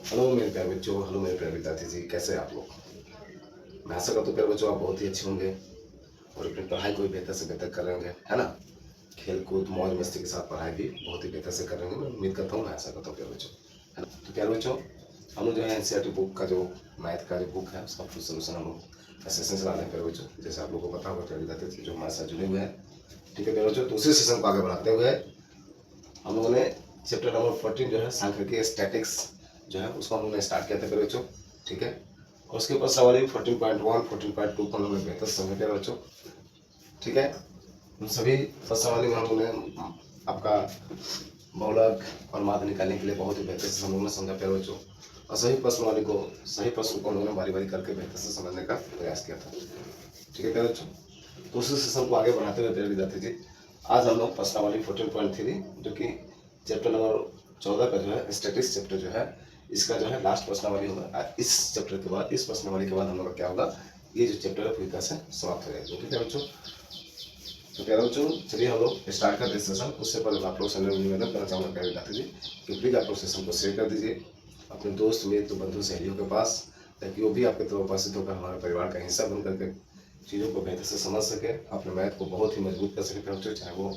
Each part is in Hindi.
हेलो मेरे प्यारे बच्चों, हेलो मेरे प्यारे विद्यार्थी जी, कैसे हैं आप लोग। मैं आशा करता हूँ प्यारे बच्चों आप बहुत ही अच्छे होंगे और अपनी पढ़ाई को भी बेहतर से बेहतर कर रहे होंगे, है ना। खेल कूद मौज मस्ती के साथ पढ़ाई भी बहुत ही बेहतर से कर रहे होंगे, मैं उम्मीद करता हूँ, मैं आशा करता हूँ प्यारे बच्चों, है ना। तो प्यारे बच्चों, हम लोग जो है एनसीईआरटी बुक का जो मैथ का जो बुक है उसका फुल सोल्यूशन हम लोग का सेशन चला रहे हैं प्यारे बच्चों। जैसे आप लोग को पता होगा प्यारे विद्यार्थी जो हमारे साथ जुड़े हुए हैं, ठीक है प्यारे बच्चों। तो उसी सेशन को आगे बढ़ाते हुए हम लोगों ने चैप्टर नंबर 14 जो है सांख्यिकी स्टैटिक्स जो है उसको हम लोगों ने स्टार्ट किया था प्यारे बच्चों, ठीक है। और उसके ऊपर सवाल 14.1 14.2 को हम लोगों ने बेहतर समझ प्यारे बच्चों, ठीक है। उन सभी प्रश्नावली में हम लोगों ने आपका बहुलक और माध्य निकालने के लिए बहुत ही बेहतर से हम लोगों ने समझा प्यारे बच्चों। और सही प्रश्नावली को सही प्रश्न को हम लोगों ने बारी बारी करके बेहतर से समझने का प्रयास किया था, ठीक है प्यारे बच्चों। तो उसी सेशन को आगे बढ़ाते हुए प्यारे विद्यार्थी जी, आज हम लोग प्रश्नावली 14.3 जो कि चैप्टर नंबर 14 का जो है स्टैटिक्स चैप्टर जो है इसका जो है लास्ट प्रश्नावली होगा। इस चैप्टर के बाद, इस प्रश्नावली के बाद हम लोग का क्या होगा, ये जो चैप्टर है पूरी तरह से समाप्त हो जाएगा, ठीक है बच्चों। तो प्यारे बच्चों चलिए हम लोग स्टार्ट करते हैं सेशन। उससे पहले मैं आप लोग से निवेदन करना चाहूँगा प्यारे विद्यार्थी जी कि प्लीज़ आप लोग सेशन को शेयर कर दीजिए अपने दोस्त मित्र बंधु सहेलियों के पास, ताकि वो भी आपके तरफ उपस्थित होकर हमारे परिवार का हिस्सा बन करके चीज़ों को बेहतर से समझ सके, अपने मैथ को बहुत ही मजबूत कर सके प्यारे बच्चों। चाहे वो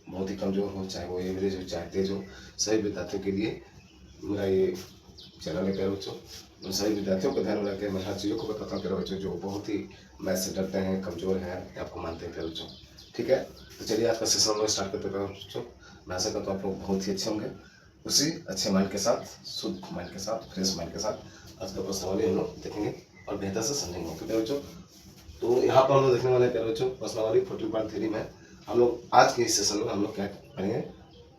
बहुत ही कमज़ोर हो, चाहे वो एवरेज हो, चाहे तेज हो, सभी विद्यार्थियों के लिए मेरा ये चैनल है प्यारे बच्चों। उन सभी विद्यार्थियों को ध्यान में रख के मैं हर चीज़ों को बताता हूँ प्यारे बच्चों जो बहुत ही मैथ से डरते हैं, कमज़ोर हैं, आपको मानते हैं प्यारे बच्चों, ठीक है। तो चलिए आज का सेशन हम लोग स्टार्ट करते हैं बच्चों। मैं आशा करता हूँ आप लोग बहुत ही अच्छे होंगे। उसी अच्छे माइंड के साथ, शुद्ध माइंड के साथ, फ्रेश माइंड के साथ आज का प्रश्नावली हम लोग देखेंगे और बेहतर से समझेंगे, ओके प्यारे बच्चों। तो यहाँ पर हम लोग देखने वाले हैं प्यारे बच्चों प्रश्नावली 14.3 में हम लोग आज के इस सेशन में हम लोग क्या करेंगे,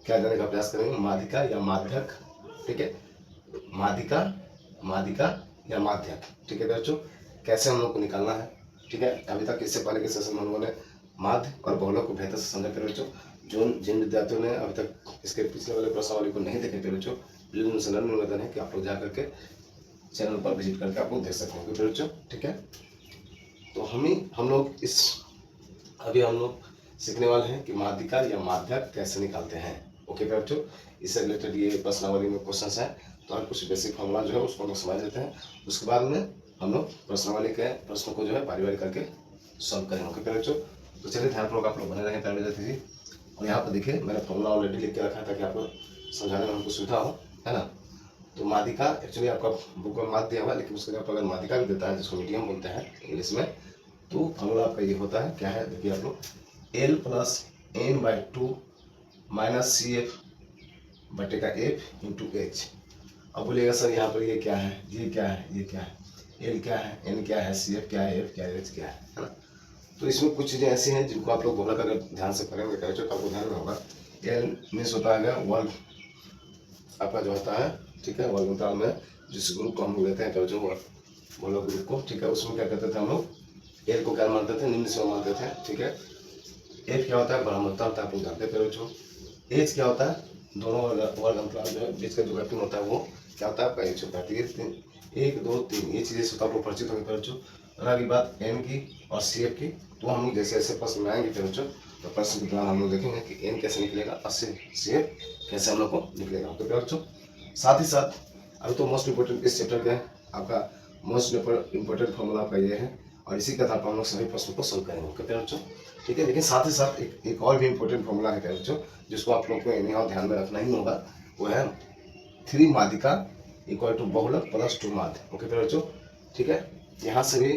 क्या जानने का प्रयास करेंगे, माध्यिका या माध्यक, ठीक है। माध्यिका, माध्यिका या माध्यक, ठीक है बच्चों, कैसे हम लोग को निकालना है, ठीक है। अभी तक इससे पहले के सेशन में हम लोगों ने माध्य और बहुलक को बेहतर से समझा प्यारे बच्चों। जो जिन विद्यार्थियों ने अभी तक इसके पिछले वाले प्रश्नावली को नहीं देखे प्यारे बच्चों, प्लीज उनसे निवेदन है कि आप लोग जा करके चैनल पर विजिट करके आप लोग देख सकते हैं प्यारे बच्चों, ठीक है। तो हम लोग इस अभी हम लोग सीखने वाले हैं कि माध्यिका या माध्यक कैसे निकालते हैं, ओके प्यारे बच्चों। इससे रिलेटेड ये प्रश्नावली में क्वेश्चन है, तो हम कुछ बेसिक फॉर्मूला जो है उसको हम लोग समझ लेते हैं। उसके बाद में हम लोग प्रश्नावली के प्रश्नों को जो है बारी बारी करके सॉल्व करेंगे, ओके प्यारे बच्चों। तो चलिए ध्यानपूर्वक आप लोग बने रहें प्यारे विद्यार्थी जी। और यहाँ पर देखिए मैंने फॉर्मूला ऑलरेडी लिख के रखा है ताकि आपको समझाने में हमको सुविधा हो, है ना। तो माध्यिका एक्चुअली आपका बुक में माध्य दिया हुआ है, लेकिन उसके जगह पर अगर माध्यिका भी देता है जिसको मीडियम बोलते हैं इंग्लिश में, तो फॉर्मूला आपका ये होता है, क्या है देखिए आप लोग, L plus N by two minus C F बटे का एफ इंटू एच। अब बोलिएगा सर यहाँ पर ये क्या है, ये क्या है, ये क्या है, एल क्या है, एन क्या है, सी एफ क्या है, एफ क्या है, एच क्या है ना। तो इसमें कुछ चीज़ें ऐसी हैं जिनको आप लोग बहुलक अगर ध्यान से करेंगे तो आपको ध्यान में होगा। एल मीन्स होता है वर्ग आपका जो होता है, ठीक है, वर्ग अंतराल में जिस ग्रुप को हम लोग लेते हैं जो बहुलक ग्रुप को, ठीक है, उसमें क्या करते थे हम लोग, एल को क्या मानते थे, निम्न सीमा मानते थे, ठीक है। एफ क्या होता है, ब्रह्मता होता है, आप लोग जानते थे बच्चों। एच क्या होता है, दोनों वर्ग अंतराल जो है बीच का जो घटन होता है वो क्या होता है आपका एच होता है, ठीक है। 1 2 3 ये चीज़ें से तो आप लोग परिचित होंगे बच्चों। रही बात एन की और सी एफ की, तो हम लोग जैसे जैसे प्रश्न में आएंगे बच्चों, तो प्रश्न के दौरान हम लोग देखेंगे कि एन कैसे निकलेगा और सी एफ कैसे हम लोग को निकलेगा, तो बच्चों साथ ही साथ अभी तो मोस्ट इंपोर्टेंट इस चैप्टर का आपका मोस्ट इंपोर्टेंट फॉर्मूला आपका ये है, और इसी के आधार पर हम लोग सभी प्रश्नों को सोल्व करेंगे, ओके बच्चों, ठीक है। लेकिन साथ ही साथ एक और भी इंपॉर्टेंट फॉर्मूला है प्यारे बच्चों जिसको आप लोग को एनी ध्यान में रखना ही होगा, वो है 3 माध्यिका इक्वल टू बहुलक प्लस 2 माध्य, ओके प्यारे बच्चों, ठीक है। यहाँ से भी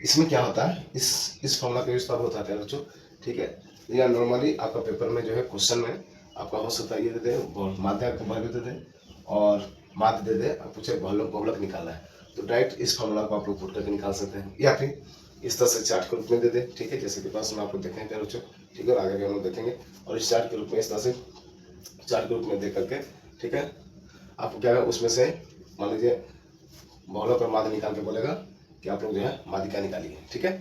इसमें क्या होता है, इस फॉर्मूला का यूज तब होता है प्यारे बच्चों, ठीक है। या नॉर्मली आपका पेपर में जो है क्वेश्चन में आपका हो सकता है ये दे दे माध्य का वैल्यू दे दे और माध्य दे दे, आप पूछे बहुलक बहुलक निकालना है, तो डायरेक्ट इस फॉर्मूला को आप लोग पुट करके निकाल सकते हैं, या फिर इस तरह से चार्ट के रूप में दे दे, ठीक है, जैसे कि पास में आपको देखेंगे प्यारे बच्चों, ठीक है, और आगे भी हम लोग देखेंगे। और इस चार्ट के रूप में इस तरह से चार्ट के रूप में दे करके, ठीक है, आपको क्या है उसमें से मान लीजिए बहुलक और माध्य निकाल के बोलेगा कि आप लोग जो है माध्यिका निकालिए, ठीक है।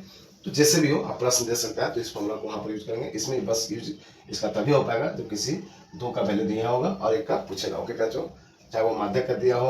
तो जैसे भी हो आप प्रश्न दे सकते हैं, तो इस फॉर्मूला को वहाँ पर यूज करेंगे। इसमें बस यूज इसका तभी हो पाएगा जब किसी दो का वैल्यू दिया होगा और एक का पूछेगा, ओके बच्चों। चाहे वो माध्य का दिया हो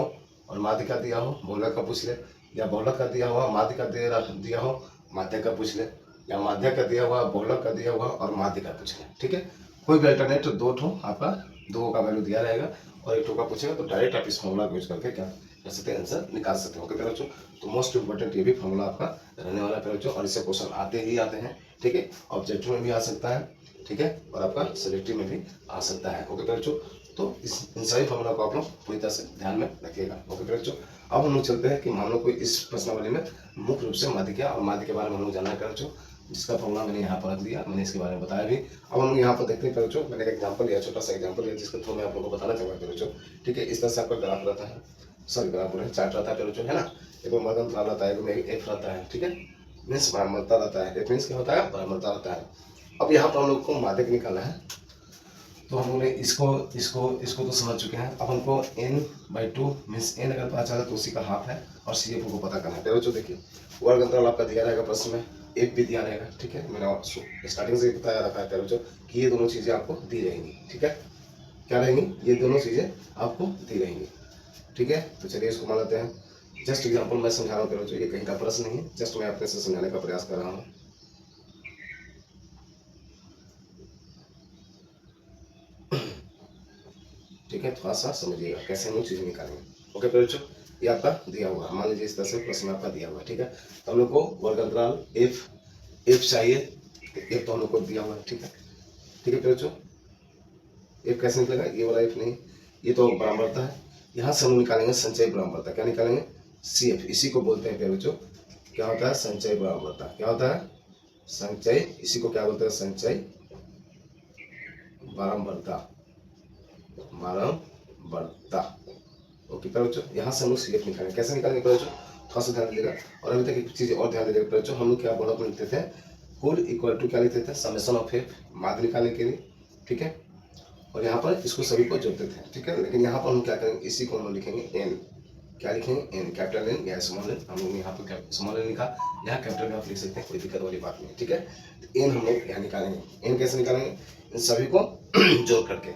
और माध्य का दिया हो, बहुलक का पूछ ले, या बहुलक का दिया हुआ माध्य का दिया हो, माध्य का पूछ ले, या माध्य का दिया हुआ बहुलक का दिया हुआ और माध्य का पूछ ले, ठीक है। कोई भी अल्टरनेट दो ठो आपका दो का वैल्यू दिया रहेगा, और एक टोका पूछेगा तो डायरेक्ट आप इस फॉर्मूला को यूज करके क्या कर सकते हैं, आंसर निकाल सकते हैं। ओके प्यारे बच्चों, तो मोस्ट इंपोर्टेंट ये भी फॉर्मूला आपका रहने वाला है प्यारे बच्चों, और इससे क्वेश्चन आते ही आते हैं। ठीक है, ऑब्जेक्टिव में भी आ सकता है, ठीक है, और आपका सिलेक्टिव में भी आ सकता है। ओके प्यारे बच्चों, तो इन सभी फॉर्मूला को आप लोग पूरी तरह से ध्यान में रखिएगा। ओके प्यारे बच्चों, अब हम लोग चलते हैं कि हम लोग को इस प्रश्नावली में मुख्य रूप से माध्य क्या और माध्य के बारे में हम लोग जानना है प्यारे बच्चों, जिसका फॉर्मूला मैंने यहाँ पर रख दिया, मैंने इसके बारे में बताया भी। अब हम यहाँ पर देखते हैं प्यारे बच्चों, मैंने एक एग्जाम्पल लिया, छोटा सा एग्जाम्पल लिया, जिसके थ्रू मैं आप लोगों को बताना चाहूँगा प्यारे बच्चों। ठीक है, इस तरह से आपका ग्राफ रहता है, सॉरी ग्राफ रहे चार्ट रहता है प्यारे बच्चों, है ना। एक मध्यम ताल रहता है, एक एफ रहता है, ठीक है, मीन्स बराबरता रहता है, एफ मीन्स क्या होता है, बराबरता रहता है। अब यहाँ पर हम लोग को माध्यक निकालना है, तो हम लोग ने इसको इसको इसको तो समझ चुके हैं। अब हमको n/2 मीन्स n अगर पता चला तो उसी का हाफ है, और CF को पता करना है प्यारे बच्चों। देखिए वर्ग अंतराल आपका दिया रहेगा प्रश्न में, एक भी दिया रहेगा, ठीक है, मैंने स्टार्टिंग से बताया रखा है प्यारे बच्चों कि ये दोनों चीजें आपको दी रहेंगी। ठीक है, क्या रहेंगी, ये दोनों चीजें आपको दी रहेंगी। ठीक है, तो चलिए इसको मान लेते हैं। जस्ट एग्जाम्पल मैं समझा रहा हूँ प्यारे बच्चों, ये कहीं का प्रश्न नहीं है, जस्ट मैं अपने से समझाने का प्रयास कर रहा हूँ। ठीक है, थोड़ा सा समझिएगा कैसे हम लोग चीजें निकालेंगे। ओके प्यारे बच्चों, ये आपका दिया हुआ है, मान लीजिए इस तरह से प्रश्न आपका दिया हुआ है। ठीक है, तो हम लोग को वर्ग अंतराल एफ चाहिए, एफ तो हम लोग को दिया हुआ है। ठीक है, ठीक है प्यारे बच्चों, एफ कैसे निकलेगा, ये वाला एफ नहीं, ये तो बराबरता है। यहाँ से हम निकालेंगे संचय बराबरता, क्या निकालेंगे, CF, इसी को बोलते हैं प्यारे बच्चों, क्या होता है, संचय बराबरता। क्या होता है, संचय, इसी को क्या बोलते हैं, संचय बारंबारता, बारंबारता। ओके प्यारे बच्चों, यहाँ से हम लोग CF निकालेंगे, कैसे निकालेंगे प्यारे बच्चों, थोड़ा सा ध्यान दीजिएगा। और अभी तक एक चीज और ध्यान दीजिएगा प्यारे बच्चों, हम लोग क्या बढ़त में लिखते थे, कुल इक्वल टू क्या लिखते थे, समेशन ऑफ एफ, माध्य निकालने के लिए। ठीक है, और यहाँ पर इसको सभी को जोड़ते थे। ठीक है, लेकिन यहाँ पर हम क्या करेंगे, इसी को हम लोग लिखेंगे एन, क्या लिखेंगे, एन, कैपिटल एन या स्मॉल एन। हम लोग यहाँ पर स्मॉल एन लिखा, यहाँ कैपिटल में आप लिख सकते हैं, कोई दिक्कत वाली बात नहीं। ठीक है, तो एन हम लोग यहाँ निकालेंगे। एन कैसे निकालेंगे, इन सभी को जोड़ करके।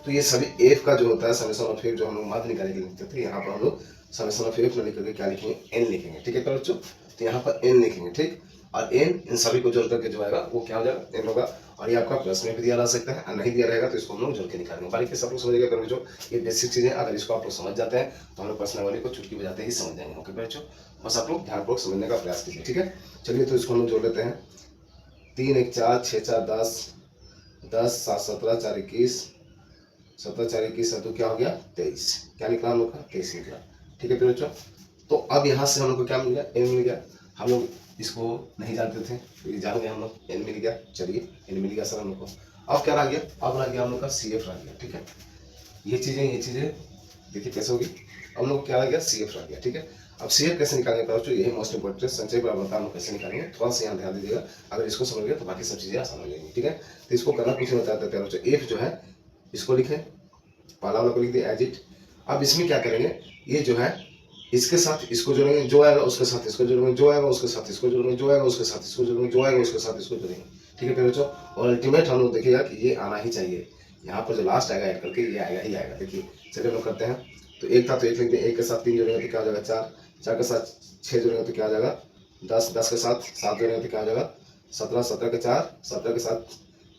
तो ये सभी एफ का जो होता है समेशन ऑफ एफ, जो हम लोग माध्य निकालने के लिए लिखते थे, यहाँ पर हम लोग समेशन ऑफ एफ में लिख करके क्या लिखेंगे, एन लिखेंगे। ठीक है प्यारे बच्चों, तो यहाँ पर एन लिखेंगे। ठीक, और एन इन सभी को जोड़ करके जो आएगा वो क्या हो जाएगा, एन होगा। और ये आपका प्रश्न में भी दिया जा सकता है, और नहीं दिया रहेगा तो इसको हम लोग जोड़ के निकालेंगे। बारीकी से आप लोग समझिएगा प्यारे बच्चों, ये बेसिक चीजें अगर इसको आप लोग समझ जाते हैं तो हम लोग प्रश्नावली को चुटकी बजाते ही समझ जाएंगे। ओके बच्चों, बस आप लोग ध्यानपूर्वक समझने का प्रयास कीजिए। ठीक है, चलिए तो इसको हम लोग जोड़ लेते हैं। 3 1 4 6 4 10 10 7 17 4 21 17 4 21 है, तो क्या हो गया 23। क्या निकला हम लोग का, 23 निकला। ठीक है प्यारे बच्चों, तो अब यहाँ से हम लोग को क्या मिल गया, एन मिल गया। हम लोग इसको नहीं जानते थे, तो ये जान गए हम लोग, एन मिल गया। चलिए एन मिल गया सर हम लोग को। अब क्या रह गया, अब रह गया हम लोग का CF रह गया। ठीक है, ये चीजें देखिए कैसे होगी, हम लोग क्या रह गया, CF रह गया। ठीक है, अब CF कैसे निकालेंगे बच्चों, यही मोस्ट इंपोर्टेंट है, संचय बराबरता हम लोग कैसे निकालेंगे, थोड़ा सा यहाँ ध्यान दीजिएगा। अगर इसको समझ गए तो बाकी सब चीजें आसान हो जाएंगी। ठीक है, तो इसको करना कुछ नहीं बताते प्यारे बच्चों, एफ जो है इसको लिखे, पहला वाला को लिख दिया एज इट। अब इसमें क्या करेंगे, ये जो है इसके साथ इसको जोड़ेंगे, जो आएगा उसके साथ इसको जोड़ेंगे, जो आएगा उसके साथ इसको जोड़ेंगे, जो आएगा उसके साथ इसको जोड़ेंगे, जो आएगा उसके साथ इसको जोड़ेंगे। ठीक है प्यारे बच्चों, और अल्टीमेट हम लोग देखिएगा कि ये आना ही चाहिए, यहाँ पर जो लास्ट आएगा ऐड करके ये आएगा ही आएगा। देखिए चलिए हम लोग करते हैं, तो एक था तो एक लिख दें, एक के साथ 3 जोड़ेंगे तो क्या हो जाएगा 4, 4 के साथ 6 जोड़ेंगे तो क्या आ जाएगा 10, 10 के साथ 7 जोड़ेंगे तो क्या हो जाएगा 17, 17 के 4, 17 के साथ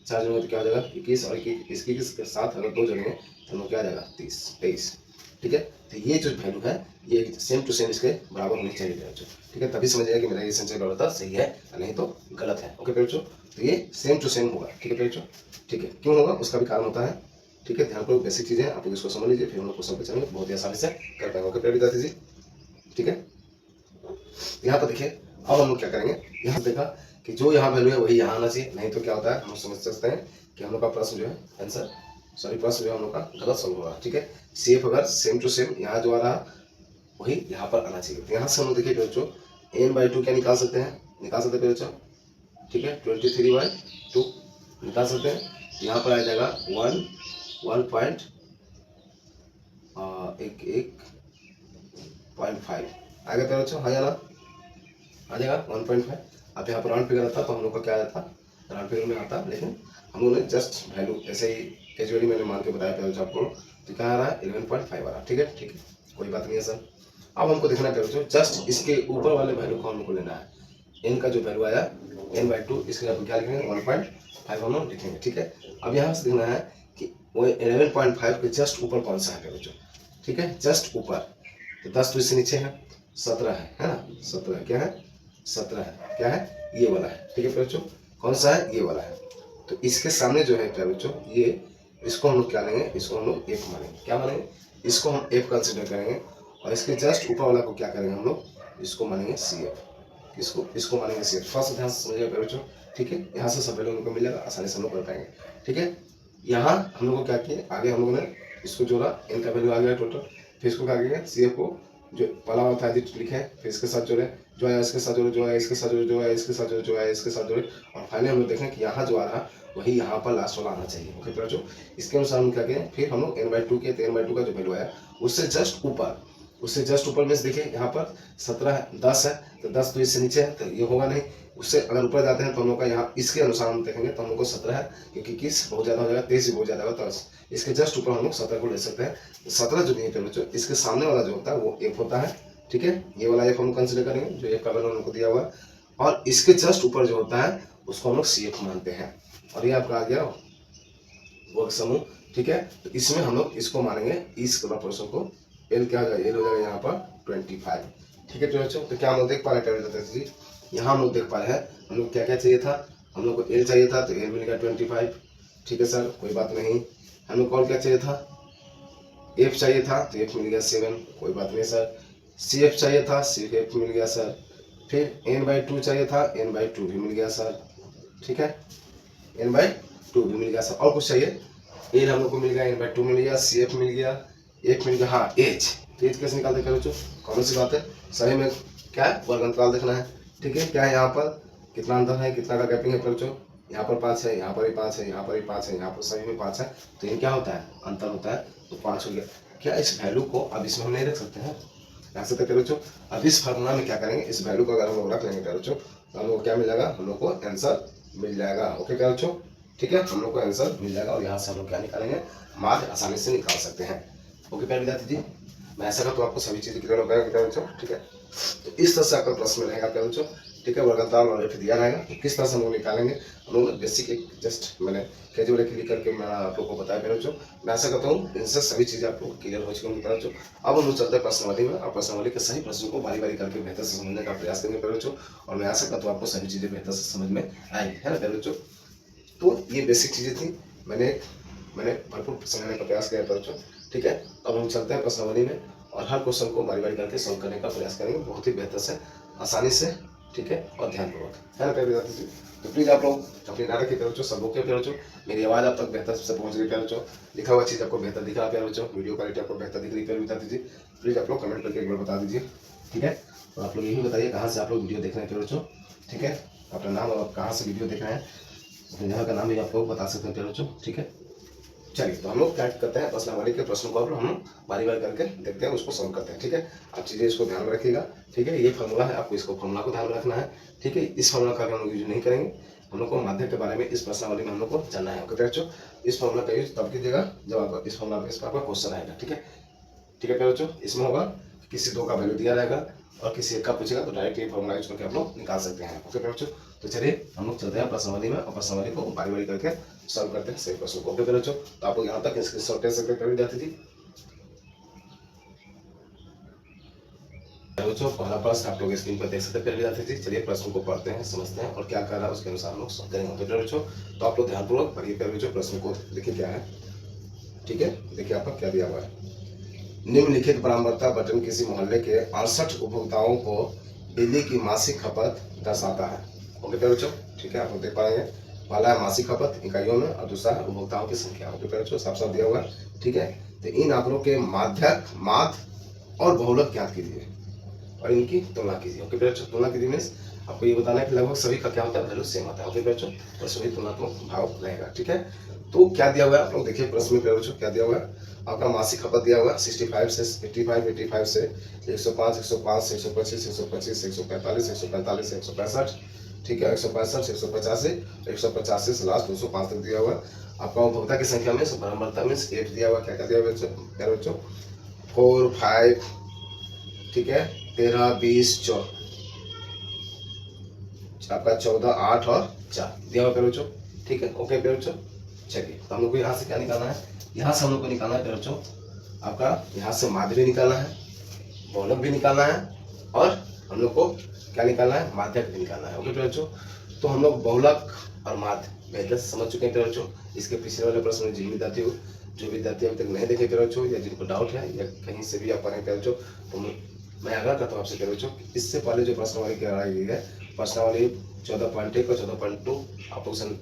4 जोड़ेंगे तो क्या हो जाएगा 21, और 21 के साथ अगर 2 जोड़ेंगे तो हम लोग क्या आ जाएगा 23। ठीक है, तो ये जो वैल्यू है ये सेम टू सेम इसके बराबर होनी चाहिए बच्चों। ठीक है, तभी समझिएगा कि मेरा ये संचय बराबरता सही है, नहीं तो गलत है। ओके बच्चों, तो ये सेम टू सेम होगा। ठीक है बच्चों, ठीक है, क्यों होगा उसका भी कारण होता है। ठीक है, ध्यानपूर्वक बेसिक चीजें आप लोग इसको समझ लीजिए, फिर हम लोग क्वेश्चन पे चलेंगे, बहुत ही आसानी से कर पाएंगे। ओके प्यारे विद्यार्थी जी, ठीक है, यहाँ पर देखिए अब हम लोग क्या करेंगे, यहाँ देखा कि जो यहाँ वैल्यू है वही यहाँ आना चाहिए, नहीं तो क्या होता है हम समझ सकते हैं कि हम लोग का प्रश्न जो है आंसर, सॉरी प्रश्न जो है हम लोग का गलत सॉल्व होगा। ठीक है, CF अगर सेम टू सेम यहाँ जो आ रहा वही यहाँ पर आना चाहिए। तो यहाँ से हम लोग देखिए बच्चों n/2 क्या निकाल सकते हैं, बच्चों। ठीक है, 23/2 निकाल सकते हैं। यहाँ पर आ जाएगा 1.5 आएगा प्यारे बच्चों, हाँ या ना, आ जाएगा 1.5। अब यहाँ पर राउंड फिगर आता तो हम लोग का क्या आता, राउंड फिगर में आता, लेकिन हम लोगों ने जस्ट वैल्यू ऐसे ही कैजुअली मैंने मान के बताया प्यारे बच्चों आपको, तो क्या आ रहा है 11.5 आ रहा है। ठीक है, ठीक है, कोई बात नहीं है सर। अब हमको देखना है प्यारे बच्चों, जस्ट इसके ऊपर वाले वैल्यू को हमको लेना है, n का जो वैल्यू आया n/2, इसके आप क्या लिखेंगे 1.5 हम लोग लिखेंगे। ठीक है, अब यहाँ से देखना है कि वो 11.5 के जस्ट ऊपर कौन सा है प्यारे बच्चों, ठीक है, जस्ट ऊपर। तो 10 तो इससे नीचे है, 17 है ना, 17 क्या है, 17 है, क्या है, ये वाला है, ठीक है प्यारे बच्चों, कौन सा है, ये वाला है। तो इसके सामने जो है प्यारे बच्चों ये, इसको हम लोग क्या लेंगे, इसको हम लोग एफ मानेंगे, क्या मानेंगे, इसको हम एफ कंसिडर करेंगे। और इसके जस्ट ऊपर वाला को क्या करेंगे हम लोग, इसको मानेंगे सी एफ, इसको मानेंगे सी एफ। फर्स्ट ध्यान से समझिएगा बच्चों, ठीक है, यहाँ से सब लोगों को मिल जाएगा, आसानी से हम लोग कर पाएंगे, ठीक है। यहाँ हम लोग को क्या किए, आगे हम लोगों ने इसको जोड़ा, एन का वैल्यू आ गया टोटल, फिर इसको क्या किया, सी एफ को जो पहला वाला था लिखे, फिर इसके साथ जोड़े, जो आया इसके साथ जोड़े, जो आया इसके साथ जोड़े, जो आया इसके साथ जोड़े, जो आया इसके साथ जोड़े, और फाइनली हम लोग देखें कि यहाँ जो आ रहा वही यहाँ पर लास्ट वाला आना चाहिए, ओके बच्चों। इसके अनुसार हम क्या करें, फिर हम लोग n/2 के, तो n/2 का जो वैल्यू आया उससे जस्ट ऊपर, उससे जस्ट ऊपर में देखिए यहाँ पर 17 है, 10 है, तो 10 तो इससे नीचे है तो ये होगा नहीं, उससे अगर ऊपर जाते हैं तो हम लोग का यहाँ इसके अनुसार हम देखेंगे तो हम लोग को 17 है, क्योंकि किस बहुत ज़्यादा हो जाएगा, 23 भी बहुत ज़्यादा होगा, तो इसके जस्ट ऊपर हम लोग 17 को ले सकते हैं। 17 जो नहीं है बच्चों, इसके सामने वाला जो होता है वो एफ होता है, ठीक है, ये वाला एफ हम कंसिडर करेंगे जो एफ का वैल्यू हमको दिया हुआ है, और इसके जस्ट ऊपर जो होता है उसको हम लोग सी एफ मानते हैं, और ये आपका आ गया वर्ग समूह, ठीक है। तो इसमें हम लोग इसको मानेंगे, इस पोर्शन को एल क्या हो जाएगा, एल हो जाएगा यहाँ पर 25, ठीक है बच्चों। तो क्या हम लोग देख पा रहे हैं, यहाँ हम लोग देख पा रहे हैं हम लोग क्या क्या चाहिए था, हम लोग को एल चाहिए था तो एल मिल गया 25, ठीक है सर, कोई बात नहीं। हम लोग को और क्या चाहिए था, एफ चाहिए था तो एफ मिल गया 7, कोई बात नहीं सर। सी एफ चाहिए था, सी एफ मिल गया सर। फिर n/2 चाहिए था, n/2 भी मिल गया सर, ठीक है, n/2 भी मिल गया सर। और कुछ चाहिए, एल हम लोग को मिल गया, n/2 मिल गया, सी एफ मिल गया, एफ मिल गया, हाँ एच। तो एच कैसे निकालते हैं बच्चों, कौन सी बात है, सही में क्या है, वर्ग अंतराल देखना है, ठीक है। क्या है यहाँ पर कितना अंतर है, कितना का गैपिंग है बच्चों, यहाँ पर 5 है, यहाँ पर भी 5 है, यहाँ पर भी 5 है, यहाँ पर सभी में 5 है, तो ये क्या होता है, अंतर होता है, तो 5 हो गया। क्या इस वैल्यू को अब इसमें हम नहीं रख सकते हैं, रख सकते हैं बच्चों। अब इस फार्मूला में क्या करेंगे, इस वैल्यू को अगर हम लोग रख लेंगे बच्चों तो हम लोग को क्या मिल जाएगा, हम लोग को आंसर मिल जाएगा, ओके क्या बच्चों, ठीक है, हम लोग को आंसर मिल जाएगा, और यहाँ से हम लोग क्या निकालेंगे, माध्य आसानी से निकाल सकते हैं, ओके प्यारे विद्यार्थी जी। मैं ऐसा करता हूँ आपको सभी चीजें क्लियर हो गया बच्चों, ठीक है। तो इस तरह से आपका प्रश्न में रहेगा क्या बच्चों, ठीक है, वर्ग अंतराल और एफ दिया रहेगा, तो किस तरह से हम लोग निकालेंगे, हम लोग बेसिक एक जस्ट मैंने कैजुअल क्लिक करके मैं आप लोग को बताया मेरे बच्चों। मैं ऐसा करता हूँ इनसे सभी चीजें आप लोग क्लियर हो चुकी होंगी बच्चों। अब हम लोग चलते हैं प्रश्नावली में, और प्रश्नावली के सही प्रश्नों को बारी बारी करके बेहतर से समझने का प्रयास करेंगे मेरे बच्चों, और मैं ऐसा करता हूँ आपको सभी चीजें बेहतर से समझ में आएगी, है ना मेरे बच्चों। तो ये बेसिक चीजें थी, मैंने भरपूर समझने का प्रयास किया बच्चों, ठीक है। अब हम चलते हैं प्रश्नावली में, और हर क्वेश्चन को बारी बारी करके सॉल्व करने का प्रयास करेंगे, बहुत ही बेहतर से, आसानी से, ठीक है, और ध्यानपूर्वक, है ना प्यारे विद्यार्थी जी। तो प्लीज आप लोग अपनी नाटक के प्यारे बच्चों, सब के प्यारे बच्चों, मेरी आवाज आप तक बेहतर से पहुंच रही प्यारे बच्चों, लिखा हुआ चीज आपको बेहतर दिख रहा है प्यारे बच्चों, वीडियो क्वालिटी आपको बेहतर दिख रही है प्यारे विद्यार्थी जी, प्लीज आप लोग कमेंट करके एक बार बता दीजिए, ठीक है। तो आप लोग यही बताइए कहाँ से आप लोग वीडियो देख रहे हैं प्यारे बच्चों, ठीक है, अपना नाम और कहाँ से वीडियो देख रहे हैं, अपने जगह का नाम भी आप लोग बता सकते हैं प्यारे बच्चों, ठीक है। चलिए तो हम लोग क्या करते हैं, प्रश्नावली के प्रश्नों को हम लोग बारी बारी करके देखते हैं, उसको सॉल्व करते हैं, ठीक है। आप चीजें इसको ध्यान में रखिएगा, ठीक है, ये फार्मूला है, आपको इसको फार्मूला को ध्यान में रखना है, ठीक है। इस फार्मूला का हम लोग यूज नहीं करेंगे, हम लोग को माध्यम के बारे में इस प्रश्नावली में हम लोग को जानना है, ओके बच्चों। इस फार्मूला का यूज तब कीजिएगा जब आपका इस फार्मूला पे इस पर आपका क्वेश्चन आएगा, ठीक है, ठीक है बच्चों। इसमें होगा किसी दो का वैल्यू दिया रहेगा और किसी एक का पूछेगा, तो डायरेक्ट ये फार्मूला यूज करके आप लोग निकाल सकते हैं, ओके बच्चों। तो चलिए हम लोग चलते हैं प्रश्नावली में, और प्रश्नावली को बारी बारी करके सॉल्व करते हैं सही प्रश्न को, ओके बच्चों। तो आप लोग यहाँ तक स्क्रीनशॉट ले सकते हैं विद्यार्थी जी। बच्चों पहला प्रश्न आप लोग स्क्रीन पर देख सकते हैं विद्यार्थी जी। चलिए प्रश्न को पढ़ते हैं, समझते हैं, और क्या कर रहा है उसके अनुसार हम लोग सॉल्व करेंगे, ओके बच्चों। तो आप लोग ध्यानपूर्वक पढ़िए बच्चों, प्रश्न को देखिए क्या है, ठीक है, देखिए आपका क्या दिया हुआ है। निम्नलिखित बरामदता बटन किसी मोहल्ले के 68 उपभोक्ताओं को बिजली की मासिक खपत दर्शाता है, ओके बच्चों, ठीक है, आप लोग देख पाएंगे। पहला है मासिक खपत इकाइयों में, और दूसरा है उपभोक्ताओं की संख्या, ओके बच्चों, साफ साफ दिया हुआ है, ठीक है। तो इन आंकड़ों के माध्यक, माध्य और बहुलक ज्ञात कीजिए और इनकी तुलना कीजिए, ओके बच्चों। तुलना कीजिए मीन्स आपको ये बताना है कि लगभग सभी का क्या होता है, वैल्यू सेम होता है, ओके बच्चों, और सभी तुलनात्मक भाव रहेगा, ठीक है। तो क्या दिया हुआ है आप लोग देखिए प्रश्न में बच्चों, क्या दिया हुआ है, आपका मासिक खपत दिया हुआ है 65 से 85, 85 से 105, 105 से 125, 125 से 145, 145 से 165, ठीक है, 165 से 185, 185 से लास्ट 205 तक दिया हुआ है। आपका उपभोक्ता की संख्या में बरामदता मीन्स 8 दिया हुआ, क्या क्या दिया हुआ बच्चों, 4, 5, ठीक है, 13, 20, 14, आपका 14, 8 और 4 दिया हुआ बच्चों, ठीक है, ओके बच्चों। चलिए तो हम लोग को यहाँ से क्या निकालना है, यहाँ से हम लोग को निकालना है बच्चों आपका, यहाँ से माध्य भी निकालना है, बहुलक भी निकालना है, और हम लोग को क्या निकालना है, माध्यक भी निकालना है। ओके बच्चों, तो हम लोग बहुलक और माध्य बेहतर से समझ चुके हैं बच्चों। इसके पिछले वाले प्रश्न में जो विद्यार्थी अभी तक नहीं देखे बच्चों, या जिनको डाउट है या कहीं से भी आप पढ़े बच्चों, तो मैं आग्रह करता हूँ आपसे बच्चों, इससे पहले जो प्रश्नावली कराई गई है, प्रश्नावली 14.1 और 14.2 आप लोग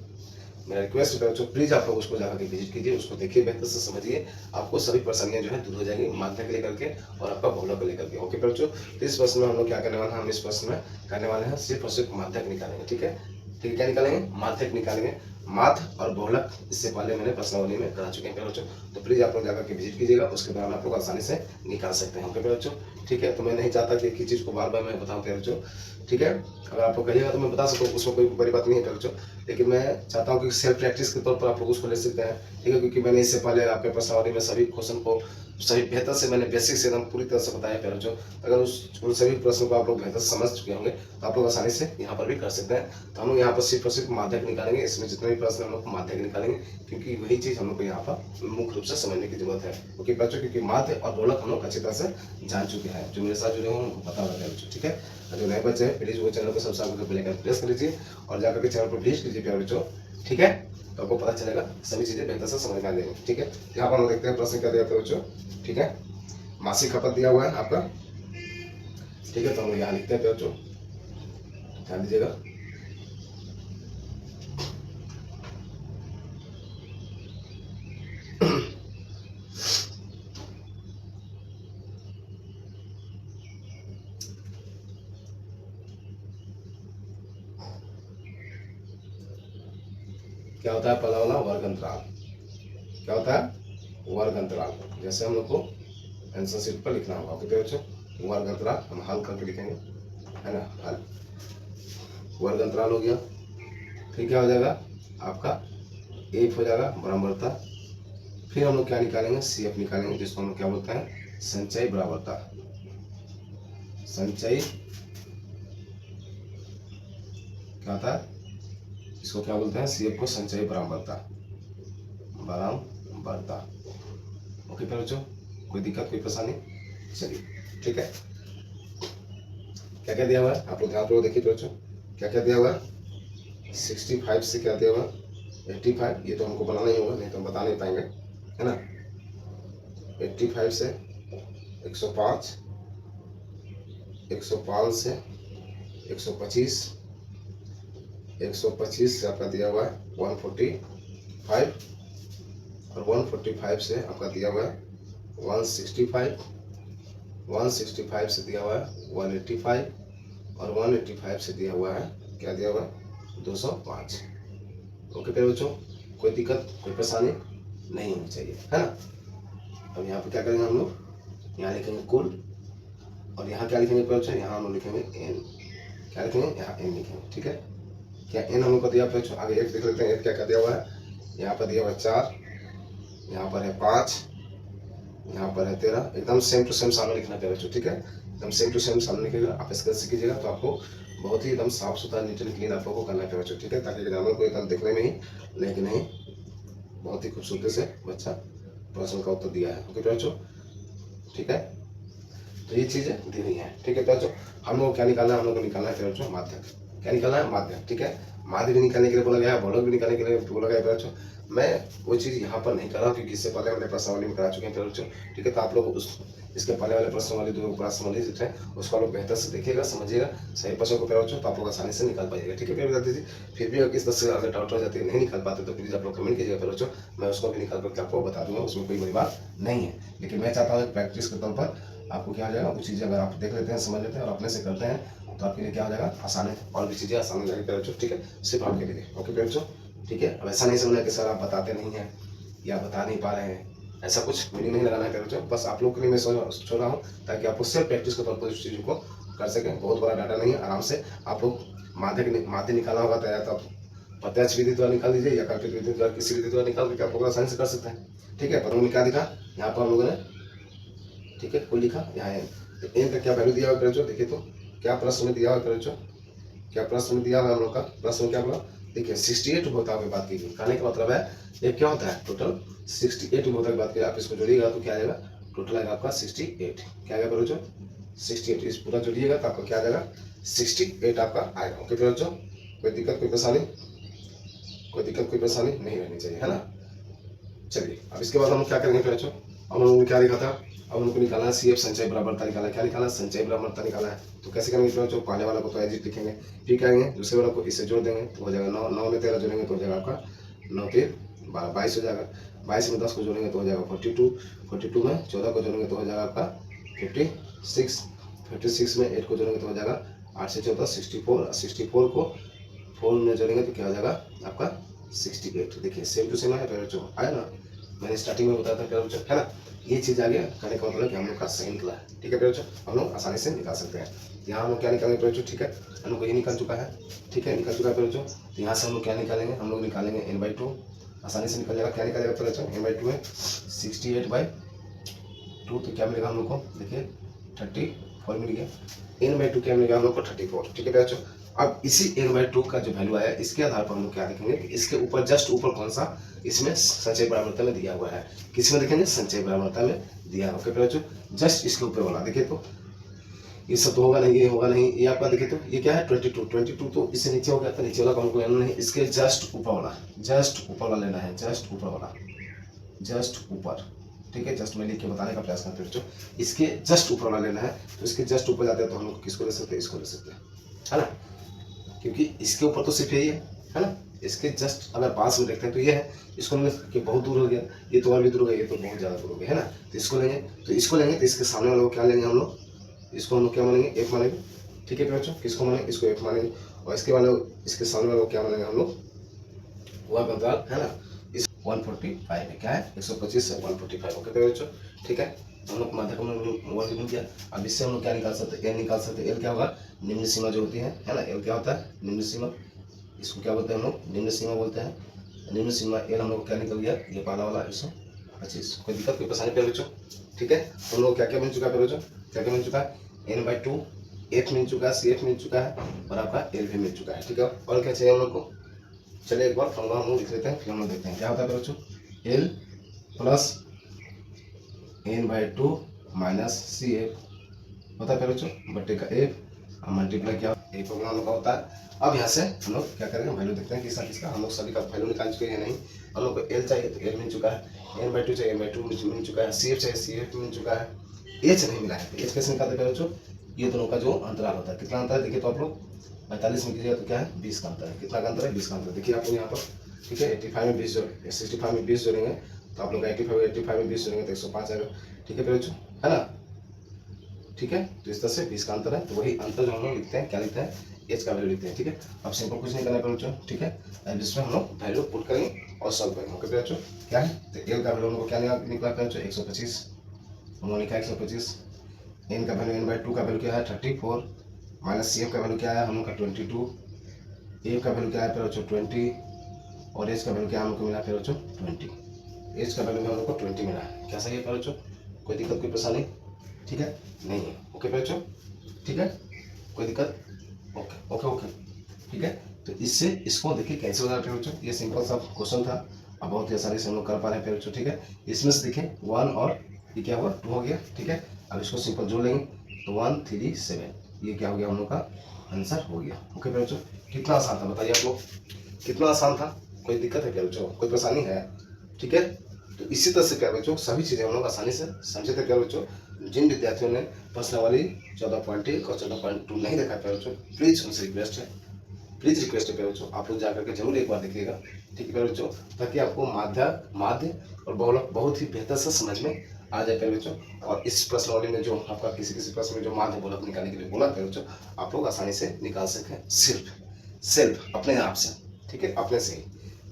मेरा रिक्वेस्ट है बच्चों, प्लीज आप लोग उसको जाकर के विजिट कीजिए, उसको देखिए, बेहतर से समझिए, आपको सभी परेशानियां जो है दूर हो जाएंगी माध्य को लेकर के और आपका बहुलक को लेकर के। ओके बच्चों, तो इस प्रश्न में हम लोग क्या करने वाले हैं, हम इस प्रश्न में करने वाले हैं सिर्फ और सिर्फ माध्यक निकालेंगे। ठीक है, क्या निकालेंगे, माध्यक निकालेंगे। माध्य और बहुलक इससे पहले मैंने प्रश्नावली में करा चुके हैं बच्चों, तो प्लीज आप लोग जाकर के विजिट कीजिएगा, उसके दौरान आप लोग आसानी से निकाल सकते हैं। ओके बच्चों, ठीक है, तो मैं नहीं चाहता कि एक ही चीज को बार बार मैं बताऊं बच्चों। ठीक है, अगर आपको कहिएगा तो मैं बता सकूँ, उसमें कोई बड़ी बात नहीं है बच्चों, लेकिन मैं चाहता हूँ कि सेल्फ प्रैक्टिस के तौर पर आप लोग उसको ले सकते हैं। ठीक है, क्योंकि मैंने इससे पहले आपके प्रश्नावली में सभी क्वेश्चन को सही बेहतर से मैंने बेसिक से एकदम पूरी तरह से बताया बच्चों। अगर उन सभी प्रश्नों को आप लोग बेहतर समझ चुके होंगे तो आप लोग आसानी से यहाँ पर भी कर सकते हैं। तो हम लोग यहाँ पर सिर्फ और सिर्फ माध्यक निकालेंगे, इसमें जितने भी प्रश्न हम लोग माध्यक निकालेंगे, क्योंकि वही चीज हम लोग को यहाँ पर मुख्य रूप से समझने की जरूरत है। ओके बच्चों, क्योंकि माध्य और बहुलक हम लोग अच्छी तरह से जान चुके हैं, जो मेरे साथ जुड़े हों उनको पता होगा बच्चों। ठीक है, जो नए बच्चे हैं प्लीज वो चैनल को सब्सक्राइब करके बेल आइकन प्रेस कर लीजिए और जाकर के चैनल पर प्लीज कीजिए प्यारे बच्चों। ठीक है, तो आपको पता चलेगा, सभी चीजें बेहतर से समझ में आ जाएंगी। ठीक है, यहाँ पर हम देखते हैं प्रश्न क्या दिया था बच्चों। ठीक है, मासिक खपत दिया हुआ है आपका। ठीक है, तो हम यहाँ लिखते हैं बच्चों, ध्यान दीजिएगा। क्या होता है पहला वाला, वर्ग अंतराल। क्या होता है, वर्ग अंतराल। जैसे हम लोग को आंसर शीट पर लिखना होगा। ओके बच्चों, वर्ग अंतराल हम हल करके लिखेंगे, है ना, हल वर्ग अंतराल हो गया। फिर क्या हो जाएगा आपका, एफ हो जाएगा बराबरता। फिर हम लोग क्या निकालेंगे, सी एफ निकालेंगे, जिसको हम लोग क्या बोलते हैं, संचयी बराबरता। संचयी क्या होता है, इसको क्या बोलते हैं, सी एफ को संचयी बराबरता। बराबरता। ओके बच्चों, कोई दिक्कत कोई परेशानी, चलिए ठीक है। क्या क्या दिया हुआ है आप लोग ध्यान पूर्वक देखिए बच्चों, क्या क्या दिया हुआ है। 65 से क्या दिया हुआ है, 85। ये तो हमको बनाना ही होगा, नहीं तो हम बता नहीं पाएंगे, है ना। 85 से 105, 105 से 125, 125 से आपका दिया हुआ है 145, और 145 से आपका दिया हुआ है 165, 165 से दिया हुआ है 185, और 185 से दिया हुआ है, क्या दिया हुआ है, 205। ओके प्यारे बच्चों, कोई दिक्कत कोई परेशानी नहीं होनी चाहिए, है ना। अब यहाँ पे क्या करेंगे हम लोग, यहाँ लिखेंगे कुल, और यहाँ क्या लिखेंगे बच्चों, यहाँ हम लोग लिखेंगे एन। क्या लिखेंगे, यहाँ एन लिखेंगे। ठीक है, क्या एन हम लोग को दिया बच्चों, आगे एक देख लेते हैं, क्या क्या दिया हुआ है। यहाँ पर दिया हुआ है 4, यहाँ पर है 5, यहाँ पर है 13। एकदम सेम टू सेम सामने लिखना है बच्चों। ठीक है, एकदम सेम टू सेम सामने लिखिएगा। आप इसका से कीजिएगा तो आपको बहुत ही एकदम साफ सुथरा नीट एंड क्लीन आप लोगों को करना है बच्चों। ठीक है, ताकि एग्जामिनर को एकदम देखने में ही लेकिन नहीं, बहुत ही खूबसूरती से बच्चा प्रश्न का उत्तर दिया है। ओके बच्चों, ठीक है, तो ये चीजें दी हुई है। ठीक है बच्चों, हम लोग क्या निकालना है, हम लोग को निकालना है बच्चों माध्यक। क्या निकालना है, माध्यक। ठीक है, माध्य भी निकालने के लिए बोला गया है, बहुलक भी निकालने के लिए बोला गया है बच्चों। मैं वो चीज़ यहाँ पर नहीं कर रहा हूँ, क्योंकि इससे पहले मैंने प्रश्नावली में करा चुके हैं बच्चों। ठीक है, तो आप लोग उस इसके पहले वाले प्रश्नावली जो प्रश्नावली जो है उसको आप लोग बेहतर से देखिएगा, समझिएगा, सही प्रश्न को प्यारे बच्चों, तो आप लोग आसानी से निकाल पाइएगा। ठीक है प्यारे विद्यार्थी जी, फिर भी अगर किस तरह से अगर डाउट हो जाती है, नहीं निकाल पाते, तो प्लीज़ आप लोग कमेंट कीजिएगा प्यारे बच्चों, मैं उसको भी निकाल करके आपको बता दूंगा, उसमें कोई बड़ी बात नहीं है। लेकिन मैं चाहता हूँ प्रैक्टिस के तौर पर आपको क्या हो जाएगा, वो चीज़ें अगर आप देख लेते हैं, समझ लेते हैं और अपने से करते हैं, तो आपके लिए क्या हो जाएगा, आसान है, और भी चीज़ें आसान हो जाएगी प्यारे बच्चों। ठीक है, सिर्फ आपके लिए। ओके प्यारे बच्चों, ठीक है। अब ऐसा नहीं समझना कि सर आप बताते नहीं हैं या बता नहीं पा रहे हैं, ऐसा कुछ मीनिंग नहीं लगाना है प्यारे बच्चों। बस आप लोग के लिए मैं सोच रहा हूँ, ताकि आप उससे प्रैक्टिस के तौर पर इस चीज़ों को कर सकें। बहुत बड़ा डाटा नहीं है, आराम से आप लोग माध्य निकालना होगा तो या तो प्रत्यक्ष विधि द्वारा निकाल दीजिए, या कल्पित विधि द्वारा किसी विधि द्वारा निकाल करके आप लोग आसानी से कर सकते हैं। ठीक है, पर उन्होंने क्या दिखा यहाँ पर हम लोगों ने, ठीक है, कोई लिखा यहाँ एन, तो एन का क्या वैल्यू दिया हुआ बच्चों, देखिए तो क्या प्रश्न में दिया हुआ बच्चों, क्या प्रश्न में दिया हुआ हम लोग का प्रश्न क्या बोला, देखिए 68 उपभोक्ताओं की बात की गई, कहने का मतलब है ये क्या होता है, टोटल 68 उपभोक्ता की बात की। आप इसको जोड़िएगा तो क्या आएगा, टोटल आएगा आपका 68। क्या आएगा बच्चों, 68। इस पूरा जोड़िएगा तो आपका क्या आ जाएगा, 68 आपका आएगा। ओके बच्चों, कोई दिक्कत कोई परेशानी, कोई दिक्कत कोई परेशानी नहीं रहनी चाहिए, है ना। चलिए अब इसके बाद हम क्या करेंगे फिर बच्चों, अब हम क्या लिखा था, अब हमको निकालना है CF संचय बराबरता निकालना है। क्या निकालना है, संचय बराबरता निकालना है। तो कैसे करेंगे फिर बच्चों, पहले वाला को तो एजिट लिखेंगे, फिर क्या करेंगे, दूसरे वाला को इससे जोड़ देंगे तो हो जाएगा 9, 9 में 13 जोड़ेंगे तो हो जाएगा आपका 9 3 12, 22 हो जाएगा। 22 में 10 को जोड़ेंगे तो हो जाएगा 42, 42 में 14 को जोड़ेंगे तो हो जाएगा आपका 56, 56 में 8 को जोड़ेंगे तो हो जाएगा 8 से 14 64, 64 को 4 में जोड़ेंगे तो क्या हो जाएगा आपका 68। देखिए सेम टू सेम है प्यारे बच्चों, आया ना, मैंने स्टार्टिंग में बताया था प्यारे बच्चों, है ना। ये चीज आ गया, कहने का मतलब कि हम लोग का सही निकला है। ठीक है प्यारे बच्चों, हम लोग आसानी से निकाल सकते हैं। यहाँ हम लोग क्या निकालेंगे प्यारे बच्चों, ठीक है, हम लोग को ये निकल चुका है, ठीक है, निकल चुका है प्यारे बच्चों। तो यहाँ से हम लोग क्या निकालेंगे, हम लोग निकालेंगे n/2, आसानी से निकल जाएगा। क्या निकलेगा प्यारे बच्चों, n/2 है 68/2, तो क्या मिलेगा हम लोग को, देखिए 34 मिल गया। n/2 क्या मिलेगा हम लोग को 34। ठीक है प्यारे बच्चों, अब इसी n/2 का जो वैल्यू आया इसके आधार पर हम लोग क्या लिखेंगे, इसके ऊपर जस्ट ऊपर कौन सा इसमें संचय बराबरता में दिया हुआ है, किसमें देखेंगे, संचय बराबरता में दिया है। ओके बच्चों, जस्ट इसके ऊपर वाला देखिए, तो ये सब तो होगा नहीं, ये होगा नहीं, ये आपका देखिए तो ये क्या है 22 तो इससे नीचे हो गया, तो नीचे वाला को हमको लेना नहीं, इसके जस्ट ऊपर वाला, जस्ट ऊपर वाला लेना है, जस्ट ऊपर वाला, जस्ट ऊपर। ठीक है, जस्ट मैं लिख के बताने का प्रयास करते बच्चों, इसके जस्ट ऊपर वाला लेना है। तो इसके जस्ट ऊपर जाते हैं तो हम लोग किसको ले सकते हैं, इसको ले सकते हैं, है ना, क्योंकि इसके ऊपर तो सिर्फ यही है ना। इसके जस्ट अगर पास में देखते हैं तो ये है, इसको लेंगे कि बहुत दूर हो गया, ये तो और भी दूर हो गया, ये तो बहुत ज़्यादा दूर हो गया, है ना। तो इसको लेंगे, तो इसको लेंगे तो इसके सामने वाले को क्या लेंगे हम लोग, इसको हम लोग क्या मानेंगे, F मानेंगे। ठीक है बच्चों, किसको मानेंगे, इसको F मानेंगे, और इसके वाले इसके सामने वाले को क्या मानेंगे हम लोग, वह अंतराल है ना, इस 145 है, क्या है 125 से 145। ओके बच्चों, ठीक है, हम लोग माध्यक में वर्ग मिल गया। अब इससे हम लोग क्या निकाल सकते हैं, एल निकाल सकते हैं। एल क्या होगा, निम्न सीमा जो होती है ना, एल क्या होता है, निम्न सीमा, इसको क्या बोलते हैं हम लोग, निम्न सीमा बोलते हैं। निम्न सीमा एल हम लोग क्या निकल गया, ये पहला वाला 125। कोई दिक्कत कोई परेशानी प्यारे बच्चों, ठीक है। हम लोग क्या क्या मिल चुका है प्यारे बच्चों, क्या क्या मिल चुका है, n/2 F मिल चुका है, CF मिल चुका है, और आपका L भी मिल चुका है। ठीक है, और क्या चाहिए हम लोग को, चलिए एक बार फॉर्मूला हम लोग लिख लेते हैं, फिर हम लोग देखते हैं क्या होता है बच्चों, L plus n/2 minus CF होता है बच्चों, बट्टे का F मल्टीप्लाई क्या एक फॉर्मूला हम लोग का होता है। अब यहाँ से हम लोग क्या करेंगे, वैल्यू देखते हैं किसका किसका, हम लोग सभी का वैल्यू निकाल चुके हैं, नहीं हम लोग को L चाहिए तो L मिल चुका है, n/2 चाहिए n/2 मिल चुका है, CF चाहिए CF मिल चुका है, H नहीं मिला है। H कैसे निकालते हैं बच्चों, ये दोनों का जो अंतराल होता है, कितना अंतर है देखिए, तो आप लोग 45 में कीजिएगा तो क्या है 20 का अंतर है, कितना का अंतर है 20 का अंतर। देखिए आप लोग यहाँ पर, ठीक है, 85 में 20 जोड़ेंगे, 65 में 20 जोड़ेंगे तो आप लोग 85 में 20 जोड़ेंगे तो 105 आएगा। ठीक है बच्चों, है ना, ठीक है, तो इस तरह से 20 का अंतर है, तो वही अंतर जो हम लोग लिखते हैं, क्या लिखते हैं, एच का वैल्यू लिखते हैं। ठीक है, अब सिंपल कुछ नहीं करना है बच्चों, ठीक है, अब इसमें हम लोग वैल्यू पुट करेंगे और सॉल्व करेंगे। ओके बच्चों, क्या है, तो एल का वैल्यू हम लोग क्या निकला बच्चों 125, हम लोग लिखा 125, एन का वैल्यू n/2 का वैल्यू क्या है 34, माइनस CF का वैल्यू क्या है हम लोग का 22, एफ का वैल्यू क्या है बच्चों 20, और एच का वैल्यू क्या हम लोग को मिला बच्चों 20, एच का वैल्यू हम लोग को 20 मिला है। क्या सही है बच्चों, कोई दिक्कत कोई परेशानी, ठीक है, नहीं है। ओके बच्चों, ठीक है, कोई दिक्कत, ओके ओके ओके, ठीक है। तो इससे इसको देखिए कैसे हो जाता है बच्चों, ये सिंपल सा क्वेश्चन था, अब बहुत ही आसानी से हम लोग कर पा रहे हैं बच्चों। ठीक है, इसमें से देखिए 1 और ये क्या हुआ 2 हो गया। ठीक है, अब इसको सिंपल जोड़ लेंगे तो 1 3 7, ये क्या हो गया हम लोग का आंसर हो गया। ओके बच्चों, कितना आसान था बताइए आप लोग, कितना आसान था, कोई दिक्कत है क्या बच्चों, कोई परेशानी है, ठीक है। तो इसी तरह से क्या बच्चों सभी चीज़ें हम लोग आसानी से समझे थे क्या बच्चों। जिन विद्यार्थियों ने प्रश्नावली 14.1 और 14.2 नहीं देखा प्यारे बच्चों, प्लीज उनसे रिक्वेस्ट है, प्लीज रिक्वेस्ट है प्यारे बच्चों, आप लोग जाकर के जरूर एक बार देखिएगा, ठीक है प्यारे बच्चों, ताकि आपको माध्य और बहुलक बहुत ही बेहतर से समझ में आ जाए प्यारे बच्चों। और इस प्रश्नावली में जो आपका किसी किसी प्रश्न में जो माध्य बहुलक निकालने के लिए बोला प्यारे बच्चों, आप लोग आसानी से निकाल सकें, सिर्फ अपने आप से, ठीक है, अपने से ही।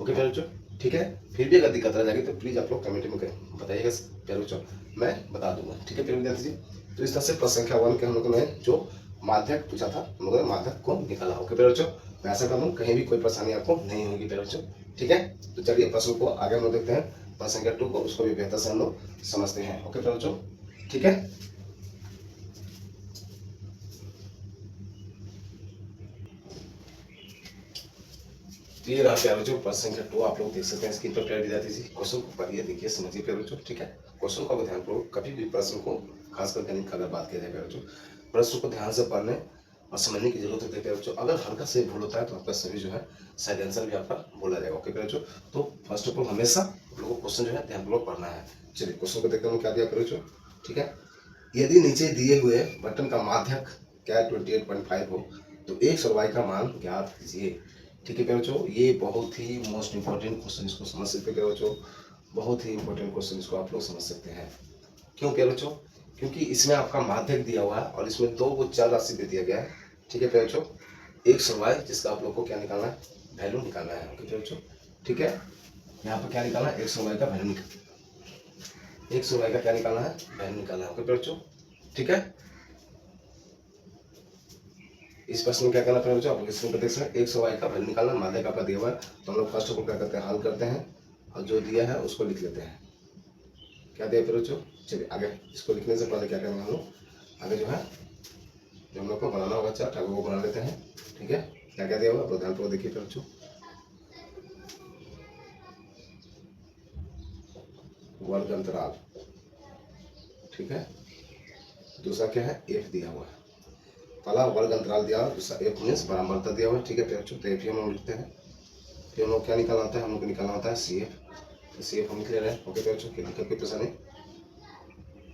ओके प्यारे बच्चों, ठीक है, फिर भी अगर दिक्कत रह जाएगी तो प्लीज आप लोग कमेंट में बताइएगा प्यारे बच्चों, मैं बता दूंगा। ठीक है प्यारे विद्यार्थी जी, तो इस तरह से प्रश्न संख्या 1 के हम लोगों ने जो माध्यक पूछा था, हम लोगों ने माध्यक को निकाला। ओके प्यारे बच्चों, मैं आशा करता हूँ कहीं भी कोई परेशानी आपको नहीं होगी प्यारे बच्चों। ठीक है, तो चलिए प्रश्न को आगे हम लोग देखते हैं, प्रश्न संख्या 2 को, उसको भी बेहतर से हम लोग समझते हैं। ओके प्यारे बच्चों, ठीक है। तो ये रहा प्यारे बच्चों प्रश्न संख्या 2 आप लोग देख सकते हैं स्क्रीन पर प्यारे विद्यार्थी जी। क्वेश्चन को पढ़िए, देखिए, समझिए प्यारे बच्चों, ठीक है। क्वेश्चन को ध्यान पूर्वक, कभी भी प्रश्न को, खासकर गणित का अगर बात किया जाए प्यारे बच्चों, प्रश्न को ध्यान से पढ़ने और समझने की जरूरत होती है प्यारे बच्चों। अगर हल्का से भूल होता है तो आपका सभी जो है शायद आंसर भी आपका बोला जाएगा। ओके प्यारे बच्चों, तो फर्स्ट ऑफ ऑल हमेशा लोगों को क्वेश्चन जो है ध्यानपूर्वक पढ़ना है। चलिए क्वेश्चन को देखते हैं क्या दिया प्यारे बच्चों, ठीक है। यदि नीचे दिए हुए बटन का माध्यक क्या 28.5 हो तो x और y का मान ज्ञात कीजिए। ठीक है प्यारे बच्चों, ये बहुत ही मोस्ट इंपॉर्टेंट क्वेश्चन, इसको समझ सकते हैं प्यारे बच्चों, बहुत ही इंपॉर्टेंट क्वेश्चन, इसको आप लोग समझ सकते हैं। क्यों प्यारे बच्चों? क्योंकि इसमें आपका माध्यक दिया हुआ है और इसमें दो वो चर राशि दे दिया गया है। ठीक है प्यारे बच्चों, x और y, जिसका आप लोग को क्या निकालना है, वैल्यू निकालना है। ओके प्यारे बच्चों, ठीक है, यहाँ पर क्या निकालना है, x और y का वैल्यू निकालना, x और y का क्या निकालना है, वैल्यू निकालना है। ओके प्यारे बच्चों, ठीक है। इस प्रश्न में क्या करना पड़ेगा बच्चों, आप लोग इसमें देख सकते हैं x और y का वैल्यू निकालना, माध्यक आपका दिया हुआ है, तो हम लोग फर्स्ट ऑफ ऑल क्या करते हैं, हल करते हैं और जो दिया है उसको लिख लेते हैं। क्या दिया फिर बच्चों, चलिए आगे इसको लिखने से पहले क्या करेंगे हम लोग, आगे जो है जो हम लोग को बनाना होगा चार्ट, आगे वो बना लेते हैं। ठीक है, क्या क्या दिया हुआ, आप ध्यान पूर्वक देखिए फिर बच्चों। वर्ग अंतराल, ठीक है, दूसरा क्या है, एफ दिया हुआ है। पहला वर्ग अंतराल दिया, दूसरा एफ मीन्स बराबरता दिया हुआ है। ठीक है प्यारे बच्चों, तो एफ हम लोग लिखते हैं। फिर हम लोग क्या निकालना होता है, हम लोग को निकालना होता है सी एफ, तो सी एफ हम लिख ले रहे हैं। ओके प्यारे बच्चों, कोई दिक्कत कोई परेशानी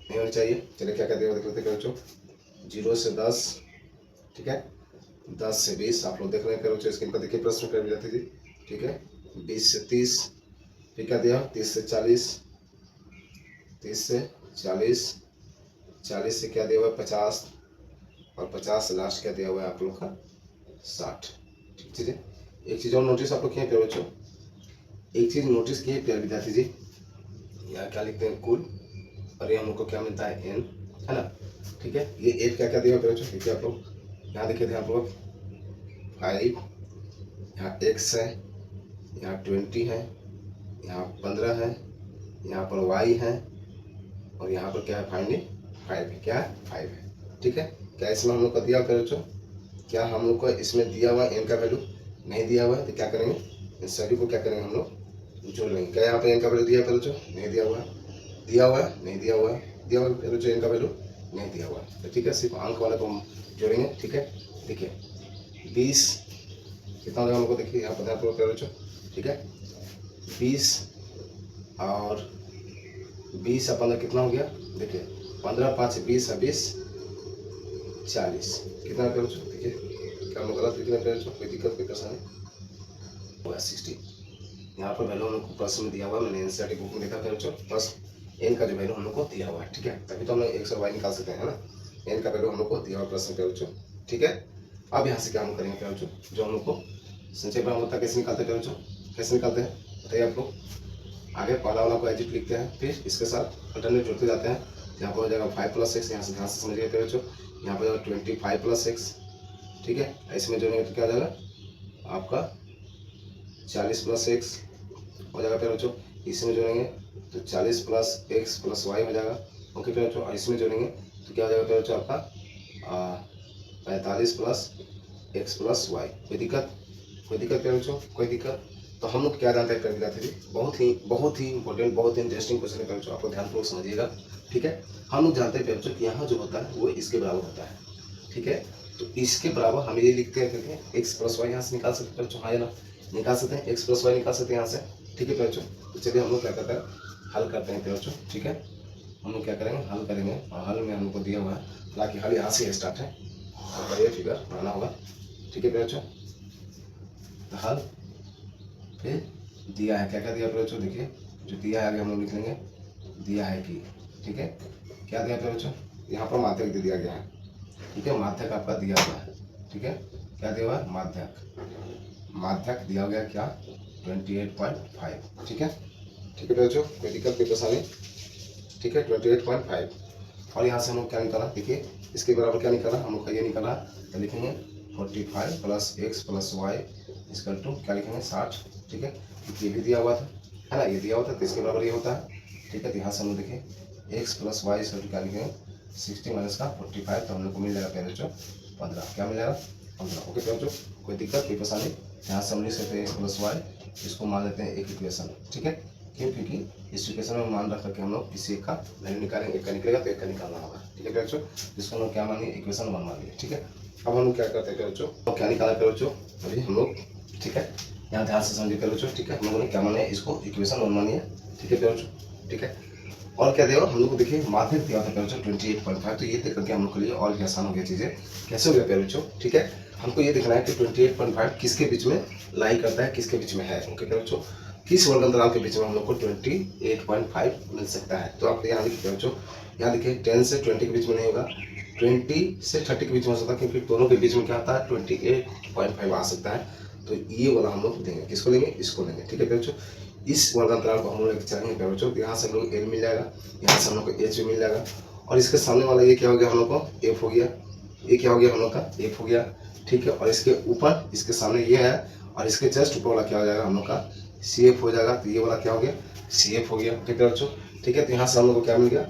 नहीं होनी चाहिए। चलिए क्या क्या दिया हुआ देख लेते हैं प्यारे बच्चों। 0 से 10, ठीक है, 10 से 20 आप लोग देख रहे हैं प्यारे बच्चों, स्क्रीन पर देखिए प्रश्न कर जाती थी। ठीक है, 20 से 30, फिर क्या दिया, 30 से 40, 30 से 40, 40 से क्या दिया हुआ है 50, और 50 से लास्ट क्या दिया हुआ है आप लोग का 60। ठीक है, एक चीज़ और नोटिस आप लोग किए प्यारे बच्चों, एक चीज़ नोटिस किए प्यारे विद्यार्थी जी, यहाँ क्या लिखते हैं कुल, और ये हम लोग को क्या मिलता है एन, है ना। ठीक है, ये एफ क्या क्या दिया प्यारे बच्चों, देखिए आप लोग यहाँ देखिए ध्यानपूर्वक, 5, यहाँ x है, यहाँ 20 है, यहाँ 15 है, यहाँ पर y है, और यहाँ पर क्या है फाइनली 5 है, क्या है 5 है। ठीक है, क्या इसमें हम लोग को दिया प्यारे बच्चों, क्या हम लोग को इसमें दिया हुआ एन का वैल्यू नहीं दिया हुआ है, तो क्या करेंगे, इन सभी को क्या करेंगे हम लोग जोड़ लेंगे। क्या यहाँ पे एन का वैल्यू दिया है प्यारे बच्चों, नहीं दिया हुआ है, दिया हुआ है, नहीं दिया हुआ है, दिया हुआ है प्यारे बच्चों, एन का वैल्यू नहीं दिया हुआ है। तो ठीक है, सिर्फ अंक वाले को हम जोड़ेंगे। ठीक है, देखिए 20 कितना होगा हम लोग को, देखिए यहाँ पर ध्यान पूर्वक प्यारे बच्चों। ठीक है, 20 और 20 और 15 कितना हो गया, देखिए 15 5 20 और 20 40, कितना प्यारे बच्चों, देखिए क्या हम लोग गलत लिख रहे हैं प्यारे बच्चों, कोई दिक्कत कोई परेशानी हुआ 60। यहाँ पर वैल्यू हम लोग को प्रश्न में दिया हुआ है, मैंने एनसीईआरटी बुक में देखा प्यारे बच्चों, बस एन का जो वैल्यू हम लोग को दिया हुआ है। ठीक है, तभी तो हम लोग एक्स और वाई निकाल सकते हैं ना, एन का वैल्यू हम लोग को दिया हुआ प्रश्न प्यारे बच्चों। ठीक है, अब यहाँ से क्या हम करेंगे प्यारे बच्चों, जो हम लोग को संचय बराबर कैसे निकालते हैं प्यारे बच्चों, कैसे निकालते हैं बताइए आप लोग। आगे पहला वाला को एजिट लिखते हैं, फिर इसके साथ अल्टरनेट जोड़ते जाते हैं। यहाँ पर हो जाएगा 5 + x, यहाँ से ध्यान से समझिए प्यारे बच्चों, यहाँ पर जाएगा 25 + x। ठीक है, इसमें जोड़ेंगे तो क्या हो जाएगा आपका 40 + x हो जाएगा प्यारे बच्चों, इसमें जोड़ेंगे तो 40 + x + y हो जाएगा। ओके प्यारे बच्चों, और इसमें जोड़ेंगे तो क्या हो जाएगा प्यारे बच्चों आपका 45 + x + y। कोई दिक्कत, कोई दिक्कत प्यारे बच्चों, कोई दिक्कत। तो हम लोग क्या जानते हैं प्यारे विद्यार्थी जी, बहुत ही इंपॉर्टेंट, बहुत ही इंटरेस्टिंग क्वेश्चन है प्यारे बच्चों, आपको ध्यानपूर्वक समझिएगा। ठीक है, हम लोग जानते हैं प्यारे बच्चों कि यहाँ जो होता है वो इसके बराबर होता है। ठीक है, तो इसके बराबर हम ये लिखते हैं करके x + y, यहाँ से निकाल सकते हैं बच्चों, हाँ या ना, निकाल सकते हैं, x + y निकाल सकते हैं यहाँ से। ठीक है प्यारे बच्चों, तो चलिए हम लोग क्या करते हैं, हल करते हैं प्यारे बच्चों। ठीक है, हम लोग क्या करेंगे, हल करेंगे, और हल में हम लोग को दिया हुआ है, हालांकि हल यहाँ से स्टार्ट है, और ये फिगर बनाना होगा। ठीक है प्यारे बच्चों, तो हल फिर दिया है, क्या क्या दिया प्यारे बच्चों, देखिए जो दिया है आगे हम लोग लिख लेंगे, दिया है कि, ठीक है, क्या दिया प्यारे बच्चों, यहाँ पर माध्यक दे दिया गया है। ठीक है, माध्यक आपका दिया हुआ है। ठीक है, क्या दिया हुआ है, माध्यक, माध्यक दिया गया क्या 28.5। ठीक है, ठीक है बच्चों, कोई दिक्कत कोई परेशानी। ठीक है, 28.5, और यहाँ से हम लोग क्या निकाला, देखिए इसके बराबर क्या निकाला, हम लोग का ये निकाला, तो लिखेंगे 45 + x + y = क्या लिखेंगे 60। ठीक है, ये भी दिया हुआ था, है ना, ये दिया हुआ था, तो इसके बराबर ये होता है। ठीक है, तो यहाँ से हम लोग देखिए x + y = क्या लिखेंगे 60 - का 45, तो हम लोग को मिल जाएगा प्यारे बच्चों 15, क्या मिल जाएगा 15। ओके प्यारे बच्चों, कोई दिक्कत कोई परेशानी यहाँ से हम लिख सकते हैं एक्स प्लस वाई, इसको मान लेते हैं एक इक्वेशन, ठीक है। क्यों? क्योंकि इस इक्वेशन में मान रख करके हम लोग किसी एक का वैल्यू निकालेंगे, एक का निकलेगा तो एक का निकालना होगा, ठीक है बच्चों। जिसको हम लोग क्या मानिए, इक्वेशन 1 मान लिए, ठीक है। अब हम लोग क्या करते हैं बच्चों, तो क्या निकाला बच्चों अभी हम लोग, ठीक है। यहाँ ध्यान से समझिए बच्चों, ठीक है। हम लोगों ने क्या माने, इसको इक्वेशन 1 मानिए, ठीक है बच्चों, ठीक है। और क्या देगा हम लोग को, देखिए माध्यक दिया था बच्चों 28.5, तो ये देख करके हम लोग के लिए और भी आसान हो गया चीज़ें। कैसे हो गया बच्चों, ठीक है। हमको ये देखना है कि 28.5 किसके बीच में लाई करता है, किसके बीच में है, ओके बच्चों। किस वर्ग अंतराल के बीच में हम लोग को 28.5 मिल सकता है। तो आप यहाँ लिखिए बच्चों, यहाँ देखिए 10 से 20 के बीच में नहीं होगा, 20 से 30 के बीच में हो सकता है, क्योंकि दोनों के बीच में क्या आता है 28.5 आ सकता है। तो ये वाला हम लोग देंगे, किसको लेंगे, इसको लेंगे, ठीक है बच्चों। इस वर्ग अंतराल को हम लोग लेकर चलेंगे बच्चों, यहाँ से हम लोग एल मिल जाएगा, यहाँ से हम लोग को एच भी मिल जाएगा, और इसके सामने वाला ये क्या हो गया हम लोग को, एफ हो गया। ये क्या हो गया हम लोग का, एफ हो गया, ठीक है। और इसके ऊपर, इसके सामने ये है, और इसके जस्ट ऊपर वाला क्या हो जाएगा हम लोग का, सी एफ हो जाएगा। तो ये वाला क्या हो गया, सी एफ हो गया, ठीक है बच्चों, ठीक है। तो यहाँ से हम लोग को क्या मिल गया,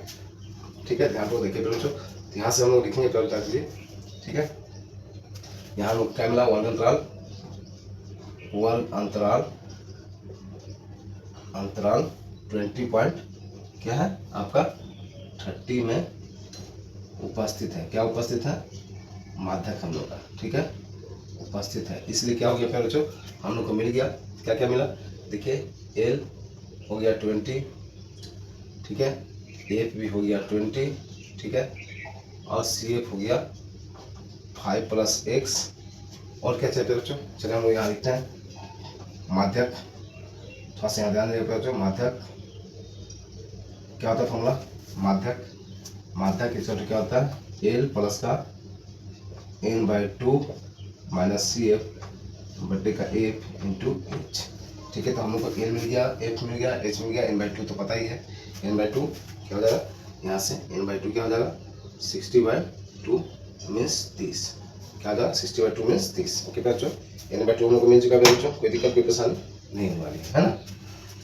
ठीक है। ध्यान को देखिए बच्चों, तो यहाँ से हम लोग लिखेंगे बता दीजिए, ठीक है। यहाँ लोग क्या मिला, वर्ग अंतराल, वर्ग अंतराल, अंतराल 20 पॉइंट क्या है आपका 30 में उपस्थित है। क्या उपस्थित है, माध्यक हम लोग का, ठीक है, उपस्थित है। इसलिए क्या हो गया फिर बच्चों, हम लोग को मिल गया, क्या क्या मिला, देखिए एल हो गया 20, ठीक है, एफ भी हो गया 20, ठीक है, और सी एफ हो गया 5 + x। और क्या चाहिए बच्चों, चलिए हम लोग यहाँ लिखते हैं माध्यक, थोड़ा सा यहाँ ध्यान देगा बच्चों। माध्यक क्या होता है फॉर्मूला, माध्यक, माध्यक इक्वल क्या होता है, एल प्लस का n/2 माइनस सी एफ बटे का एफ इंटू एच, ठीक है। तो हम लोग को एल मिल गया, एफ मिल गया, एच मिल गया, n/2 तो पता ही है, n/2 क्या हो जाएगा, यहाँ से n/2 क्या हो जाएगा, 60/2 मीन्स 30, क्या हो जाएगा 60/2 मीन्स 30, ओके बच्चों। n/2 हम लोग को मिल चुका है बच्चों, कोई दिक्कत कोई परेशानी नहीं होने वाली है ना।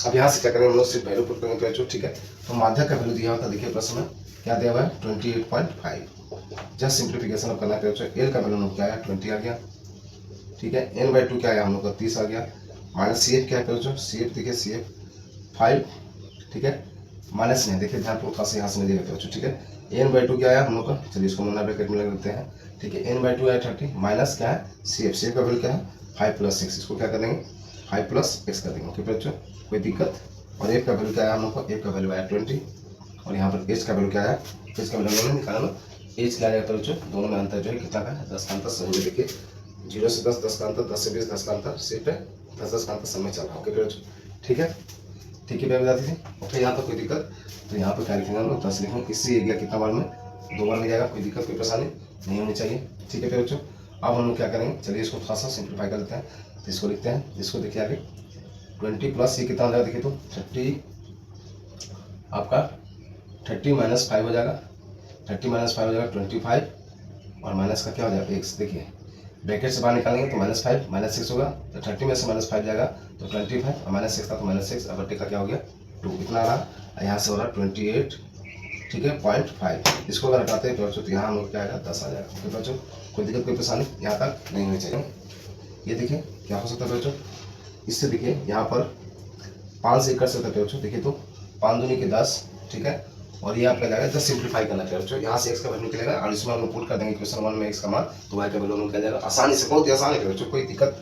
अब यहाँ से क्या करेंगे हम लोग, सिर्फ वैल्यू पुट करेंगे बच्चों, ठीक है। तो माध्यक का वैल्यू दिया होता है, देखिए प्रश्न में क्या दिया हुआ है 28.5। जस्ट सिंप्लीफिकेशन अब करना है बच्चों। एल का वैल्यू क्या आया 20 आ गया, ठीक है। n/2 क्या आया हम लोग का 30 आ गया, माइनस सी एफ क्या है बच्चों, सी एफ देखिए सी एफ 5, ठीक है, माइनस नहीं, देखिए ध्यान पूर्वक से यहाँ से मिलेगा बच्चों, ठीक है। n/2 क्या आया हम लोग का, चलिए इसको मना ब्रैकेट में लगा देते हैं, ठीक है। n/2 आया 30, माइनस क्या है सी एफ का वैल्यू क्या है 5 + 6, इसको क्या कर देंगे 5 + x कर देंगे, ओके बच्चों, कोई दिक्कत। और एफ का वैल्यू क्या आया हम लोग को, एफ का वैल्यू आया 20, और यहाँ पर एच का वैल्यू क्या आया, एच का वैल्यू निकाला ना, एच क्या आएगा बच्चों, दोनों में अंतर जो है कितना का है 10 का अंतर, सही देखिए 0 से 10 10 का अंतर, 10 से 20 10 का अंतर, सिर्फ 10 का अंतर समय चल रहा है, ओके बच्चों, ठीक है। ठीक है बता दीजिए, ओके। यहाँ पर कोई दिक्कत, तो यहाँ पर क्या लिखेंगे हम लोग 10 लिखेंगे, इससे एरिया कितना बार में 2 बार में जाएगा, कोई दिक्कत कोई परेशानी नहीं होनी चाहिए, ठीक है बच्चों। अब हम लोग क्या करेंगे, चलिए इसको थोड़ा सा सिंप्लीफाई कर लेते हैं। तो इसको लिखते हैं, इसको देखिए आगे 20 प्लस ये कितना हो जाएगा, देखिए तो 30 आपका 30 - 5 हो जाएगा, 30 - 5 हो जाएगा 25, और माइनस का क्या हो जाएगा x, देखिए ब्रैकेट से बाहर निकालेंगे तो -5 -6 होगा, तो 30 में से -5 जाएगा तो 25, और -6 था तो -6, अब बटे का क्या हो गया 2, इतना रहा, यहाँ से हो रहा 28, ठीक है 0.5। इसको अगर हटाते हैं तो यहाँ हम लोग क्या आएगा 10 आ जाएगा, ओके बच्चों, कोई दिक्कत कोई परेशानी यहाँ तक नहीं होनी चाहिए। ये देखिए क्या हो सकता है बच्चों, इससे देखिए यहाँ पर 5 से कर सकते हैं बच्चों, देखिए तो 5 दूनी के 10, ठीक है, और ये आपका जाएगा, जस्ट सिंप्लीफाई करना चाहिए बच्चों। यहाँ से x का वैल्यू निकलेगा, और इसमें हम लोग पुट कर देंगे क्वेश्चन 1 में x का मान, तो y का वैल्यू निकल जाएगा आसानी से, बहुत ही आसान है बच्चों, कोई दिक्कत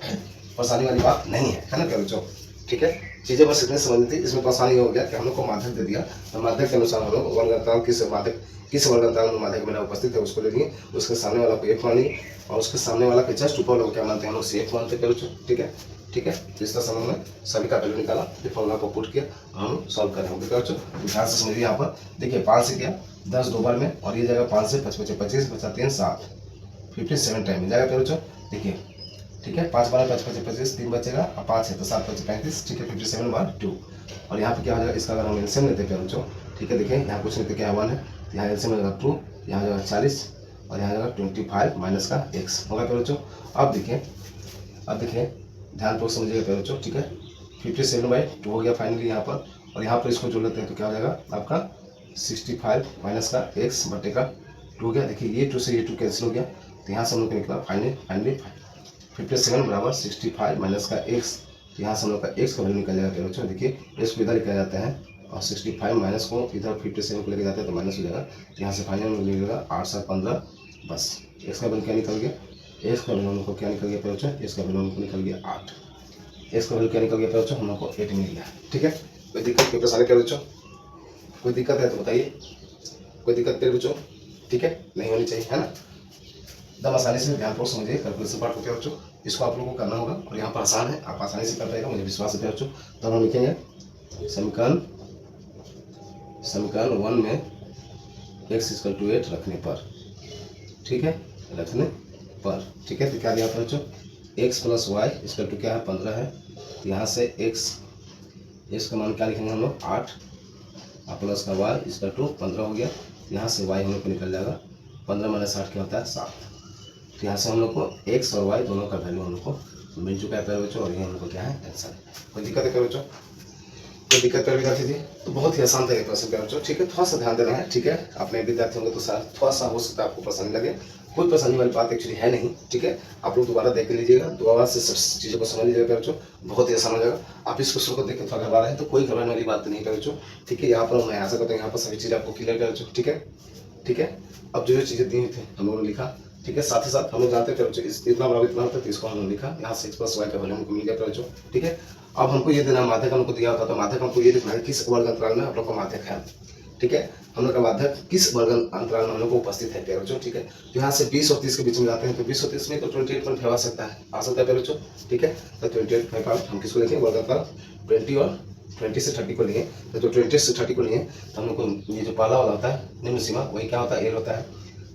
परेशानी वाली बात नहीं है ना बच्चों, ठीक है। चीजें बस इतनी समझनी थी, इसमें तो आसानी हो गया कि हम लोग को माध्यक दे दिया, तो माध्यक के अनुसार हम लोग वर्ग अंतराल किस वर्ग अंतराल में माध्यक मेरा उपस्थित है उसको ले लिए, उसके सामने वाला को f मानिए, और उसके सामने वाला के जस्ट ऊपर लोग क्या मानते हैं हम लोग सी एफ मानते हैं बच्चों, ठीक है, ठीक है। तो इस तरह से हमने सभी का वैल्यू निकाला, फिर फॉर्मूला को पुट किया, हम सॉल्व कर रहे हैं बच्चों। ध्यान से समझिए, यहाँ पर देखिए 5 से क्या 10 2 बार में, और ये जाएगा 5 से 5 × 25 बचा 3 7 57 टाइम में जाएगा बच्चों, देखिए ठीक है। 5 बार 5 × 25 3 बचेगा, और 5 है तो 7 × 35, ठीक है 57/2। और यहाँ पे क्या हो जाएगा, इसका अगर हम एलसीएम लेते हैं बच्चों, ठीक है, देखिए यहाँ कुछ नहीं तो क्या 1 है, यहाँ एलसीएम हो जाएगा 2, यहाँ हो जाएगा 40, और यहाँ जाएगा 25 माइनस का x होगा बच्चों। अब देखिए ध्यान पूर्वक समझिएगा बच्चों, ठीक है। 57/2 हो गया फाइनली यहाँ पर, और यहाँ पर इसको जोड़ लेते हैं तो क्या हो जाएगा आपका 65 माइनस का x बटे का 2 हो गया। देखिए ये 2 से ये 2 कैंसिल हो गया, तो यहाँ से हम लोग को निकला फाइनली 57 बराबर 65 माइनस का x, यहाँ से हम लोग का x का वैल्यू निकल जाएगा प्यारे बच्चों। देखिए x को इधर लेकर जाते हैं और 65 माइनस को इधर 57 को लेकर जाते हैं तो माइनस हो जाएगा। यहाँ से फाइनल में मिलेगा 8 7 15, बस x का वैल्यू क्या निकल गया, x का वैल्यू हम लोग को क्या निकल गया प्यारे बच्चों, x का वैल्यू हम लोग को निकल गया 8, x का वैल्यू क्या निकल गया प्यारे बच्चों, हम लोग को 8 मिल गया। ठीक है, कोई दिक्कत कोई परेशानी प्यारे बच्चों, कोई दिक्कत है तो बताइए, कोई दिक्कत प्यारे बच्चों, ठीक है, नहीं होनी चाहिए, है ना। एकदम आसानी से ध्यानपूर्वक समझिए कैलकुलेशन पार्ट को प्यारे बच्चों, इसको आप लोगों को करना होगा और यहाँ पर आसान है, आप आसानी से कर पाएगा, मुझे विश्वास है प्यारे बच्चों। तो हम लिखेंगे समीकरण 1 में x = 8 रखने पर, ठीक है, रखने पर, ठीक है, तो क्या दिया बच्चों, x + y = क्या है 15 है, यहाँ से x का मान क्या लिखेंगे हम लोग 8 और प्लस का y = 15 हो गया, यहाँ से y हम लोग को निकल जाएगा 15 - 8 क्या होता है 7। तो यहाँ से हम लोग को x और y दोनों का वैल्यू हम लोग को मिल चुका है प्यारे बच्चों और ये हम लोग को क्या है आंसर है। कोई दिक्कत है प्यारे बच्चों, कोई दिक्कत प्यारे विद्यार्थी जी, तो बहुत ही आसान था ये प्रश्न प्यारे बच्चों, ठीक है, थोड़ा सा ध्यान देना है, ठीक है, अपने विद्यार्थी होंगे तो थोड़ा सा हो सकता है आपको पसंद लगे, कोई परेशानी वाली बात एक्चुअली है नहीं, ठीक है, आप लोग दोबारा देख लीजिएगा, दोबारा से सब चीज़ों को समझ लीजिएगा प्यारे बच्चों, बहुत ही आसान हो जाएगा। आप इस क्वेश्चन को देख के थोड़ा घबरा रहे हैं तो कोई घबराने वाली बात नहीं प्यारे बच्चों, ठीक है, यहाँ पर मैं आशा करता हूँ यहाँ पर सभी चीज़ आपको क्लियर प्यारे बच्चों, ठीक है, ठीक है। अब जो चीज़ें दी हुई थी हम लोगों ने लिखा, ठीक है, साथ ही साथ हम लोग जानते हैं प्यारे बच्चों इतना बराबर इतना होता है तो इसको हम लोग लिखा, यहाँ से x + y का वैल्यू हमको मिल गया प्यारे बच्चों, ठीक है। अब हमको ये देना माध्यक हमको दिया होता तो माध्यक हमको ये देखना है किस वर्ग अंतराल में आप लोग का माध्यक है, ठीक है, हम लोग का माध्यक किस वर्ग अंतराल में हम लोग को उपस्थित है प्यारे बच्चों, ठीक है। तो यहाँ से 20 और 30 के बीच में जाते हैं तो 20 और 30 में तो 28.5 आ सकता है प्यारे बच्चों, ठीक है, तो 28.5 हम किसको लिखेंगे वर्ग अंतराल 20 और 20 से 30 को लिए, तो 20 से 30 को लिए तो हम लोग को ये जो पहला वाला होता है निम्न सीमा वही क्या होता है एल होता है,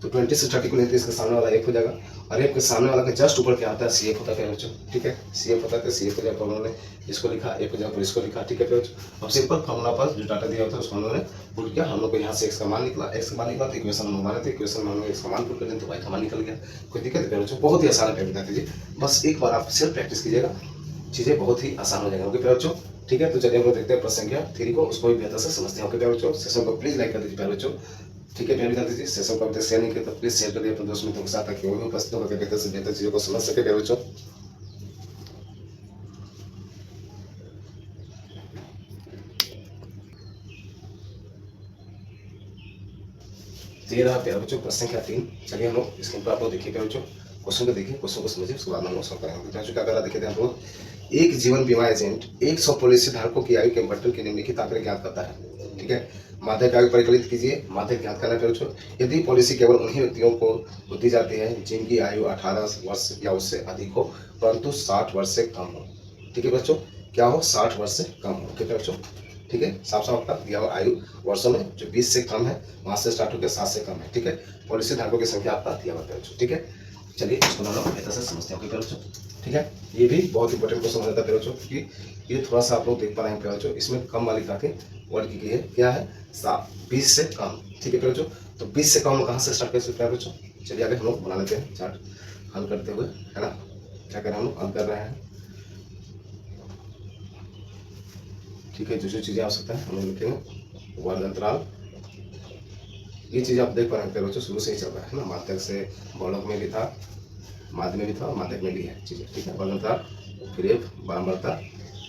तो 20 से 30 को लेते इसके सामने वाला एक हो जाएगा और एक के सामने वाला के जस्ट ऊपर क्या होता है CF होता है बच्चों, ठीक है, CF होता है तो CF हो जाएगा, उन्होंने इसको लिखा एक हो जाएगा पर इसको लिखा, ठीक है बच्चों। अब सिंपल फॉर्मूला पर जो डाटा दिया होता है उसको उन्होंने पुट किया, हम लोग को यहाँ से x का मान निकला, x का मान निकला तो इक्वेशन में हमारे थे, इक्वेशन में हम लोग x का मान पुट कर दें तो y का मान निकल गया। कोई दिक्कत है बच्चों, बहुत ही आसान है विद्यार्थी जी, बस एक बार आप सिर्फ प्रैक्टिस कीजिएगा, चीज़ें बहुत ही आसान हो जाएंगी। ओके प्यारे बच्चों, ठीक है, तो चलिए हम लोग देखते हैं प्रश्न संख्या 3 को, उसको भी बेहतर से समझते हैं। ओके प्यारे बच्चों, सेशन को प्लीज लाइक कर दीजिए प्यारे बच्चों, ठीक है, प्यारे विद्यार्थी, सेशन को अभी तक शेयर नहीं किया तो प्लीज शेयर कर दिए अपने दोस्त मित्रों के साथ ताकि वो भी उपस्थित होकर बेहतर से बेहतर चीज़ों को समझ सके प्यारे बच्चों। ये रहा प्यारे बच्चों प्रश्न संख्या 3। चलिए हम लोग स्क्रीन पर आप लोग देखिए प्यारे बच्चों, क्वेश्चन को देखिए, क्वेश्चन को समझिए, उसके बाद हम लोग सॉल्व करेंगे। बच्चों क्या कर रहा देखिए ध्यान पूर्वक, एक जीवन बीमा एजेंट 100 पॉलिसी धारकों की आयु के बंटन की निम्नलिखित आंकड़े ज्ञात करता है, ठीक है। माध्यक आयु परिकलित कीजिए, माध्यक ज्ञात करना है बच्चों। यदि पॉलिसी केवल उन्हीं व्यक्तियों को दी जाती है जिनकी आयु 18 वर्ष या उससे अधिक हो परंतु 60 वर्ष से कम हो, ठीक है बच्चों, क्या हो 60 वर्ष से कम हो, ठीक है बच्चों, ठीक है, साफ साफ आपका दिया हुआ आयु वर्षों में जो 20 से कम है वहां से स्टार्ट होकर 7 से कम है, ठीक है, पॉलिसी धारकों की संख्या आपका दिया हुआ है बच्चों, ठीक है। चलिए इसको हम लोग बेहतर से समझते हैं बच्चों, ठीक है, ये भी बहुत इंपॉर्टेंट क्वेश्चन हो जाता है बच्चों, क्योंकि ये थोड़ा सा आप लोग देख पा रहे हैं बच्चों, इसमें कम वाली का के वर्ड की गई है, क्या है 20 से कम, ठीक है बच्चों। तो 20 से कम कहाँ से स्टार्ट कर सकते हैं बच्चों, चलिए आगे हम लोग बना लेते हैं चार्ट हल करते हुए, है ना, क्या कर रहे हैं हम लोग हल कर रहे हैं, ठीक है, जो जो चीज़ें आवश्यकता है हम लोग लिखेंगे वर्ग अंतराल, ये चीज़ आप देख पा रहे हैं बच्चों शुरू से ही चल रहा है ना, माध्यक से बहुलक में भी था, माध्य में भी था, माध्यक में भी है चीज़ें, ठीक है, वर्ग अंतराल फिर एक बारंबारता,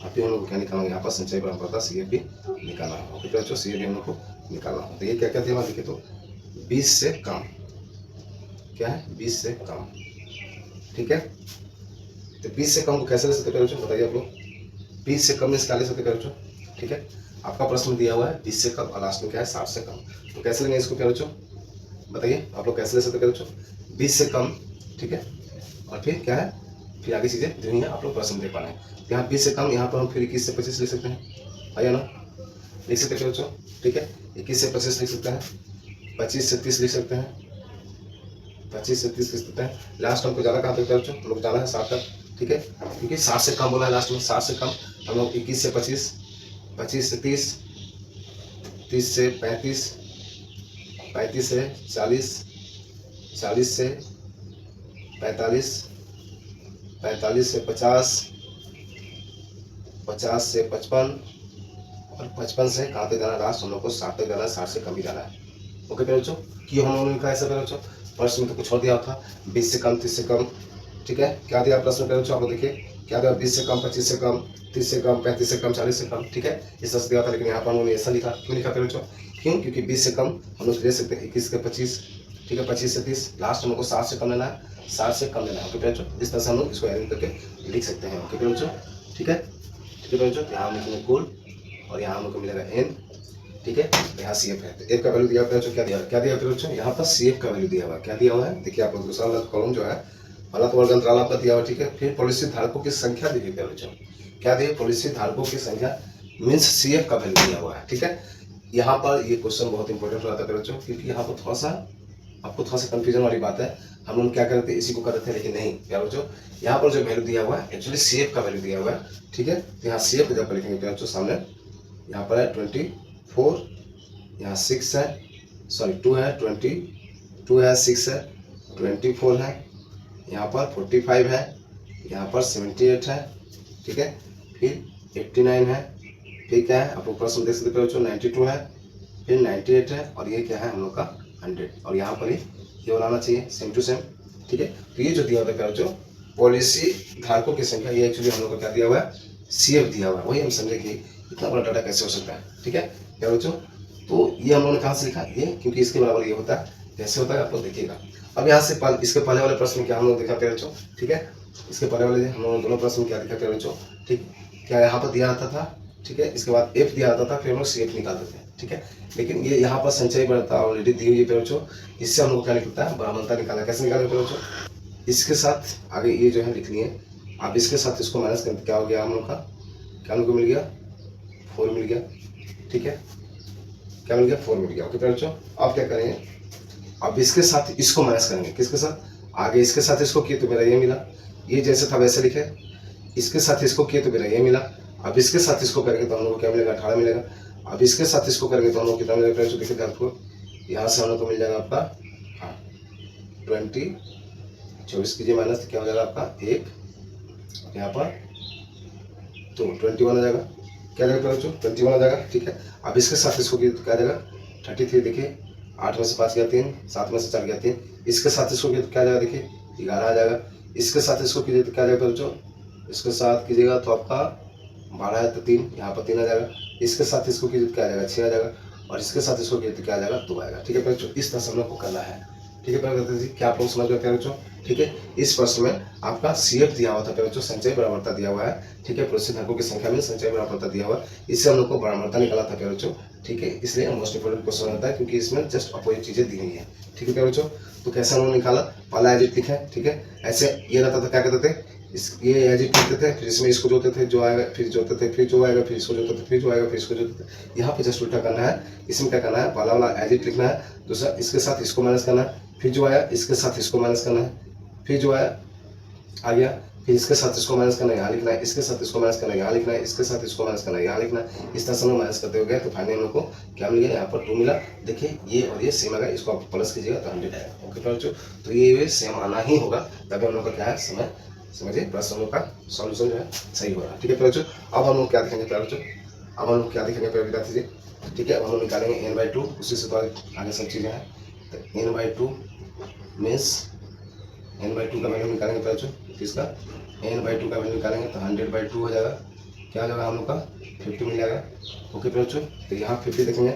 आप ही हम लोग क्या निकालना यहाँ पर संचय बारंबारता CF भी निकालना होगा, ठीक है बच्चों, CF भी हम लोग को निकालना होगा। तो ये क्या क्या दिया देखिए, तो 20 से कम, क्या है 20 से कम, ठीक है, तो 20 से कम को कैसे ले सकते हैं बच्चों बताइए आप लोग, 20 से कम में क्या ले सकते हैं बच्चों, ठीक है, आपका प्रश्न दिया हुआ है 20 से कम और लास्ट में क्या है 60 से कम, तो कैसे लेंगे इसको प्यारे बच्चों बताइए आप लोग कैसे ले सकते हैं बच्चों, 20 से कम, ठीक है, और फिर क्या है फिर आगे चीज़ें जो है आप लोग प्रश्न देख पा रहे हैं, यहाँ 20 से कम, यहाँ पर हम फिर 21 से 25 लिख सकते हैं, आया ना, लिख सकते हैं बच्चों, ठीक है, 21 से 25 लिख सकते हैं, 25 से 30 लिख सकते हैं, 25 से 30 लिख सकते हैं, लास्ट हमको जाना कहाँ तक बच्चों, हम लोग जाना है 60 तक, ठीक है, क्योंकि 60 से कम बोला है लास्ट में, 60 से कम हम लोग 21 से 25, 25 से 30, 30 से 35, 35 से 40, 40 से 45, 45 से 50, 50 से 55 और 55 से कहाँ तक जाना लास्ट हम लोग को 60 तक जाना है, 60 से कम ही जाना है। ओके प्यारे बच्चों, कि हम लोगों ने कहा ऐसा प्यारे बच्चों प्रश्न में तो कुछ और दिया था 20 से कम, 30 से कम, ठीक है। क्या दिया प्रश्न पे बच्चों, आपको देखिए क्या दिया, 20 से कम, 25 से कम, 30 से कम, 35 से कम, 40 से कम, ठीक है, इस तरह से दिया था। लेकिन यहाँ पर उन्होंने ऐसा लिखा, क्यों लिखा पे बच्चों, क्यों, क्योंकि 20 से कम हम लोग ले सकते हैं 21 के 25, ठीक है, 25 से 30, लास्ट हम लोग को 60 से कम लेना है, 60 से कम लेना है, ओके बच्चों। इस तरह से हम लोग इसको अरेंज करके लिख सकते हैं, ओके बच्चों, ठीक है, ठीक है बच्चों। यहाँ हम लिखेंगे कुल और यहाँ हम लोग को मिलेगा n, ठीक है। यहाँ सी एफ है, तो एफ का वैल्यू दिया बच्चों, क्या दिया बच्चों, यहाँ पर सी एफ का वैल्यू दिया हुआ है, क्या दिया हुआ है, देखिए आपको दूसरा वाला कॉलम जो है, पहला तो वर्ग अंतराल आपका दिया हुआ, ठीक है। फिर पॉलिसी धारकों की संख्या दी गई है बच्चों, क्या दिए, पॉलिसी धारकों की संख्या मीन्स सी एफ का वैल्यू दिया हुआ है, ठीक है। यहाँ पर ये क्वेश्चन बहुत इंपॉर्टेंट हो जाता है बच्चों, क्योंकि यहाँ पर थोड़ा सा आपको थोड़ा सा कंफ्यूजन वाली बात है। हम लोग क्या करते हैं, इसी को करते थे, लेकिन नहीं प्यार बच्चों, यहाँ पर जो वैल्यू दिया हुआ है एक्चुअली सी एफ का वैल्यू दिया हुआ है, ठीक है। तो यहाँ सी एफ जब लिखेंगे प्यार बच्चों, सामने यहाँ पर है 24, यहाँ 6 है, सॉरी 2 है, 22 है, 6 है, 24 है, यहाँ पर 45 है, यहाँ पर 78 है, ठीक है, फिर 89 है, फिर क्या है आपको प्रश्न देख सकते हो 92 है, फिर 98 है, और ये क्या है हम लोग का 100, और यहाँ पर ही ये बनाना चाहिए सेम टू सेम, ठीक है। तो ये जो दिया हुआ है बच्चों पॉलिसी धारकों की संख्या, ये एक्चुअली हम लोग को क्या दिया हुआ है, सी एफ दिया हुआ है, वही हम समझे कि इतना बड़ा डाटा कैसे हो सकता है, ठीक है क्या बच्चों। तो ये हम लोगों ने कहाँ से लिखा, ये क्योंकि इसके बराबर ये होता है, कैसे होता है आप लोग देखिएगा। अब यहाँ से इसके पहले वाले प्रश्न क्या हम लोग देखा प्यारे बच्चों, ठीक है, इसके पहले वाले हम लोगों ने दोनों प्रश्न क्या दिखा प्यारे बच्चों, ठीक, क्या यहाँ पर दिया आता था, ठीक है, इसके बाद एफ दिया आता था, फिर हम लोग सी एफ निकालते थे, ठीक है। लेकिन ये यहाँ पर संचय बढ़ता ऑलरेडी दी हुई है प्यारे बच्चों, इससे हम लोग क्या निकलता है, बराबरता निकाला, कैसे निकालेंगे प्यारे बच्चों, इसके साथ आगे ये जो है लिखनी है, अब इसके साथ इसको माइनस करके क्या हो गया हम लोग का, क्या हम लोग को मिल गया 4 मिल गया, ठीक है, क्या मिल गया 4 मिल गया, ओके प्यारे बच्चों। अब क्या करेंगे, अब इसके साथ इसको माइनस करेंगे, किसके साथ, आगे इसके साथ इसको किए तो मेरा ये मिला, ये जैसे था वैसे लिखे, इसके साथ इसको किए तो मेरा ये मिला, अब इसके साथ इसको करेंगे तो हम लोग को क्या मिलेगा 18 मिलेगा, अब इसके साथ इसको करेंगे तो हम लोग कितना मिलेगा, देखिए आपको यहाँ से हम लोग को मिल जाएगा आपका, हाँ 20, 24 कीजिए माइनस, क्या हो जाएगा आपका 1, यहाँ पर तो 21 आ जाएगा, क्या जाएगा बच्चों 21 आ जाएगा, ठीक है। अब इसके साथ इसको किए तो क्या जाएगा 33, देखिए 8 में से 5 गया 3, 7 में से 4 गया 3, इसके साथ इसको किए तो क्या जाएगा, देखिए 11 आ जाएगा, इसके साथ इसको कीजिए तो क्या जाएगा बच्चों, इसके साथ कीजिएगा तो आपका 12 है तो 3, यहाँ पर 3 आ जाएगा, इसके साथ इसको कीजिए तो क्या आ जाएगा 6 आ जाएगा, और इसके साथ इसको कीजिए तो क्या आ जाएगा 2 आएगा, ठीक है बच्चों। इस तरह से हम लोग को करना है, ठीक है प्यारे बच्चों, क्या आप लोग समझ गए बच्चों, ठीक है। इस प्रश्न में आपका सी एफ दिया हुआ था प्यारे बच्चों, संचय बराबरता दिया हुआ है, ठीक है, पड़ोसी धारकों की संख्या में संचय बराबरता दिया हुआ है, इससे हम लोग को बराबरता निकाला था प्यारे बच्चों, ठीक है। इसलिए मोस्ट इंपोर्टेंट क्वेश्चन होता है, क्योंकि इसमें जस्ट अपोजिट चीजें दी गई है, ठीक है प्यारे बच्चों। तो कैसे हम लोग निकाला, पहला एज इट लिखा है, ठीक है, ऐसे ये रहता था, क्या कहते थे, ये एज इट लिखते थे, फिर इसमें इसको जोड़ते थे, जो आएगा फिर जोड़ते थे, फिर जो आएगा फिर इसको जोड़ते थे, फिर जो आएगा फिर इसको जोड़ते थे। यहाँ पे जस्ट उल्टा करना है, इसमें क्या करना है, पहला वाला एज इट लिखना है, दूसरा इसके साथ इसको माइनस करना है, फिर जो आया इसके साथ इसको माइनस करना है, फिर जो आया आ गया, फिर इसके साथ इसको माइनस करना है, यहाँ लिखना है, इसके साथ इसको माइनस करना है, यहाँ लिखना है, इसके साथ इसको माइनस करना है, यहाँ लिखना है। इस तरह से हम माइनस करते हो गए तो फाइनली हम लोग को क्या मिल गया, यहाँ पर 2 मिला, देखिए ये और ये सेम आएगा, इसको आप प्लस कीजिएगा तो 100 आएगा, ओके बच्चों। तो ये सेम आना ही होगा, तभी हम लोग का क्या है समय, समझिए प्रश्न हम लोग का सॉल्यूशन जो है सही हो रहा है, ठीक है बच्चों। अब हम लोग क्या देखेंगे बच्चों, अब हम लोग क्या देखेंगे विद्यार्थी जी, ठीक है, अब हम लोग निकालेंगे n/2, उसी से तो आगे सब चीज़ें हैं, तो n/2 मीन्स n/2 का वैल्यू निकालेंगे बच्चों, किसका n/2 का वैल्यू निकालेंगे तो 100/2 हो जाएगा, क्या हो जाएगा हम लोग का 50 मिल जाएगा, ओके बच्चों। तो यहाँ 50 देखेंगे,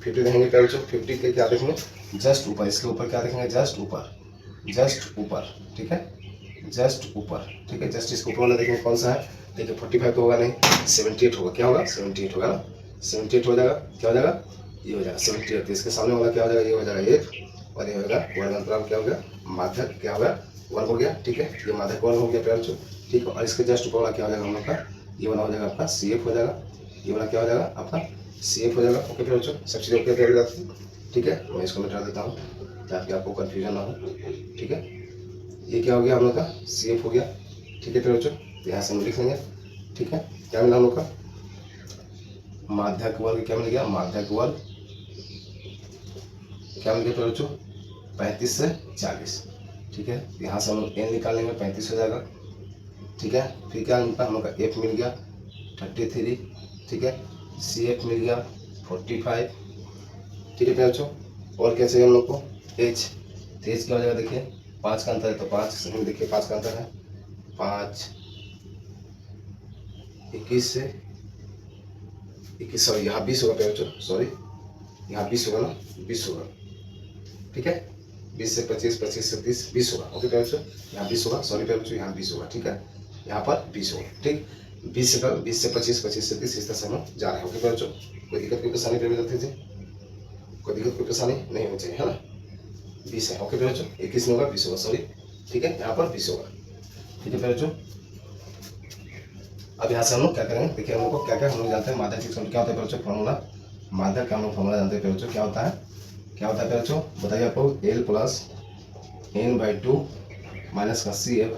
50 देखेंगे बच्चों, 50 के क्या देखेंगे जस्ट ऊपर, इसके ऊपर क्या देखेंगे जस्ट ऊपर, जस्ट ऊपर, ठीक है, जस्ट ऊपर, ठीक है, जस्ट इसके ऊपर वाला देखेंगे कौन सा है, देखिए 45 तो होगा नहीं, 78 होगा, क्या होगा 78 होगा ना, 78 हो जाएगा, क्या हो जाएगा ये हो जाएगा 78, इसके सामने वाला क्या हो जाएगा, ये हो जाएगा एफ, और ये होगा वर्ग अंतराल, क्या हो गया माध्यक, क्या होगा 1 हो गया, ठीक है, ये माध्यक 1 हो गया प्यारे बच्चों, ठीक है। और इसके जस्ट ऊपर वाला क्या हो जाएगा हम लोग का, ये वाला हो जाएगा आपका सी एफ हो जाएगा, ये वाला क्या हो जाएगा आपका सी एफ हो जाएगा, ओके प्यारे बच्चों, सब चीज़ ओके तैयारी जाती है, ठीक है। मैं इसको मिटा देता हूँ ताकि आपको कन्फ्यूजन ना हो, ठीक है। ये क्या हो गया हम लोग का सी एफ हो गया, ठीक है प्यारे बच्चों, यहाँ से हम लिख लेंगे, ठीक है। क्या मिला हम लोग का माध्यक वर्ग, क्या मिल गया माध्यक वर्ग, क्या मिल गया प्यारे बच्चों 35 से 40, ठीक है। यहाँ से हम लोग n निकाल लेंगे, 35 हो जाएगा, ठीक है। फिर क्या मिलता हम लोग का f मिल गया 33, ठीक है, सी एफ मिल गया 45, ठीक है प्यारे बच्चों। और क्या चाहिए हम लोग को h, तो h क्या हो जाएगा देखिए 5 का अंतर है तो 5 सही देखिए 5 का अंतर है 5 21 से 21 सॉरी यहाँ 20 होगा प्यारे बच्चों सॉरी यहाँ 20 होगा ना 20 होगा ठीक है 20 से 25 25 से 30 20 होगा ओके प्यारे बच्चों यहाँ 20 होगा सॉरी प्यारे बच्चों यहाँ 20 होगा ठीक है यहाँ पर 20 होगा ठीक 20 से 25 25 से 30 इस तरह से हम जा रहे हैं ओके प्यारे बच्चों कोई दिक्कत कोई परेशानी प्यारे बच्चों थे कोई दिक्कत कोई परेशानी नहीं होनी चाहिए है ना 20 है ओके प्यारे बच्चों 21 में होगा 20 होगा सॉरी ठीक है यहाँ पर 20 होगा ठीक है प्यारे बच्चों अब यहाँ से हम लोग क्या करेंगे देखिए हम लोग को क्या क्या हम लोग जानते हैं माध्यक की क्या होता है प्यारे बच्चों फॉर्मूला माध्यक का हम लोग फॉर्मूला जानते हैं प्यारे बच्चों क्या होता है प्यारे बच्चों बताइए आपको L प्लस n/2 माइनस का CF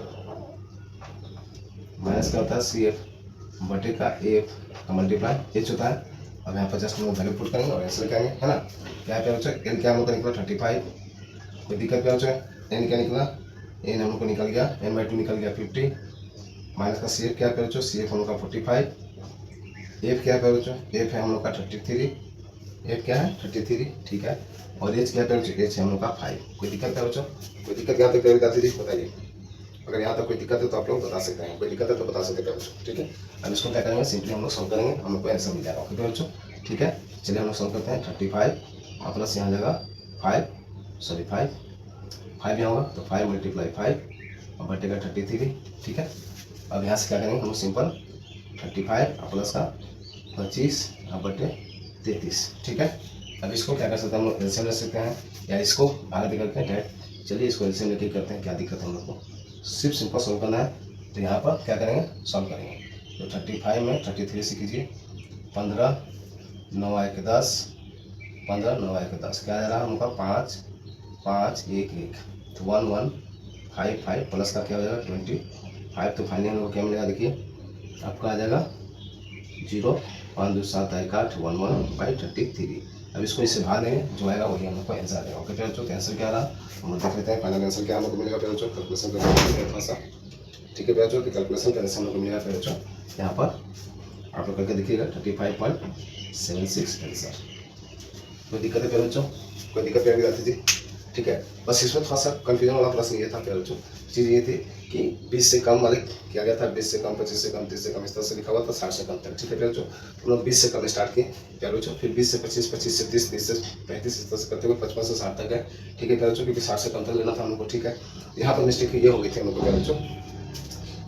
माइनस का होता है CF बटे का AF का मल्टीप्लाई H होता है। अब यहाँ पर जस्ट हम लोग वैल्यू पुट करेंगे और ऐसे लेके आएंगे है ना क्या प्यारे बच्चों L क्या हम लोग का निकला 35 कोई दिक्कत प्यारे बच्चों n क्या निकला n हम लोग को निकल गया n/2 निकल गया 50 माइनस का CF क्या प्यारे बच्चों CF हम लोग का 45 F क्या प्यारे बच्चों F है हम लोग का 33 F क्या है 33 ठीक है और H क्या है H है हम लोग का 5 कोई दिक्कत है बच्चों कोई दिक्कत यहाँ तक बताती थी बताइए अगर यहाँ तक कोई दिक्कत है तो आप लोग बता सकते हैं कोई दिक्कत है तो बता सकते हैं बच्चों ठीक है अब इसको क्या करेंगे सिंपली हम लोग सॉल्व करेंगे हम लोग को आंसर मिल जाएगा ओके बच्चों ठीक है चलिए हम लोग सॉल्व करते हैं 35 और प्लस यहाँ जगह 5 यहाँ होगा तो 5 × 5 और बटेगा 33 ठीक है अब यहाँ से क्या करेंगे हम सिंपल 35 और प्लस का 25 और बटे 33 ठीक है अब इसको क्या कर सकते हैं हम लोग एलसीएम ले सकते हैं या इसको बाहर निकल के डायरेक्ट चलिए इसको एलसीएम लेके करते हैं क्या दिक्कत है हम लोग को सिर्फ सिंपल सॉल्व करना है तो यहाँ पर क्या करेंगे सॉल्व करेंगे तो 35 में 33 से कीजिए 15 9 1 10 15 9 1 10 क्या आ रहा है हमका 5 5 1 1 तो 1 1 5 5 प्लस का क्या हो जाएगा 25 तो फाइनली हम लोग क्या मिलेगा देखिए आपका आ जाएगा 0 5 2 7 1 8 1 1 बाई 33 अब इसको इससे भाग देंगे जो आएगा वही हम लोग को आंसर आएगा ओके प्यारे बच्चों आंसर क्या रहा हम लोग देख लेते हैं फाइनल आंसर क्या हम लोग को मिलेगा प्यारे बच्चों कैलकुलेशन करके थोड़ा सा ठीक है प्यारे बच्चों कैलकुलेशन करने से हम लोग को मिलेगा प्यारे बच्चों यहाँ पर आप लोग करके देखिएगा 35.76 आंसर कोई दिक्कत है प्यारे बच्चों कोई दिक्कत प्यारे विद्यार्थी जी ठीक है बस इसमें थोड़ा सा कंफ्यूजन वाला प्रश्न ये था प्यारे बच्चों चीज़ ये थी कि 20 से कम वाले किया गया था 20 से कम 25 से कम 30 से कम इस तरह से लिखा हुआ था 60 से कम तक ठीक है प्यारे बच्चों हम लोग 20 से कम स्टार्ट किए प्यारे बच्चों फिर 20 से 25 25 से 30 30 से 35 इस तरह से करते हुए 55 से 60 तक गए ठीक है प्यारे बच्चों क्योंकि 60 से कम तक लेना था हम लोग को ठीक है यहाँ पर मिस्टेक ये हो गई थी हम लोग को प्यारे बच्चों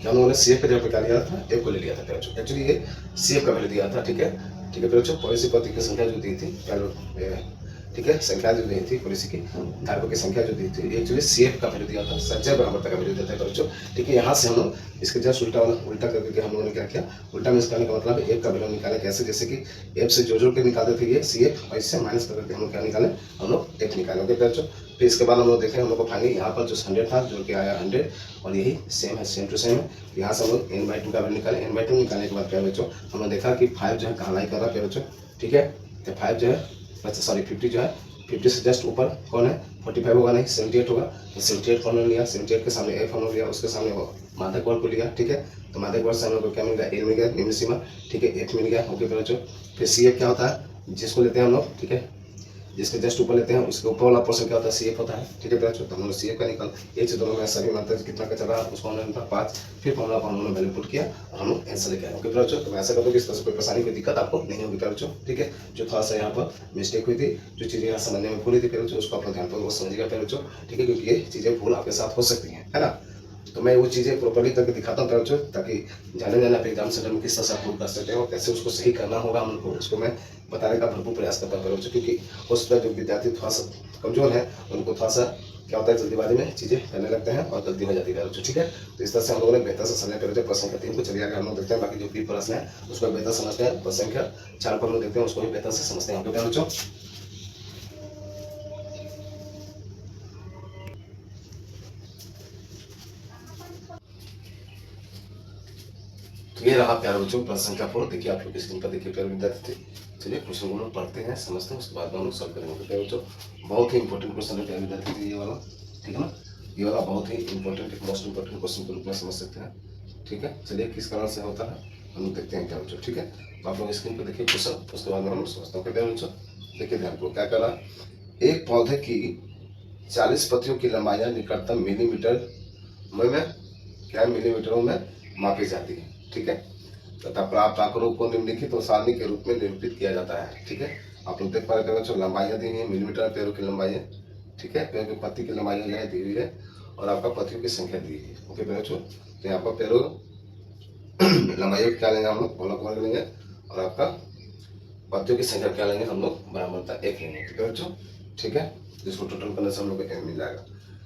कि हम लोगों ने CF का जगह पे क्या लिया था F को ले लिया था प्यारे बच्चों एक्चुअली ये CF का वैल्यू दिया था ठीक है प्यारे बच्चों पॉलिसी पति की संख्या जो दी थी प्यारे ठीक है संख्या जो दी थी पॉलिसी की धारकों की संख्या जो दी थी एक्चुअली CF का वैल्यू दिया था संचय बराबरता का वैल्यू देता है बच्चों ठीक है यहाँ से हम लोग इसके जस्ट उल्टा करके हम लोगों ने क्या किया उल्टा में निकालने का मतलब F का वैल्यू निकाले कैसे जैसे कि F से जोड़ के निकालते थे ये CF और इससे माइनस करके हम लोग क्या निकाले हम लोग F निकाले ओके बच्चों फिर इसके बाद हम लोग देखें हम लोग को फाइनली यहाँ पर जो 100 था जो कि आया 100 और यही सेम है सेम टू सेम है यहाँ से हम लोग n/2 का वैल्यू निकाले n/2 निकालने के बाद क्या बच्चों हमने देखा कि 5 जो है कहाँ लाई कर रहा है बच्चों ठीक है तो 5 जो है सॉरी 50 जो है 50 से जस्ट ऊपर कौन है 45 होगा नहीं 78 होगा तो 78 कौन लिया 78 के सामने F हम लोग लिया उसके सामने वो माध्यक वर्ग को लिया ठीक है तो माध्यक वर्ग से हम लोग को क्या मिल गया L मिल गया निम्न सीमा ठीक है F मिल गया ओके बच्चों फिर CF क्या होता है जिसको लेते हैं हम लोग ठीक है जिसके जस्ट ऊपर लेते हैं उसके ऊपर वाला पोर्शन क्या होता है CF होता है ठीक है बच्चों तो हम लोग CF का निकाल H दोनों में सभी मात्रा कितना का चल रहा है उसको हमने 5 फिर फॉर्मूला पर हम लोगों ने वैल्यू पुट किया और हम लोग आंसर लेके आए ओके बच्चों तो मैं ऐसा करता हूँ कि इस तरह से कोई परेशानी कोई दिक्कत आपको नहीं होगी बच्चों ठीक है जो थोड़ा सा यहाँ पर मिस्टेक हुई थी जो चीज़ें यहाँ समझने में भूली थी बच्चों उसको अपना ध्यान वो समझिएगा बच्चों ठीक है क्योंकि ये चीज़ें भूल आपके साथ हो सकती हैं है ना तो मैं वो चीज़ें प्रॉपर्ली करके दिखाता हूँ बच्चों ताकि जाने आप एग्जाम सेंटर में किस तरह से अप्रूव कर सकते हैं और कैसे उसको सही करना होगा हम लोग को उसको मैं बताने का भरपूर प्रयास करता हूँ बच्चों क्योंकि उस पर जो विद्यार्थी थोड़ा सा कमजोर है उनको थोड़ा सा क्या होता है जल्दीबाजी में चीज़ें करने लगते हैं और गलती हो जाती है बच्चों ठीक है तो इस तरह से हम लोगों ने बेहतर से समझने पर प्रश्न संख्या 3 को चलिए आगे हम लोग देखते हैं बाकी जो भी प्रश्न है उसको बेहतर समझते हैं प्रश्न संख्या 4 को हम लोग देखते हैं उसको भी बेहतर से समझते हैं बच्चों तो ये रहा प्यारे बच्चों प्रश्न संख्या 4 देखिए आप लोग स्क्रीन पर देखिए प्यारे विद्यार्थी चलिए क्वेश्चन को हम पढ़ते हैं समझते हैं उसके बाद हम लोग सॉल्व करेंगे प्यारे बच्चों बहुत ही इंपॉर्टेंट क्वेश्चन है प्यारे विद्यार्थी ये वाला ठीक है ना ये वाला बहुत ही इंपॉर्टेंट एक मोस्ट इंपॉर्टेंट क्वेश्चन के रूप में समझ सकते हैं ठीक है चलिए किस कारण से होता है हम लोग देखते हैं प्यारे बच्चों ठीक है तो आप लोग स्क्रीन पर देखिए क्वेश्चन उसके बाद हम लोग समझते हैं प्यारे बच्चों देखिए ध्यान को क्या कर रहा एक पौधे की 40 पत्तियों की लंबाइयाँ निकटतम मिलीमीटर में क्या मिलीमीटरों में मापी जाती है। ठीक है, तथा प्राप्त आंकड़ों को निम्नलिखित और सारणी के रूप में निरूपित किया जाता है। ठीक है, आप लोग देख पा रहे हैं लंबाइयाँ दी हुई है, मिलीमीटर में पेड़ों की लंबाइयाँ। ठीक है, पेड़ की पत्ती की लंबाइयाँ जो है दी हुई है और आपका पत्तियों की संख्या दी है। ओके बच्चों, तो यहाँ पर पेड़ों लंबाइयों क्या लेंगे हम लोग, गोलक वर्ग लेंगे और आपका पत्तियों की संख्या क्या लेंगे हम लोग, बराबरता 1 लेंगे। ठीक है बच्चों, ठीक है, जिसको टोटल करने से हम लोग को m मिल जाएगा।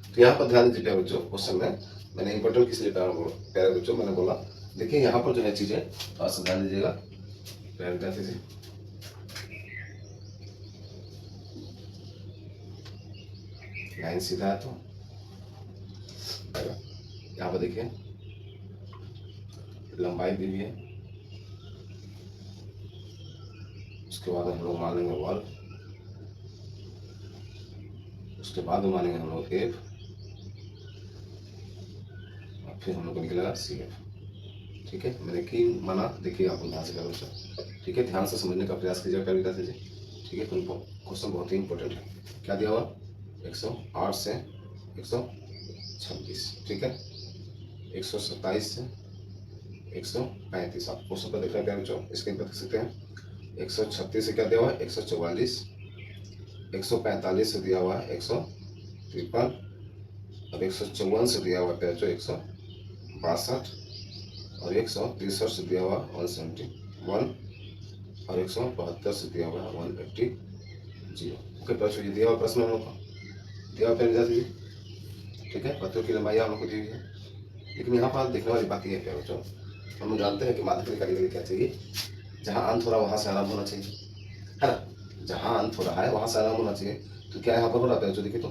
तो यहाँ पर ध्यान दीजिए बच्चों, क्वेश्चन में मैंने इंपॉर्टेंट किस लिए प्यारे बच्चों मैंने बोला, देखिए यहाँ पर जो है चीजें थोड़ा सा ध्यान दीजिएगा। प्यारे विद्यार्थी, लाइन सीधा है तो यहाँ पर देखिए लंबाई दी हुई है, उसके बाद हम लोग मान लेंगे वर्ग, उसके बाद मानेंगे हम लोग एफ, और फिर हम लोग को निकलेगा सी एफ। ठीक है, मैंने की माना, देखिए आप ध्यान से करो। ठीक है, ध्यान से समझने का प्रयास कीजिएगा प्यारे विद्यार्थी जी। ठीक है, क्वेश्चन बहुत ही इंपॉर्टेंट है। क्या दिया हुआ, 108 से 126। ठीक है, 127 से 135। आप क्वेश्चन पर देख रहे हैं बच्चों, स्क्रीन पर देख सकते हैं। 136 से क्या दिया हुआ है, 144। 145 से दिया हुआ है 153 और 154 से दिया हुआ है बच्चों 162 और 163 से दिया हुआ 171 और 172 से दिया हुआ 180। ओके बच्चों, ये दिया हुआ प्रश्न हम लोग को दिया हुआ प्यारे विद्यार्थी जी। ठीक है, पत्तियों की लंबाई हम लोग को दी हुई है, लेकिन यहाँ पर देखने वाली बात यह है प्यारे बच्चों, हम लोग जानते हैं कि माध्यमिक कार्य के लिए क्या चाहिए, जहाँ अंत हो रहा है वहाँ से आराम होना चाहिए, है ना। जहाँ अंत हो रहा है वहाँ से आराम होना चाहिए। तो क्या यहाँ पर हो रहा है, देखिए तो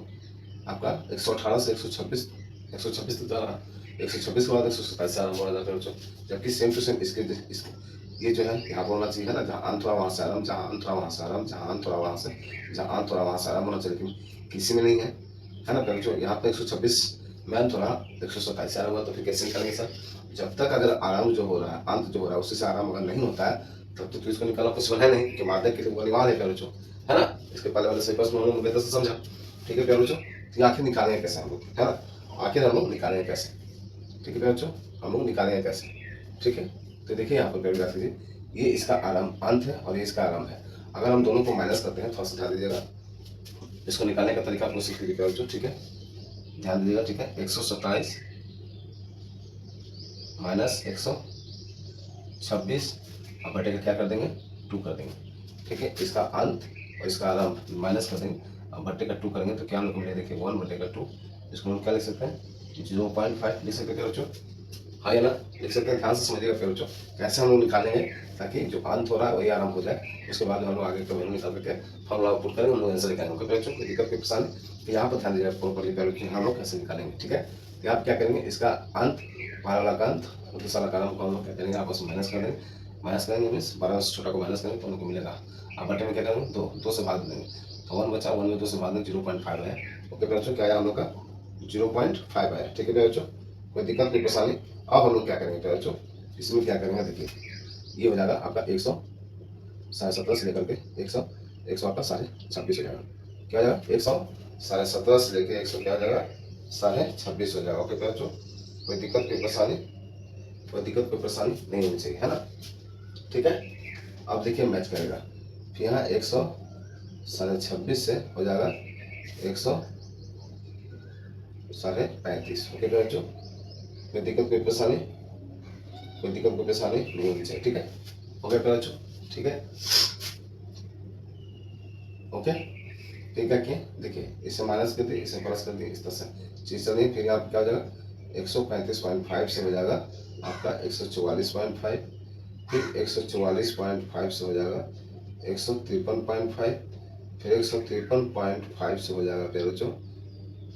आपका 118 से 126 तक जा रहा है, 126 के बाद 127 से आराम हो रहा है, जबकि सेम टू सेम इसके ये जो है यहाँ पर होना चाहिए, है ना। जहाँ अंत हो रहा वहाँ से आराम, जहाँ अंत हो रहा वहाँ से आराम, जहाँ अंत हो रहा वहाँ से, जहाँ अंत हो रहा वहाँ से आराम होना चाहिए, लेकिन किसी में नहीं है, है ना बच्चों। यहाँ पे 126 में अंत हो रहा, 127 से आराम हुआ, तो फिर कैसे निकालेंगे सर। जब तक अगर आराम जो हो रहा है, अंत जो हो रहा है, उससे से आराम अगर नहीं होता है, तब तो इसको निकालना पॉसिबल है नहीं, कि माध्यक के लिए वो अनिवार्य है प्यारे बच्चों, है ना। इसके पहले वाले से प्रश्न हम लोग बेहतर से समझा। ठीक है प्यारे बच्चों, तो आखिर निकालेंगे कैसे हम लोग, है ना, आखिर हम लोग निकालेंगे कैसे। ठीक है प्यारे बच्चों, हम लोग निकालेंगे कैसे। ठीक है, तो देखिए यहाँ पर प्यारे विद्यार्थी जी, ये इसका आराम अंत है और ये इसका आराम है। अगर हम दोनों को माइनस करते हैं, थोड़ा सा ध्यान दीजिएगा, इसको निकालने का तरीका आपको सीख लीजिए प्यारे बच्चों। ठीक है, ध्यान दीजिएगा। ठीक है, 127 माइनस 126 अब बटे का क्या कर देंगे, 2 कर देंगे। ठीक है, इसका अंत और इसका आराम माइनस कर देंगे, अब बटे का 2 करेंगे तो क्या हम लोग मिले, देखिए 1 बटे का 2, इसको हम क्या लिख सकते हैं, 0.5 लिख सकते हैं बच्चों, हाँ या ना, लिख सकते हैं। ध्यान से समझिएगा फिर बच्चों, कैसे हम लोग निकालेंगे, ताकि जो अंत हो रहा है वही आराम हो जाए, उसके बाद हम लोग आगे का वैल्यू निकाल करके फॉर्मूला पुट करेंगे, हम लोग आंसर निकालेंगे। बच्चों कोई दिक्कत की परेशानी, तो यहाँ पर ध्यान दीजिएगा प्रॉपर्ली वैल्यू हम लोग कैसे निकालेंगे। ठीक है, तो आप क्या करेंगे, इसका अंत 12 वाला का अंत और दूसरा वाला का अंत को हम लोग क्या करेंगे, आपस में माइनस कर देंगे। माइनस करेंगे मीन्स 12 से छोटा को माइनस करेंगे तो उनको मिलेगा, अब बटे में क्या करेंगे, 2 से भाग देंगे, तो 1 बचा, 1 में 2 से भाग देंगे, 0.5 है। ओके बच्चों, क्या आया हम लोग का, 0.5 आया। ठीक है बच्चों, कोई दिक्कत नहीं परेशानी। अब हम लोग क्या करेंगे बच्चों, इसमें क्या करेंगे, देखिए ये हो जाएगा आपका 117 से लेकर के 100 आपका 26.5 हो जाएगा। क्या हो जाएगा, 117 से लेकर 100 क्या हो जाएगा, 26.5 हो जाएगा। ओके बच्चों, कोई दिक्कत कोई परेशानी, कोई दिक्कत कोई परेशानी नहीं होनी चाहिए, है ना। ठीक है, अब देखिए मैच करेगा, फिर यहाँ 126 से हो जाएगा 135। ओके बच्चों, कोई दिक्कत कोई परेशानी, कोई दिक्कत कोई परेशानी नहीं होनी चाहिए। ठीक है, ओके बच्चों, ठीक है, ओके। ठीक है, क्या देखिए, इसे माइनस कर दिए, इसे प्लस कर दिए, इस तरह से चीज चलिए, फिर आप क्या हो जाएगा, 135.5 से हो जाएगा आपका 144.5, फिर 144.5 से हो जाएगा 153.5, फिर 153.5 से हो जाएगा फिर बच्चों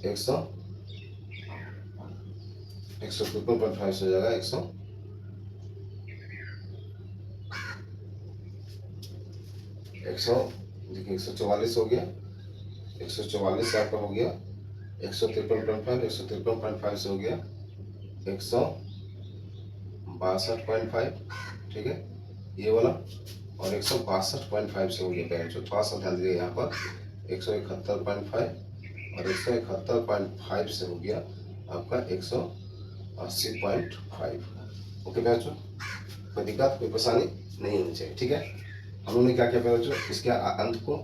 153.5 से हो जाएगा 144 हो गया, 144 से आपका हो गया 153.5 से हो गया 162.5। ठीक है, ये वाला, और 162.5 से हो गया पेरेंट्स, थोड़ा सा ध्यान दीजिए यहाँ पर 171.5 और 171.5 से हो गया आपका 180.5। ओके बच्चों, कोई दिक्कत कोई परेशानी नहीं होनी चाहिए, ठीक है। हम लोगों ने क्या किया बच्चों, इसके अंत को,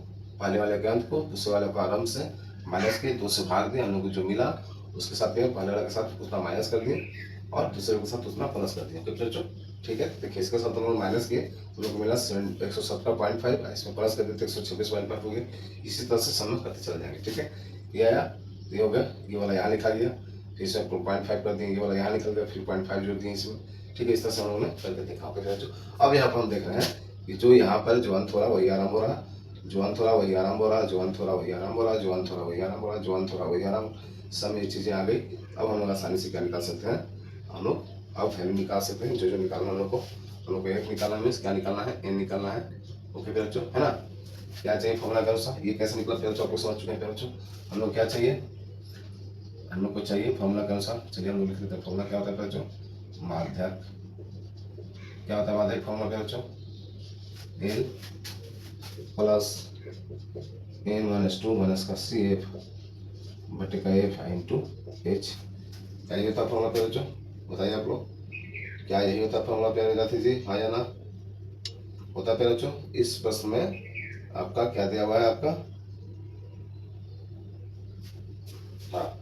पहले वाले के अंत को दूसरे वाले को आराम से माइनस के 2 से भाग दिया, हम लोग को जो मिला उसके साथ में पहले वाले के साथ उतना माइनस कर दिए और दूसरे के साथ उतना प्लस कर दिया। ओके बच्चों, ठीक है। देखिए इसके साथ हम लोग माइनस किए, हम लोग को मिला 117.5, इसमें प्लस कर देते 126.5 हो गए। इसी तरह से सम करते चले जाएंगे, ठीक है। ये आया, ये हो गया, ये वाला यहाँ लिखा गया, फिर इसमें 0.5 कर दिए, ये वाला यहाँ निकल गया, फिर 0.5 जोड़ दिए इसमें, ठीक है। इस तरह से हम लोगों ने करके देखा। ओके बच्चों, अब यहाँ पर हम देख रहे हैं कि जो यहाँ पर जो अंत हो रहा है वही आरंभ हो रहा, जो अंत हो रहा वही आरंभ हो रहा, जो अंत हो रहा वही आरंभ हो रहा, जो अंत हो रहा वही आरंभ हो रहा, जो अंत हो रहा वही आरंभ, सब ये चीजें आ गई। अब हम लोग आसानी से क्या निकाल सकते हैं, हम लोग अब वैल्यू निकाल सकते हैं। जो निकालना हम लोग को एक निकालना है, क्या निकालना है, एन निकालना है। ओके बच्चों, है ना। क्या चाहिए फॉर्मूला के अनुसार, ये कैसे निकला बच्चों आपको समझ चुके हैं बच्चों। हम लोग क्या चाहिए, हम लोग को चाहिए फॉर्मूला के अनुसार। चलिए हम लोग लिख लेते हैं फॉर्मूला क्या होता है बच्चों, माध्यक। क्या होता है माध्यक फॉर्मूला क्या बच्चों, L plus N minus 2 minus का सी एफ बटे का एफ इंटू एच। क्या ये होता है फॉर्मूला पे बच्चों, बताइए आप लोग, क्या यही होता है फॉर्मूला पे जाती जी, हाँ या ना। होता है बच्चों। इस प्रश्न में आपका क्या दिया हुआ है आपका, हाँ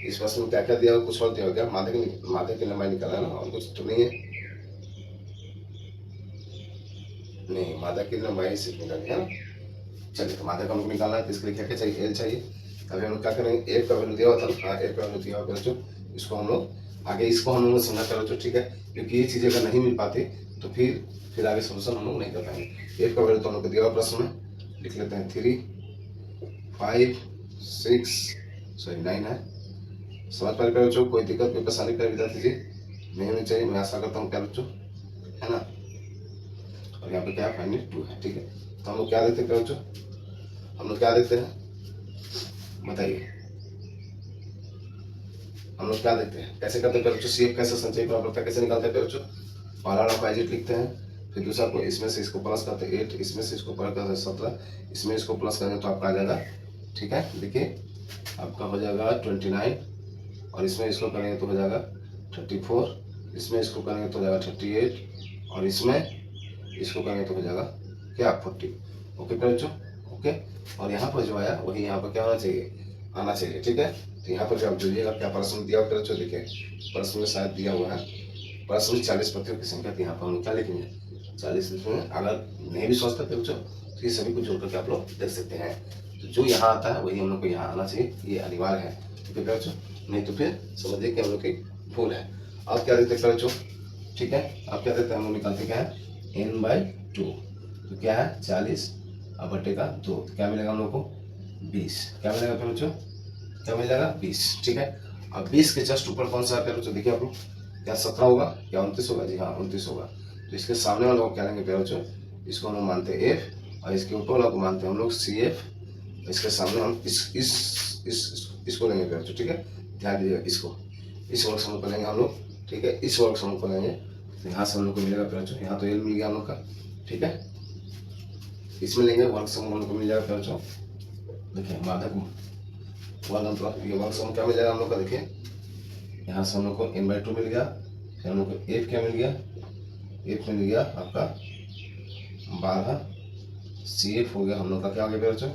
इस प्रश्न में क्या क्या दिया हुआ, कुछ और दिया हुआ क्या, माध्यक की लंबाई निकालना है ना, और कुछ तो नहीं है। नहीं, माध्यक की लंबाई सिर्फ निकालनी है ना। चलिए तो माध्यक हमको निकालना है, तो इसके लिए क्या क्या चाहिए, एल चाहिए। अभी हम लोग क्या करेंगे, एफ का वैल्यू दिया हुआ था, हाँ एफ का वैल्यू दिया हुआ बच्चों, इसको हम लोग आगे इसको हम लोग समझा कर बच्चों, ठीक है। क्योंकि ये चीजें अगर नहीं मिल पाती तो फिर आगे सोल्यूशन हम लोग नहीं कर पाएंगे। एफ का वैल्यू तो हम लोग को दिया हुआ प्रश्न में, लिख लेते हैं 3 5 6 सॉरी 9 है। समझ पा रहे बच्चों, कोई दिक्कत कोई परेशानी कर बता दीजिए, नहीं होनी चाहिए, मैं आशा करता हूँ क्या बच्चों, है ना। और यहाँ पे क्या फाइनली 2 है, ठीक है। तो हम लोग क्या देखते हैं बच्चों, हम लोग क्या देखते हैं बताइए, हम लोग क्या देखते हैं, कैसे करते हैं बच्चों, सीएफ कैसे संचय प्रॉपर्टी कैसे निकालते हैं बच्चों। पहला वाला को लिखते हैं, फिर दूसरा को इसमें से इसको प्लस करते हैं 8, इसमें से इसको प्लस करते हैं 17, इसमें इसको प्लस करेंगे तो आपका आ जाएगा, ठीक है। देखिए आपका हो जाएगा 29, और इसमें इसको करेंगे तो हो जाएगा 34, इसमें इसको करेंगे तो हो जाएगा 38, और इसमें इसको करेंगे तो हो जाएगा क्या 40। ओके बच्चों, ओके। और यहाँ पर जो आया वही यहाँ पर क्या होना चाहिए, आना चाहिए, ठीक है। तो यहाँ पर जब जुड़िएगा क्या प्रश्न दिया हुआ बच्चों, देखिए प्रश्न में शायद दिया हुआ है, प्रश्न में 40 पतियों की संख्या, यहाँ पर हम क्या लिखेंगे 40 लिखेंगे। अगर नहीं भी सोचते थे बच्चों तो ये सभी को जोड़ करके आप लोग देख सकते हैं। तो जो यहाँ आता है वही हम लोग को यहाँ आना चाहिए, ये अनिवार्य है, ठीक है बच्चों। नहीं तो फिर समझिए कि हम लोग की भूल है। आप क्या देते हैं बच्चों, ठीक है, आप क्या देते हैं, हम लोग निकालते क्या है n/2, तो क्या है 40 अब बटे का 2, क्या मिलेगा हम लोग को 20, क्या मिलेगा फिर बच्चों, क्या मिल जाएगा 20, ठीक है। अब 20 के जस्ट ऊपर कौन सा है बच्चों, देखिए आप लोग, क्या 17 होगा, क्या 29 होगा, जी हाँ 29 होगा। तो इसके सामने वाला को क्या लेंगे बच्चों, इसको हम लोग मानते हैं एफ, और इसके ऊपर वाला को मानते हैं हम लोग सी एफ। इसके सामने हम इसको लेंगे बच्चों, ठीक है। ध्यान दीजिएगा, इसको इस वर्ग समूह को लेंगे हम लोग, ठीक है, इस वर्ग समूह को लेंगे। तो यहाँ से हम लोग को मिलेगा बच्चों, यहाँ तो एल मिल गया हम लोग का, ठीक है। इसमें लेंगे वर्ग समूह हम लोग को मिल जाएगा बच्चों, देखिए माध्यक वर्ग अंतर, ये वर्ग समूह क्या मिल जाएगा हम लोग का, देखिए यहाँ से हम लोग को n/2 मिल गया, फिर हम लोग को एफ क्या मिल गया, एफ मिल गया आपका 12, सी एफ हो गया हम लोग का क्या हो गया बच्चों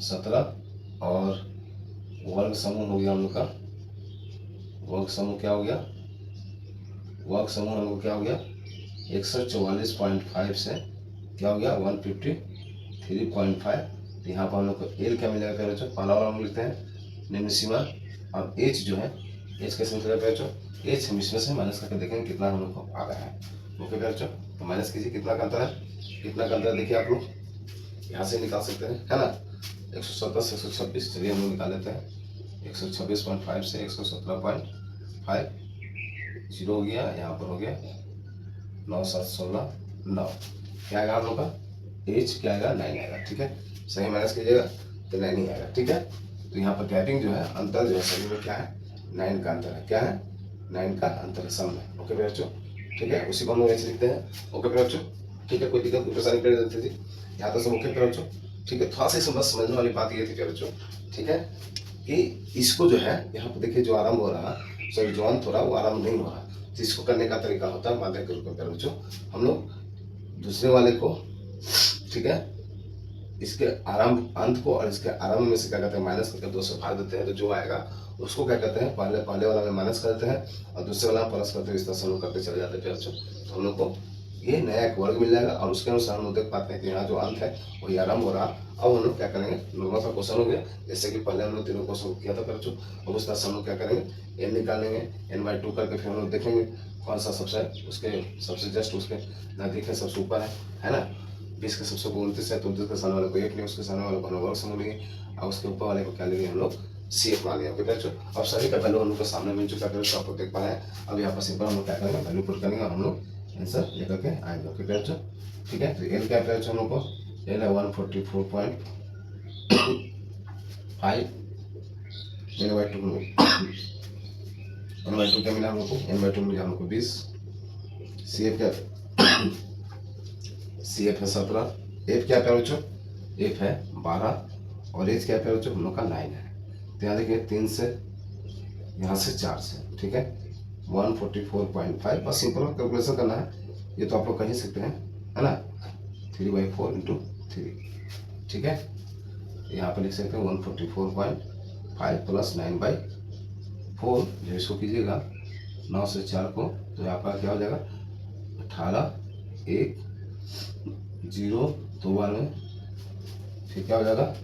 17, और वर्ग समूह हो गया हम लोग का, वर्ग समूह क्या हो गया, वर्ग समूह हम लोग क्या हो गया 144.5 से क्या हो गया 153.5। तो यहाँ पर हम लोग को एल क्या मिलेगा फिर बच्चों, पहला वाला हम लिखते हैं निम्न सीमा, और एच जो है एच कैसे निकलेगा बच्चों, एच हम इसमें से माइनस करके देखेंगे कितना हम लोग को आ रहा है। ओके बच्चों, तो माइनस कीजिए, कितना का अंतर है, कितना का अंतर है देखिए आप लोग यहाँ से निकाल सकते हैं, है ना। 117 से 126, चलिए हम लोग निकाल लेते हैं, 126.5 से 117.5, 0 हो गया, यहाँ पर हो गया 9 7 16 9, क्या आएगा हम लोग का एच क्या आएगा 9 आएगा, ठीक है। सही माइनस कीजिएगा तो 9 ही आएगा, ठीक है। तो यहाँ पर गैपिंग जो है अंतर जो है सभी में क्या है 9 का अंतर है, क्या है 9 का अंतर है सम में। ओके बच्चों, ठीक है, उसी को हम लोग ऐसे लिखते हैं। ओके बच्चों, ठीक है, कोई दिक्कत कोई परेशानी कर देते थी यहाँ तक सब ओके बच्चों, ठीक है। थोड़ा सा बस समझने वाली बात ये थी बच्चों, ठीक है। कि इसको जो है यहाँ पर देखिए जो आरंभ हो रहा, सॉरी जो अंत हो रहा वो आरंभ नहीं हो रहा। तो इसको करने का तरीका होता है माध्यक के रूप में बच्चों, हम लोग दूसरे वाले को, ठीक है, इसके आरंभ अंत को और इसके आरंभ में से क्या कहते हैं माइनस करके 2 से भाग देते हैं, तो जो आएगा उसको क्या कहते हैं पहले वाला में माइनस कर देते हैं और दूसरे वाला में प्लस करते हैं। इस तरह से हम लोग करते चले जाते हैं बच्चों। तो हम लोग को ये नया एक वर्ग मिल जाएगा और उसके अनुसार हम लोग देख पाते हैं कि यहाँ जो अंत है वही आरंभ हो रहा। अब हम लोग क्या करेंगे, नॉर्मल सा क्वेश्चन हो गया, जैसे कि पहले हम लोग तीनों क्वेश्चन किया था बच्चों। अब उस तरह से हम लोग क्या करेंगे, n निकालेंगे, n/2 करके फिर हम लोग देखेंगे कौन सा सबसे उसके सबसे जस्ट उसके नजदीक है, सबसे ऊपर है ना। 20 के सबसे 29 है तो 29 के सामने वाले को 1 नहीं, उसके सामने वाले को हम वर्ग समझ लेंगे और उसके ऊपर वाले को क्या लेंगे हम लोग CF मान लिया। ओके बच्चों, अब सभी का वैल्यू हम लोग के सामने मिल चुका है, तो आप लोग देख पा रहे हैं। अब यहाँ पर सिंपल हम लोग क्या करेंगे, वैल्यू पुट करेंगे और हम लोग आंसर लेकर के आएंगे। ओके बच्चों, ठीक है। तो एल क्या है हम लोग को, एल है 144.5 n/2 क्या मिला हम लोग को, n/2 मिला हम लोग को 20। CF क्या, CF है 17, F क्या है बच्चों, F है 12 और H क्या है बच्चों हम लोग का 9 है। तो यहाँ देखिए 3 से यहाँ से 4 से, ठीक है, 144.5। बस सिंपल कैलकुलेशन करना है, ये तो आप लोग कर ही सकते हैं, है ना। 3/4 × 3, ठीक है। यहाँ पर लिख सकते हैं 144.5 + 9/4, जो इसको कीजिएगा 9 से 4 को, तो यहाँ पर क्या हो जाएगा 18, 1 0 2 बार में, फिर क्या हो जाएगा,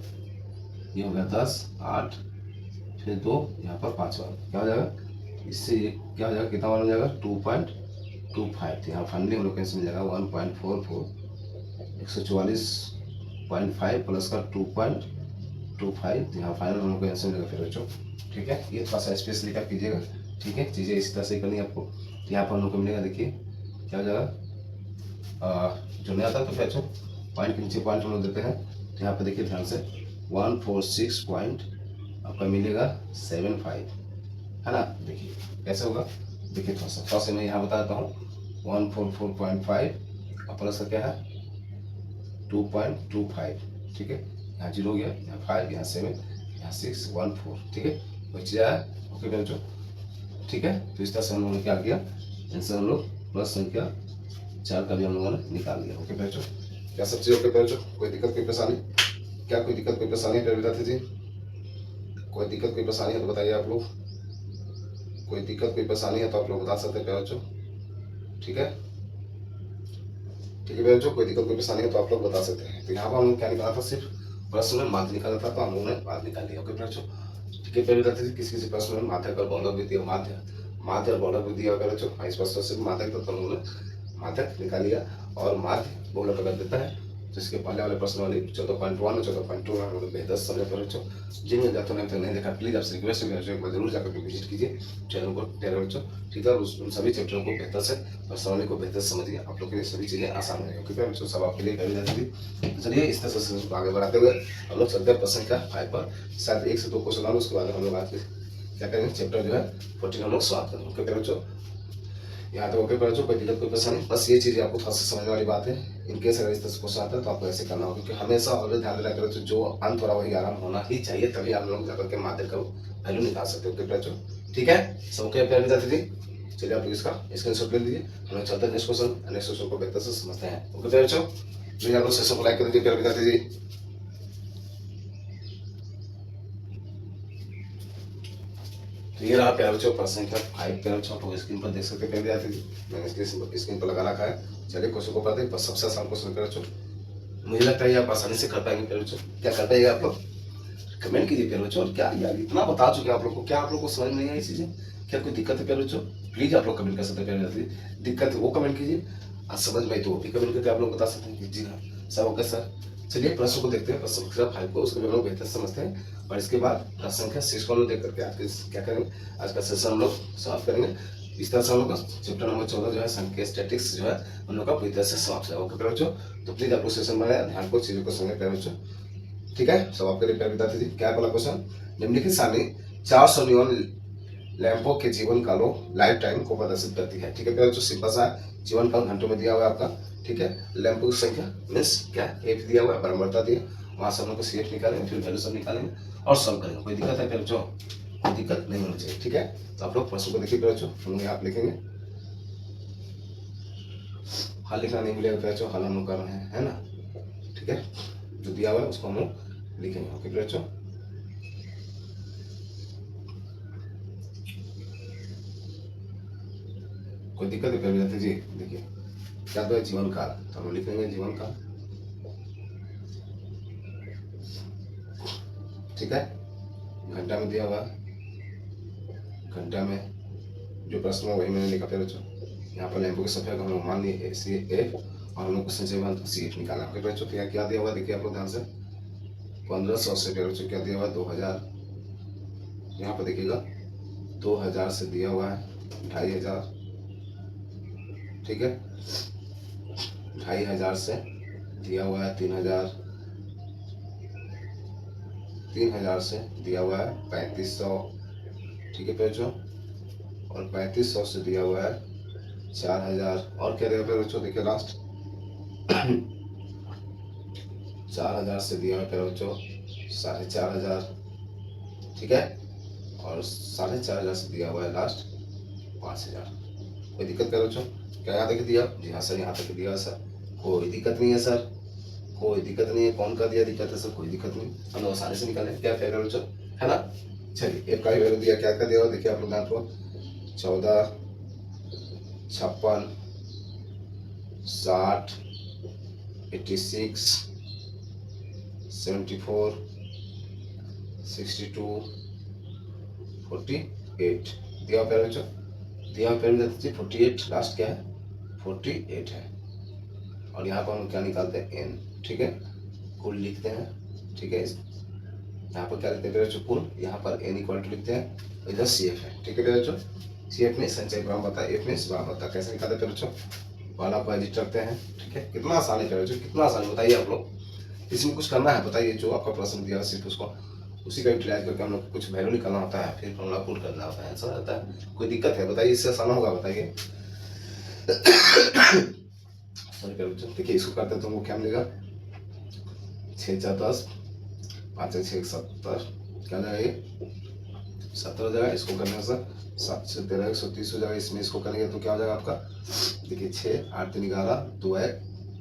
ये हो गया 10 8 फिर 2 यहाँ पर 5 बार, क्या हो जाएगा, इससे ये क्या हो जाएगा, कितना बार हो जाएगा 2.25। यहाँ फाइनली हम लोग कैसे मिल जाएगा 1.44, 144.5 प्लस का 2.25, यहाँ फाइनल हम लोग को आंसर मिलेगा फिर बच्चों, ठीक है। ये थोड़ा सा स्पेस लिखा कीजिएगा, ठीक है, चीज़ें इसी तरह से करनी है आपको। यहाँ पर हम लोग को मिलेगा, देखिए क्या हो जाएगा, जो नहीं आता तो फिर बच्चों पॉइंट के नीचे पॉइंट हम लोग देते हैं। तो यहाँ पर देखिए ध्यान से 146 पॉइंट आपका मिलेगा 75, है ना। देखिए कैसे होगा, देखिए थोड़ा सा मैं यहाँ बताता हूँ, 144.5 और प्लस का क्या है 2.25, ठीक है, यहाँ 0 हो गया, यहाँ 5, यहाँ 7, यहाँ 6, 1 4, ठीक है, वही चीज़ आया। ओके बच्चों, ठीक है। तो इस तरह से हम लोगों ने क्या किया, आंसर हम लोग प्लस संख्या 4 का भी हम लोगों ने निकाल लिया। ओके बच्चों, क्या सब चीज़ ओके बच्चों, कोई दिक्कत कोई परेशानी, क्या कोई दिक्कत कोई परेशानी है विद्यार्थी जी, कोई दिक्कत कोई परेशानी है तो बताइए आप लोग, कोई दिक्कत कोई परेशानी है तो आप लोग बता सकते हैं बच्चों, ठीक है, ठीक है बच्चों, कोई दिक्कत कोई परेशानी है तो आप लोग बता सकते हैं। तो यहाँ पर हम क्या निकाला था, सिर्फ प्रश्न में माध्य निकाला था, तो हम लोगों ने माध्य निकाल लिया। ओके बच्चों, ठीक है। पहले बताते थे किसी किसी प्रश्न में माध्यक और बहुलक भी दिया, माध्य और बहुलक भी दिया बच्चों, इस प्रश्न से माध्यक तो हम लोगों ने माध्यक निकाल लिया और माध्य बहुलक अगर देता है तो इसके पहले वाले प्रश्न वाले 14.1 और 14.2 में हम लोग बेहतर समझ पर बच्चों। जिन विद्यार्थियों ने नहीं देखा प्लीज आपसे रिक्वेस्ट है एक बार जरूर जाकर के विजिट कीजिए चैनल को टेलर बच्चों, ठीक है। उन सभी चैप्टरों को बेहतर से और समझने को बेहतर समझिए, आप लोग के लिए सभी चीजें आसान हो क्योंकि बच्चों सब आपके लिए कर जाती थी। तो चलिए इस तरह से आगे बढ़ाते हुए हम लोग चलते हैं प्रश्न का 5 पर, शायद 1 से 2 क्वेश्चन आए, उसके बाद हम लोग आज क्या करेंगे चैप्टर जो है 14 हम लोग समाप्त करेंगे। ओके बच्चों, यहाँ तो ओके बच्चों, कोई दिक्कत कोई परेशानी, बस ये चीज़ आपको थोड़ा सा समझने वाली बात है। इनकेस अगर इस तरह से क्वेश्चन आता है तो आपको ऐसे करना होगा, क्योंकि हमेशा ऑलवेज ध्यान देना करो जो अंत हो रहा वही आराम होना ही चाहिए, तभी आप लोग जाकर के माध्यम का वैल्यू निकाल सकते हो। ओके बच्चों, ठीक है, सब ओके प्यार विद्यार्थी जी, चलिए आप इसका स्क्रीनशॉट ले लीजिए, हम लोग चलते हैं नेक्स्ट क्वेश्चन को बेहतर से समझते हैं। ओके बच्चों, प्लीज आप लोग सेशन को लाइक कर दीजिए प्यार विद्यार्थी जी। तो ये रहा प्यारे बच्चों प्रश्न संख्या 5 प्यारे बच्चों, आप स्क्रीन पर देख सकते हैं प्यारे थे, मैंने स्क्रीन पर लगा रखा है। चलिए क्वेश्चन को पढ़ते हैं, बस सबसे आसान क्वेश्चन प्यारे बच्चों, मुझे लगता है आप आसानी से कर पाएंगे प्यारे बच्चों। क्या कर पाएंगे आप लोग, कमेंट कीजिए प्यारे बच्चों। और क्या यार इतना बता चुके हैं आप लोग को, क्या आप लोग को समझ नहीं आई चीजें, क्या कोई दिक्कत है प्यारे बच्चों, प्लीज आप लोग कमेंट कर सकते हैं प्यारे, दिक्कत है वो कमेंट कीजिए, आज समझ में तो वो भी कमेंट करके आप लोग बता सकते हैं जी हाँ सब ओके सर। चलिए प्रश्न को देखते हैं, प्रश्न संख्या 5 को उसके लोग बेहतर समझते हैं और इसके बाद प्रश्न संख्या 6 को देख करके आज क्या करेंगे, आज का सेशन हम लोग समाप्त करेंगे। इस तरह से हम लोग का चैप्टर नंबर 14 जो है संख्या स्टैटिक्स जो है हम लोग का पूरी तरह से समाप्त है। ओके बच्चों, तो प्लीज आप लोग सेशन बनाए, ध्यान को चीजों को समझे प्यारे बच्चों, ठीक है। सब आपके लिए प्यारे विद्यार्थी जी, क्या वाला क्वेश्चन, निम्नलिखित सारणी 400 नियॉन लैंपों के जीवन कालों लाइफ टाइम को प्रदर्शित करती है, ठीक है प्यारे बच्चों, सिंपल सा जीवन काल घंटों में दिया हुआ है आपका, ठीक है। लैंपों की संख्या मीन्स क्या एफ दिया हुआ है, बारंबारता दिया वहाँ से हम लोग को CF निकालेंगे, फिर वैल्यू सब निकालेंगे और सॉल्व करेंगे। कोई दिक्कत है फिर बच्चों? कोई दिक्कत नहीं होनी चाहिए, ठीक है। तो आप लोग प्रश्न को देखिए बच्चों, हम लोग यहाँ लिखेंगे, हल लिखना नहीं मिलेगा बच्चों, हल हम लोग कर रहे हैं, है ना, ठीक है। जो दिया हुआ है उसको हम लोग लिखेंगे, ओके बच्चों। कोई दिक्कत है फिर जी? देखिए क्या तो है, जीवन काल, तो हम लिखेंगे जीवन काल, ठीक है। घंटा में दिया हुआ, घंटा में जो प्रश्न है वही मैंने लिखा फिर बच्चों। यहाँ पर लैंपो के सफेद हम लोग मान लिए CF और हम लोग को संचय मान CF निकाला, ओके बच्चों। तो यहाँ क्या दिया हुआ देखिए आप लोग ध्यान से, 1500 से फिर बच्चों क्या दिया हुआ है 2000, यहाँ पर देखिएगा 2000 से दिया हुआ है 2500, ठीक है। 2500 से दिया हुआ है 3000, 3000 से दिया हुआ है 3500, ठीक है बच्चों। और 3500 से दिया हुआ है 4000, और क्या दिया बच्चों देखिए लास्ट 4000 से दिया हुआ है बच्चों 4500, ठीक है। और 4500 से दिया हुआ है लास्ट 5000। कोई दिक्कत कर बच्चों? क्या यहाँ तक दिया? जी हाँ सर, यहाँ तक दिया सर, कोई दिक्कत नहीं है सर, कोई दिक्कत नहीं है। कौन का दिया दिक्कत है सर? कोई दिक्कत नहीं, हम लोग आसानी से निकालें, क्या कह रहे बच्चों, है ना। चलिए एक का ही वैल्यू दिया, क्या क्या दिया हुआ देखिए आप लोग ध्यान को, 14, 56, 60, 86, 74, 62, 48 दिया हुआ बच्चों। दिया हुआ में 48, लास्ट क्या है 48 है। और यहाँ पर हम क्या निकालते हैं n, ठीक है, कुल लिखते हैं, ठीक है। यहाँ पर क्या लिखते हैं बच्चों? कुल। यहाँ पर n इक्वल टू लिखते हैं, इधर CF है, ठीक है बच्चों। CF में संचय क्रम बता, F में स्वभाव बता, कैसे निकालते हैं बच्चों? वाला को एडिट करते हैं, ठीक है। कितना आसान है बच्चों, कितना आसान है बताइए आप लोग। इसमें कुछ करना है बताइए, जो आपका प्रश्न दिया सिर्फ उसको उसी का यूटिलाइज करके हम लोग कुछ वैल्यू निकालना होता है, फिर फॉर्मूला पुट करना होता है, ऐसा रहता है। कोई दिक्कत है बताइए? इससे आसान होगा बताइए? सॉरी बच्चों, देखिए इसको करते हैं तो हमको क्या मिलेगा, 6 4 10, 5 6 70, क्या जाएगा ये 70 हो जाएगा। इसको करने से 7 से 13 130 हो जाएगा। इसमें इसको करेंगे तो क्या हो जाएगा आपका, देखिए 6 8 3 11 2 1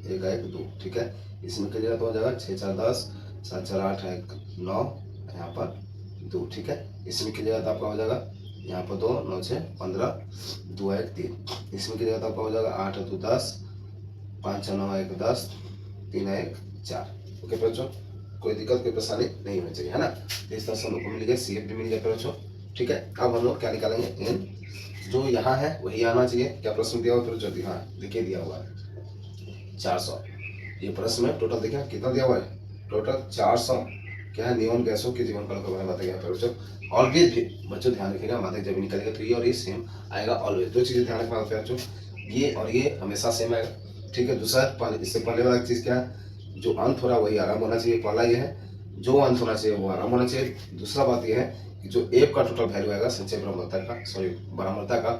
1 1 2, ठीक है। इसमें करिएगा तो हो जाएगा 6 4 10, 7 4 8 1 9, यहाँ पर 2, ठीक है। इसमें करिएगा तो आपका हो जाएगा यहाँ पर 2 9 6 15 2 1 3। इसमें करिएगा तो आपका हो जाएगा 8 2 10, 5 6 9 1 10, 3 1 4, ओके बच्चों। कोई दिक्कत कोई परेशानी नहीं होनी चाहिए, है ना। इस तरह से हम लोग को मिल गया, CF भी मिल गया बच्चों, ठीक है। अब हम लोग क्या निकालेंगे, n जो यहाँ है वही आना चाहिए। क्या प्रश्न दिया हुआ फिर जो हाँ देखिए दिया हुआ है 400, ये प्रश्न में टोटल देखिए कितना दिया हुआ है, टोटल 400 क्या है, नियॉन गैसों के जीवन काल के बारे में बताया गया बच्चों। ऑलवेज भी बच्चों ध्यान रखिएगा, माध्यक जब निकलेगा तो ये और ये सेम आएगा ऑलवेज। दो चीजें ध्यान रखना होता है बच्चों, ये और ये हमेशा सेम आएगा, ठीक है। दूसरा इससे पहले वाला चीज क्या है, जो अंत हो रहा है वही आराम होना चाहिए। पहला ये है जो अंत होना चाहिए वो आराम होना चाहिए। दूसरा बात ये है कि जो एफ का टोटल वैल्यू आएगा संचय ब्रह्मता का, सॉरी ब्रह्मता का,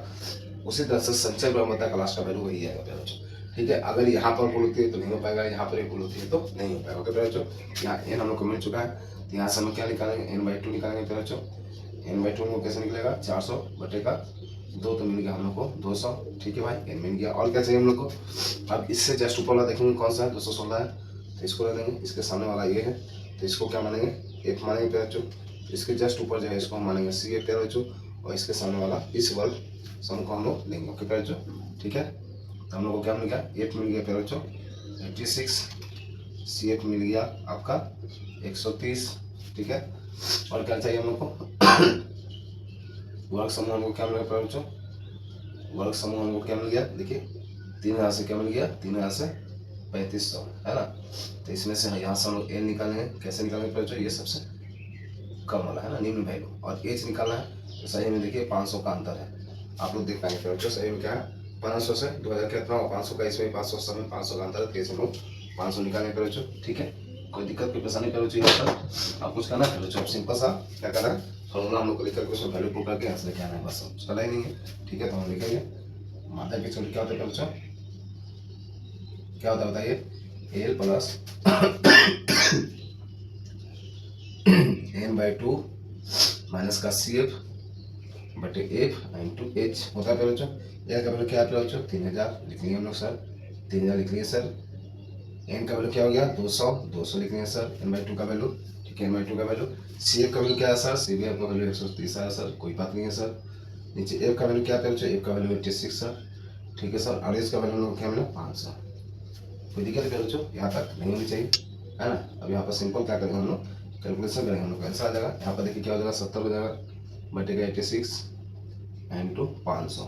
उसी तरह से संचय ब्रह्मता का लास्ट का वैल्यू वही आएगा बच्चों, ठीक है। अगर यहाँ पर भूल होती है तो नहीं हो पाएगा, यहाँ पर भूल होती है तो नहीं हो पाएगा, ओके बच्चों। यहाँ n हम लोग को मिल चुका है, तो यहाँ से हम क्या निकालेंगे, n/2 निकालेंगे बच्चों। n/2 में कैसे निकलेगा, 400 बटे का 2 तो मिल गया हम लोग को 200, ठीक है भाई, n मिल गया। और क्या चाहिए हम लोग को, अब इससे जस्ट ऊपर वाला देखेंगे कौन सा है, 216 है, तो इसको ले लेंगे। इसके सामने वाला ये है तो इसको क्या मानेंगे, f मानेंगे बच्चों। इसके जस्ट ऊपर जो है इसको हम मानेंगे CF बच्चों, और इसके सामने वाला इस वर्ग सम को हम लोग लेंगे, ओके बच्चों, ठीक है। तो हम लोग को क्या मिल गया, f मिल गया बच्चों 86, CF मिल गया आपका 130, ठीक है। और क्या चाहिए हम लोग को, वर्ग समूह हमको क्या मिल गया बच्चों, वर्ग समूह हमको क्या मिल गया, देखिए 3000 से क्या मिल गया, 3000 से 3500, है ना। तो इसमें से यहाँ से हम लोग n निकालेंगे, कैसे निकालेंगे बच्चों, ये सबसे कम वाला है ना, निम्न वैल्यू, और h निकालना है। तो सही में देखिए 500 का अंतर है, आप लोग देख पाएंगे बच्चों। सही में क्या है 500 से 2000 कितना होगा, 500 का, इसमें 500 सब में 500 का अंतर है, तो हम लोग 500 निकालेंगे बच्चों, ठीक है। कोई दिक्कत कोई परेशानी करो चाहिए यहाँ पर आप कुछ करना है बच्चों, सिंपल सा क्या करना है, फॉर्मूला हम लोग को लिख करके उसमें वैल्यू पुट करके यहाँ से लेके आना है, बस चला ही नहीं है, ठीक है। तो हम लिखेंगे मात्रा के छोटे क्या होता है बच्चों, क्या होता है बताइए, L प्लस n/2 माइनस का CF बटे F इंटू H होता है प्यारे बच्चों। यह का वैल्यू क्या है प्यारे बच्चों 3000 लिख लिए हम लोग सर, 3000 लिख लिए सर। n का वैल्यू क्या हो गया 200 लिख लिए सर, n/2 का वैल्यू, ठीक है n/2 का वैल्यू। CF का वैल्यू क्या है सर, CF का वैल्यू 130 है सर, कोई बात नहीं है सर। नीचे F का वैल्यू क्या है बच्चों, F का वैल्यू 86 सर, ठीक है सर। और H का वैल्यू क्या मिला 500। कोई दिक्कत है बच्चों, यहाँ तक नहीं होनी चाहिए, है ना। अब यहाँ पर सिंपल क्या करेंगे हम लोग, कैलकुलेशन करेंगे हम लोग, कैंसिल आ जाएगा। यहाँ पर देखिए क्या हो जाएगा 70 हो जाएगा बटेगा 86 इंटू 500।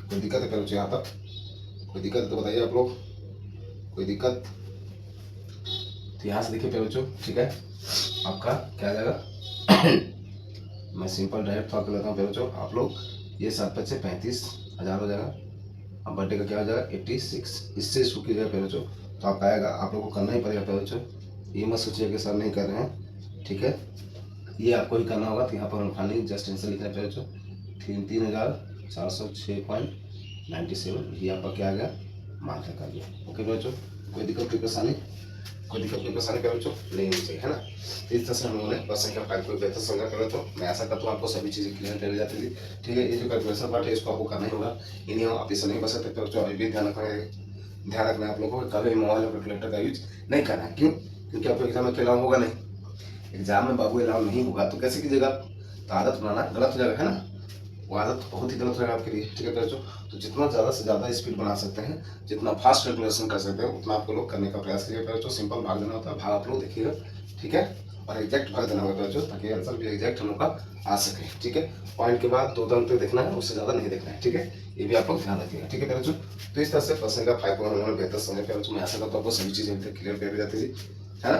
कोई दिक्कत है बच्चों यहाँ तक, कोई दिक्कत है तो बताइए आप लोग, कोई दिक्कत। तो यहाँ से देखिए बच्चों, ठीक है आपका क्या आ जाएगा मैं सिंपल डायरेक्ट सॉल्व कर लेता हूँ बच्चों। आप लोग ये 7 बच्चे 35,000 हो जाएगा। अब बर्थडे का क्या हो जाएगा 86, इससे इसको कीजिएगा बच्चों तो आपका आएगा। आप लोग को करना ही पड़ेगा बच्चों, ये मत सोचिए कि सर नहीं कर रहे हैं, ठीक है ये आपको ही करना होगा। तो यहाँ पर हम खाली जस्ट आंसर लिखना है बच्चों 3,406.97, ये आपका क्या आ गया माध्यक आ गया। ओके बच्चों, कोई दिक्कत कोई परेशानी, कोई दिक्कत कोई परेशानी कर बच्चों नहीं होनी चाहिए, है ना। तो इस तरह से हम लोगों ने परसेंट फाइल को बेहतर समझा कर तो मैं आशा करता हूँ आपको सभी चीज़ें क्लियर कर जाती थी, ठीक है। ये जो कैलकुलेशन पार्ट है इसको आपको करना ही होगा, इन्हीं आप इसे नहीं बच सकते बच्चों। अभी भी ध्यान रखना है आप लोगों को, कभी मोबाइल और कैलकुलेटर का यूज नहीं करना है। क्यों? क्योंकि आपको एग्जाम में अलाउ होगा नहीं, एग्जाम में बाबू अलाउ नहीं होगा तो कैसे कीजिएगा, तो आदत बनाना गलत हो जाएगा, है ना। वो आदत बहुत ही गलत रहेगा आपके लिए, ठीक है बच्चों। तो जितना ज़्यादा से ज़्यादा स्पीड बना सकते हैं, जितना फास्ट कैलकुलेशन कर सकते हैं उतना आपको लोग करने का प्रयास करिए बच्चों। सिंपल भाग देना होता है, भाग आप लोग देखिएगा, ठीक है, और एग्जैक्ट भाग देना होगा बच्चों ताकि आंसर भी एग्जैक्ट हम लोग का आ सके, ठीक है। पॉइंट के बाद 2 अंक तक देखना है, उससे ज़्यादा नहीं देखना है, ठीक है। ये भी आप लोग ध्यान रखिएगा, ठीक है बच्चों। तो इस तरह से पर्सन का 5 पॉइंट उन्होंने बेहतर समझ पाया बच्चों। मैं आशा करता हूँ आपको सभी चीज़ें क्लियर कर जाती थी, है ना।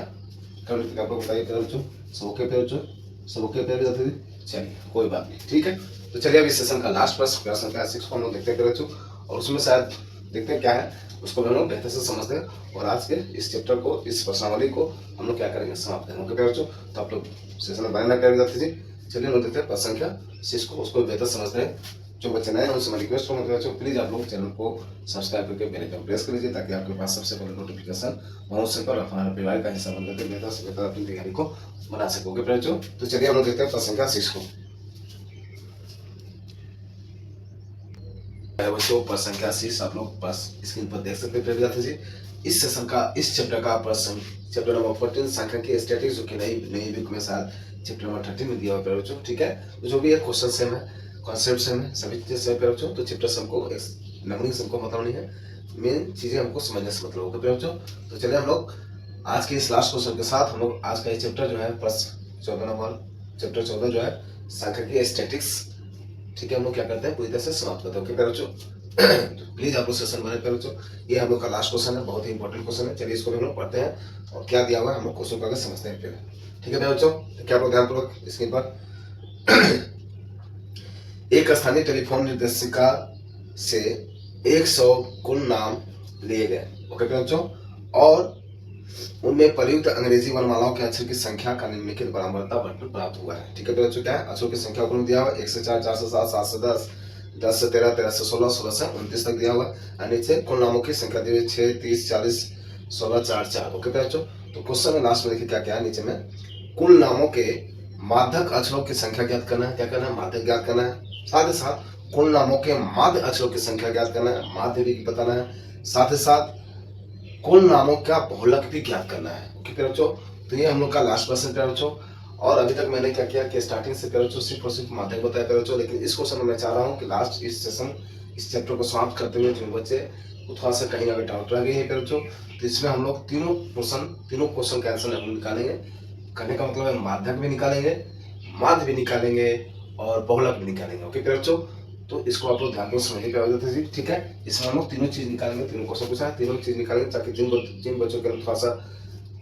कल आप लोग बताइए बच्चों, सब ओके पे बच्चों, सब ओके पे जाती थी, चलिए कोई बात नहीं, ठीक है। तो चलिए अब इस सेशन का लास्ट प्रश्न संख्या 6 को हम लोग देखते हैं बच्चों, और उसमें शायद देखते हैं क्या है उसको हम लोग बेहतर से समझते हैं, और आज के इस चैप्टर को, इस प्रश्नावली को हम लोग क्या करेंगे समाप्त करेंगे, ओके बच्चों। तो आप लोग सेशन में बनना कर जाती थी। चलिए हम लोग देखते हैं प्रश्न संख्या 6 को, उसको बेहतर समझते हैं। जो बच्चे नए हैं उनसे मैं रिक्वेस्ट करूँगा बच्चों प्लीज़ आप लोग चैनल को सब्सक्राइब करके बेल आइकन प्रेस कर लीजिए ताकि आपके पास सबसे पहले नोटिफिकेशन पहुंच सके और अपना परिवार का हिस्सा बन करके बेहतर से बेहतर अपनी तैयारी को बना सकोगे बच्चों। तो चलिए हम लोग देखते हैं प्रश्न संख्या 6 को। बच्चों प्रश्न संख्या 6 आप लोग बस स्क्रीन पर देख सकते हैं विद्यार्थी जी। इस सेशन का, इस चैप्टर का प्रश्न चैप्टर नंबर 14 सांख्यिकी स्टैटिस्टिक्स जो कि नई बुक में साथ चैप्टर नंबर 13 में दिया हुआ है बच्चों, ठीक है। तो जो भी है क्वेश्चन सेम है, कॉन्सेप्ट सेम है, सभी चीजें सेम है बच्चों। तो चैप्टर से हमको नंबरिंग से हमको मतलब नहीं है, मेन चीजें हमको समझने से मतलब होगा बच्चों। तो चलिए हम लोग आज के इस लास्ट क्वेश्चन के साथ हम लोग आज का ये चैप्टर जो है प्रश्न 14 नंबर, चैप्टर 14 जो है सांख्यिकी स्टैटिस्टिक्स, ठीक है, हम लोग क्या करते हैं पूरी तरह से समाप्त करते हैं, ओके बच्चों। प्लीज आप लोग सेशन बने पे बच्चों। ये हम लोग का लास्ट क्वेश्चन है, बहुत ही इंपॉर्टेंट क्वेश्चन है। चलिए इसको हम लोग पढ़ते हैं और क्या दिया हुआ है हम लोग क्वेश्चन को आगे समझते हैं फिर, ठीक है बच्चों। क्या आप लोग ध्यानपूर्वक स्क्रीन पर एक स्थानीय टेलीफोन निर्देशिका से 100 कुल नाम लिए गए, ओके बच्चों, और उनमें प्रयुक्त अंग्रेजी वर्णमालाओं के अक्षर की संख्या का निम्नलिखित बराबरता बंटन प्राप्त हुआ है, ठीक है बच्चों। क्या है अक्षरों की संख्या को दिया हुआ 1 से 4, 4 से 7, 7 से 10, 10 से 13, 13 से 16, 16 से 29 तक दिया हुआ है। नीचे कुल नामों की संख्या दी हुई 6, 30, 40, 16, 4, 4, ओके बच्चों। तो क्वेश्चन में लास्ट में देखिए क्या क्या है, नीचे में कुल नामों के माध्यक अक्षरों की संख्या ज्ञात करना है, क्या करना है माध्यक ज्ञात करना है। साथ ही साथ कुल नामों के माध्य अक्षरों की संख्या ज्ञात करना है, माध्य भी बताना है। साथ ही साथ कुल नामों का बहुलक भी ज्ञात करना है, ओके बच्चों। तो ये हम लोग का लास्ट क्वेश्चन है बच्चों। और अभी तक मैंने क्या किया कि स्टार्टिंग से बच्चों सिर्फ और सिर्फ माध्यक बताया बच्चों, लेकिन इस क्वेश्चन में मैं चाह रहा हूँ कि लास्ट इस सेशन, इस चैप्टर को समाप्त करते हुए जो बच्चे को थोड़ा सा कहीं अगर डाउट रह गई है बच्चों, तो इसमें हम लोग तीनों क्वेश्चन का आंसर हम निकालेंगे। कहने का मतलब है माध्यक भी निकालेंगे, माध्य भी निकालेंगे और बहुलक भी निकालेंगे, ओके बच्चों। तो इसको आप लोग ध्यान को समझने की आवश्यकता है, ठीक है। इसमें हम लोग तीनों चीज निकालेंगे, तीनों क्वेश्चन पूछा है, तीनों चीज निकालेंगे ताकि जिन बच्चों के थोड़ा सा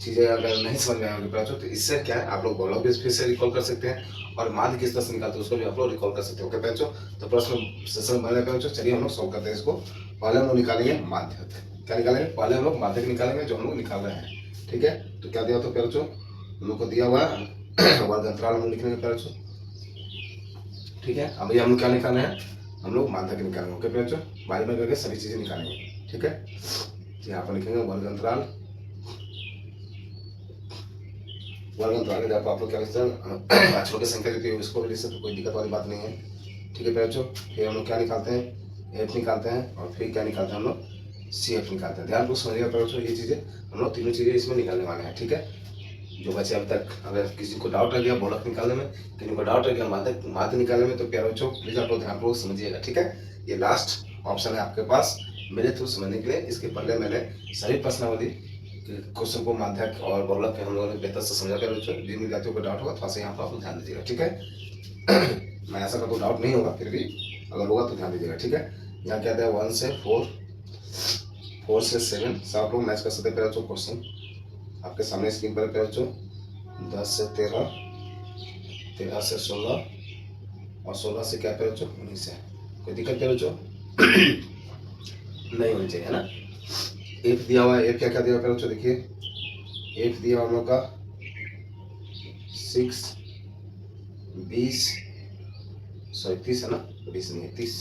चीजें अगर नहीं समझ में आएंगे बच्चों, तो इससे क्या है आप लोग बहुलक भी फिर से रिकॉल कर सकते हैं और माध्य किस तरह से निकालते हैं उसको भी आप लोग रिकॉल कर सकते हैं, ओके बच्चों। तो प्रश्न सेशन बने बच्चों, चलिए हम लोग सॉल्व करते हैं इसको। पहले हम लोग निकालेंगे माध्यक, क्या निकालेंगे, पहले हम लोग माध्यक निकालेंगे जो हम लोग निकाल रहे हैं, ठीक है। तो क्या दिया तो बच्चों हम लोग को दिया हुआ है वर्ग अंतराल हम लोग लिखेंगे बच्चों, ठीक है। अब ये हम लोग क्या निकालना है, हम लोग माध्यक निकालेंगे, ओके बच्चों, बारी बारी करके सभी चीजें निकालेंगे, ठीक है। यहाँ पर लिखेंगे वर्ग अंतराल वर्ग अंतराल के आप लोग क्या लिखते हैं, अक्षरों की संख्या जो थी उसको भी लिख सकते, कोई दिक्कत वाली बात नहीं है। ठीक है बच्चों, फिर हम लोग क्या निकालते हैं, एफ निकालते हैं, और फिर क्या निकालते हैं हम लोग, सी एफ निकालते हैं। ध्यान को समझिएगा बच्चों, ये चीज़ें हम लोग तीनों चीज़ें इसमें निकालने वाले हैं। ठीक है, जो बच्चे अब तक, अगर किसी को डाउट रह गया बढ़त निकालने में, किसी को डाउट रह गया माध्य निकालने में, तो प्यारे बच्चों प्लीज आप लोग ध्यानपूर्वक समझिएगा। ठीक है, ये लास्ट ऑप्शन है आपके पास मेरे थ्रू समझने के लिए। इसके पहले मैंने सभी प्रश्नावली क्वेश्चन को माध्यक और बहुलक के हम लोगों ने बेहतर से समझा कर, जिन विद्यार्थियों को डाउट होगा थोड़ा सा यहाँ पर आप लोग ध्यान दीजिएगा। ठीक है, मैं ऐसा करता हूँ डाउट नहीं होगा, फिर भी अगर होगा तो ध्यान दीजिएगा। ठीक है, यहाँ क्या है 1 से 4, 4 से 7 सब आप लोग मैच कर सकते हैं। बच्चों क्वेश्चन आपके सामने स्क्रीन पर है बच्चों, 10 से 13, 13 से 16, और 16 से क्या बच्चों 19 है। कोई दिक्कत है बच्चों नहीं होनी चाहिए, है ना। एफ दिया हुआ है, एफ क्या क्या दिया हुआ है बच्चों, देखिए एफ दिया हुआ हम लोग का 6, 20, सॉरी 30 है ना, 20 नहीं है 30,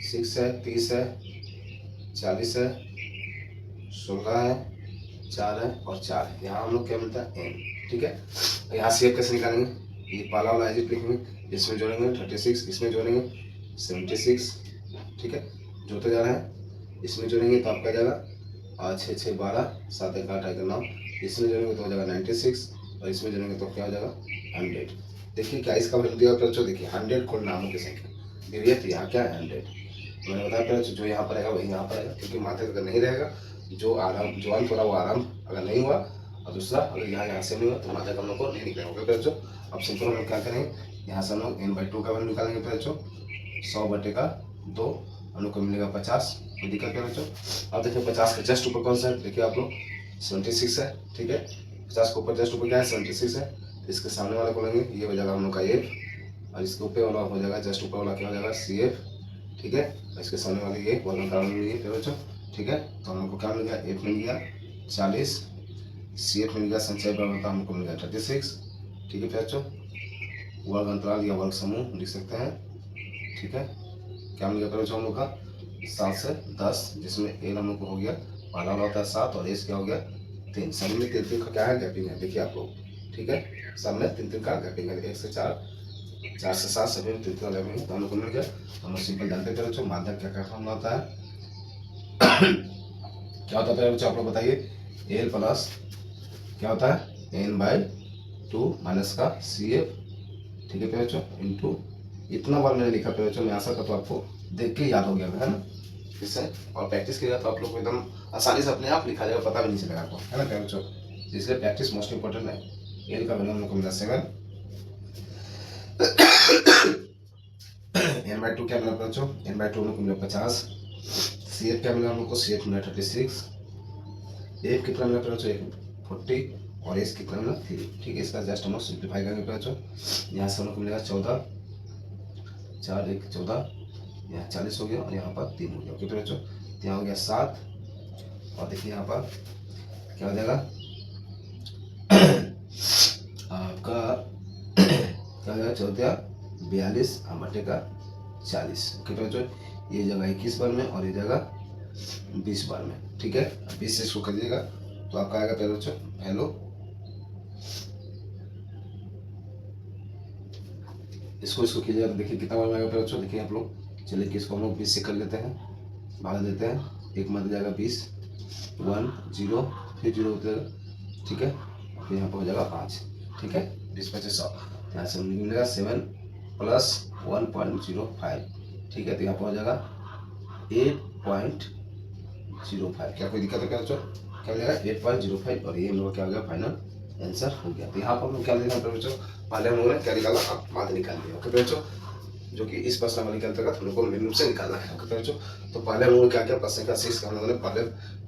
6 है, 30 है, 40 है, 16 है, 4 है और 4 है। यहाँ हम लोग क्या मिलता है एन। ठीक है, यहाँ से एफ कैसे निकालेंगे, ये पाला वाला एजिट लिखेंगे, इसमें जोड़ेंगे 36, इसमें जोड़ेंगे 76। ठीक है, जोड़ते जा रहे हैं, इसमें जोड़ेंगे तो आपका जाएगा 6 6 12, 7 1 8 9, इसमें जोड़ेंगे तो हो जाएगा 96, और इसमें जोड़ेंगे तो क्या हो जाएगा 100। देखिए क्या इसका वैल्यू दिया बच्चों, देखिए 100 कुल नामों की संख्या दी है, तो यहाँ क्या है 100। मैंने बताया पहले जो यहाँ पर रहेगा वही यहाँ पर रहेगा, क्योंकि माध्यक अगर नहीं रहेगा, जो अंत हो रहा वो आरंभ अगर नहीं हुआ, और दूसरा अगर यहाँ से नहीं हुआ तो माध्यक हम लोग को नहीं निकलेगा। ओके बच्चों, अब सिंपल हम लोग क्या करेंगे, यहाँ से हम लोग n/2 का वैल्यू निकालेंगे बच्चों, 100/2 हम लोग को मिलेगा 50। कोई दिक्कत है बच्चों। अब देखिए 50 के जस्ट ऊपर कौन सा है, देखिए आप लोग 76 है। ठीक है, 50 के ऊपर जस्ट ऊपर क्या है 76 है, तो इसके सामने वाला को लेंगे, ये हो जाएगा हम लोग का एफ, और इसके ऊपर वाला हो जाएगा, जस्ट ऊपर वाला क्या हो जाएगा सी एफ। ठीक है, इसके सामने वाले ये वर्ग कारण मिल गया बच्चों। ठीक है, तो हम लोग को क्या मिल गया, एफ मिल गया 40, सी एफ मिल गया संचय बराबर हमको मिल गया 36। ठीक है बच्चों, वर्ग अंतराल या वर्ग समूह लिख सकते हैं। ठीक है, क्या मिल गया बच्चों हम लोग का 7 से 10, जिसमें एल हम लोग को हो गया पहला वाला होता है 7, और एस क्या हो गया 3। सब में 3 का क्या है गैपिंग है, देखिए आप लोग। ठीक है, सब में 3 का गैपिंग है, 1 से 4, 4 से 7 सभी में 3 का गैपिंग है, तो हम लोग को मिल गया। हम लोग सिंपल जानते थे बच्चों माध्यक क्या क्या फॉर्मूला होता है क्या होता है बच्चों आप लोग बताइए, एल प्लस क्या होता है n/2 माइनस का सी एफ। ठीक है बच्चों, इंटू इतना बार मैंने लिखा पे बच्चों, मैं आशा करता हूँ आपको देख के याद हो गया है ना, इससे और प्रैक्टिस किया तो आप लोग को एकदम आसानी से अपने आप लिखा जाएगा, पता भी नहीं चलेगा आपको, है ना बच्चों। इसलिए प्रैक्टिस मोस्ट इंपॉर्टेंट है। एल का वैल्यू हम लोग को मिला 7, n/2 क्या मिला बच्चों, n/2 हम लोग को मिला 50, सी एफ क्या मिला हम लोग को, सी एफ मिला 36, एफ कितना मिला बच्चों 40, और एस कितना मिला 3। ठीक है, इसका जस्ट हम लोग सिंप्लीफाई करेंगे बच्चों, यहाँ से हम लोग को मिलेगा 14, 4 1 14, यहाँ 40 हो गया, और यहाँ पर 3 हो गया। ओके बच्चों, यहाँ हो गया 7, और देखिए यहाँ पर क्या हो जाएगा आपका क्या हो जाएगा 14 42 बटे का 40। ओके बच्चों, ये जगह 21 बार में और ये जगह 20 बार में। ठीक है, 20 से इसको कर दीजिएगा तो आपका आएगा पहले बच्चों हेलो, इसको कीजिएगा तो देखिए कितना बार में आएगा पहले बच्चों। देखिए आप लोग, चलिए कि इसको हम लोग 20 से कर लेते हैं, भागा देते हैं, एक मत जाएगा 20, 1 0 फिर 0 हो जाएगा। ठीक है, फिर यहाँ पर हो जाएगा 5। ठीक है, 20 25 100, यहाँ से मिलेगा 7 प्लस 1.05। ठीक है, तो यहाँ पर हो जाएगा 8.05। क्या कोई दिक्कत है क्या बच्चों, क्या मिलेगा 8.05, और ये हम लोग क्या हो गया फाइनल आंसर हो गया। तो यहाँ पर हम लोग क्या देखा बच्चों, पहले हम लोगों ने क्या निकाला, माध्य निकाल लिया। ओके बच्चों, जो कि इस प्रश्नावली के अंतर्गत हम लोग को मेन रूप से निकालना है। ओके बच्चों, तो पहले हम लोगों ने क्या किया, प्रश्न का शीर्ष हम लोगों ने पहले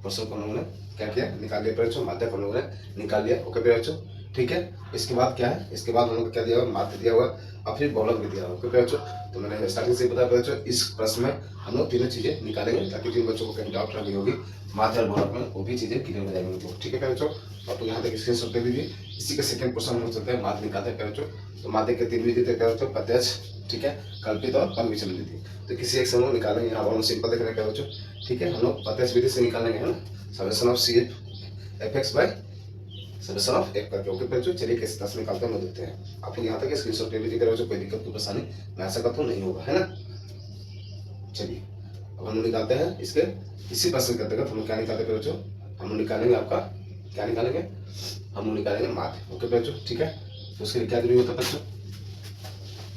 प्रश्न को हम लोगों ने क्या किया निकाल लिया बच्चों, माध्यक हम लोगों ने निकाल लिया। ओके बच्चों, ठीक है, इसके बाद क्या है, इसके बाद हम लोग को क्या दिया हुआ, माध्य दिया हुआ और फिर बहुलक भी दिया हुआ। ओके बच्चों, तो मैंने स्टार्टिंग से बताया बच्चों, इस प्रश्न में हम लोग तीनों चीजें निकालेंगे, ताकि जिन बच्चों को कहीं डाउट रही होगी माध्य और बहुलक में, वो भी चीजें क्लियर हो जाएंगी। ठीक है बच्चों, आप लोग यहाँ तक स्क्रीनशॉट ले लीजिए। इसी के सेकंड क्वेश्चन हो सकता है माध्य निकालते हैं बच्चों। तो माध्य के 3 विधि थे बच्चों, प्रत्यक्ष, ठीक है, कल्पित और पन विचलन विधि। तो किसी एक समूह निकालेंगे, यहाँ पर हम सिंपल देखने का बच्चों। ठीक है, हम लोग प्रत्यक्ष विधि से निकालेंगे, है ना, summation of C F X by summation of F करके। ओके बच्चों, चलिए किस तरह से निकालते हैं हम देखते हैं। आप लोग यहाँ तक स्क्रीनशॉट ले लीजिएगा बच्चों, कोई दिक्कत कोई परेशानी मैं आशा करता हूँ नहीं होगा, है ना। चलिए अब हम लोग निकालते हैं इसके इसी प्रश्न के अंतर्गत हम लोग क्या निकालते हैं बच्चों, हम लोग निकालेंगे आपका क्या निकालेंगे, हम लोग निकालेंगे माध्य। ओके बच्चों, ठीक है। तो उसके लिए क्या जरूरी होता है बच्चों,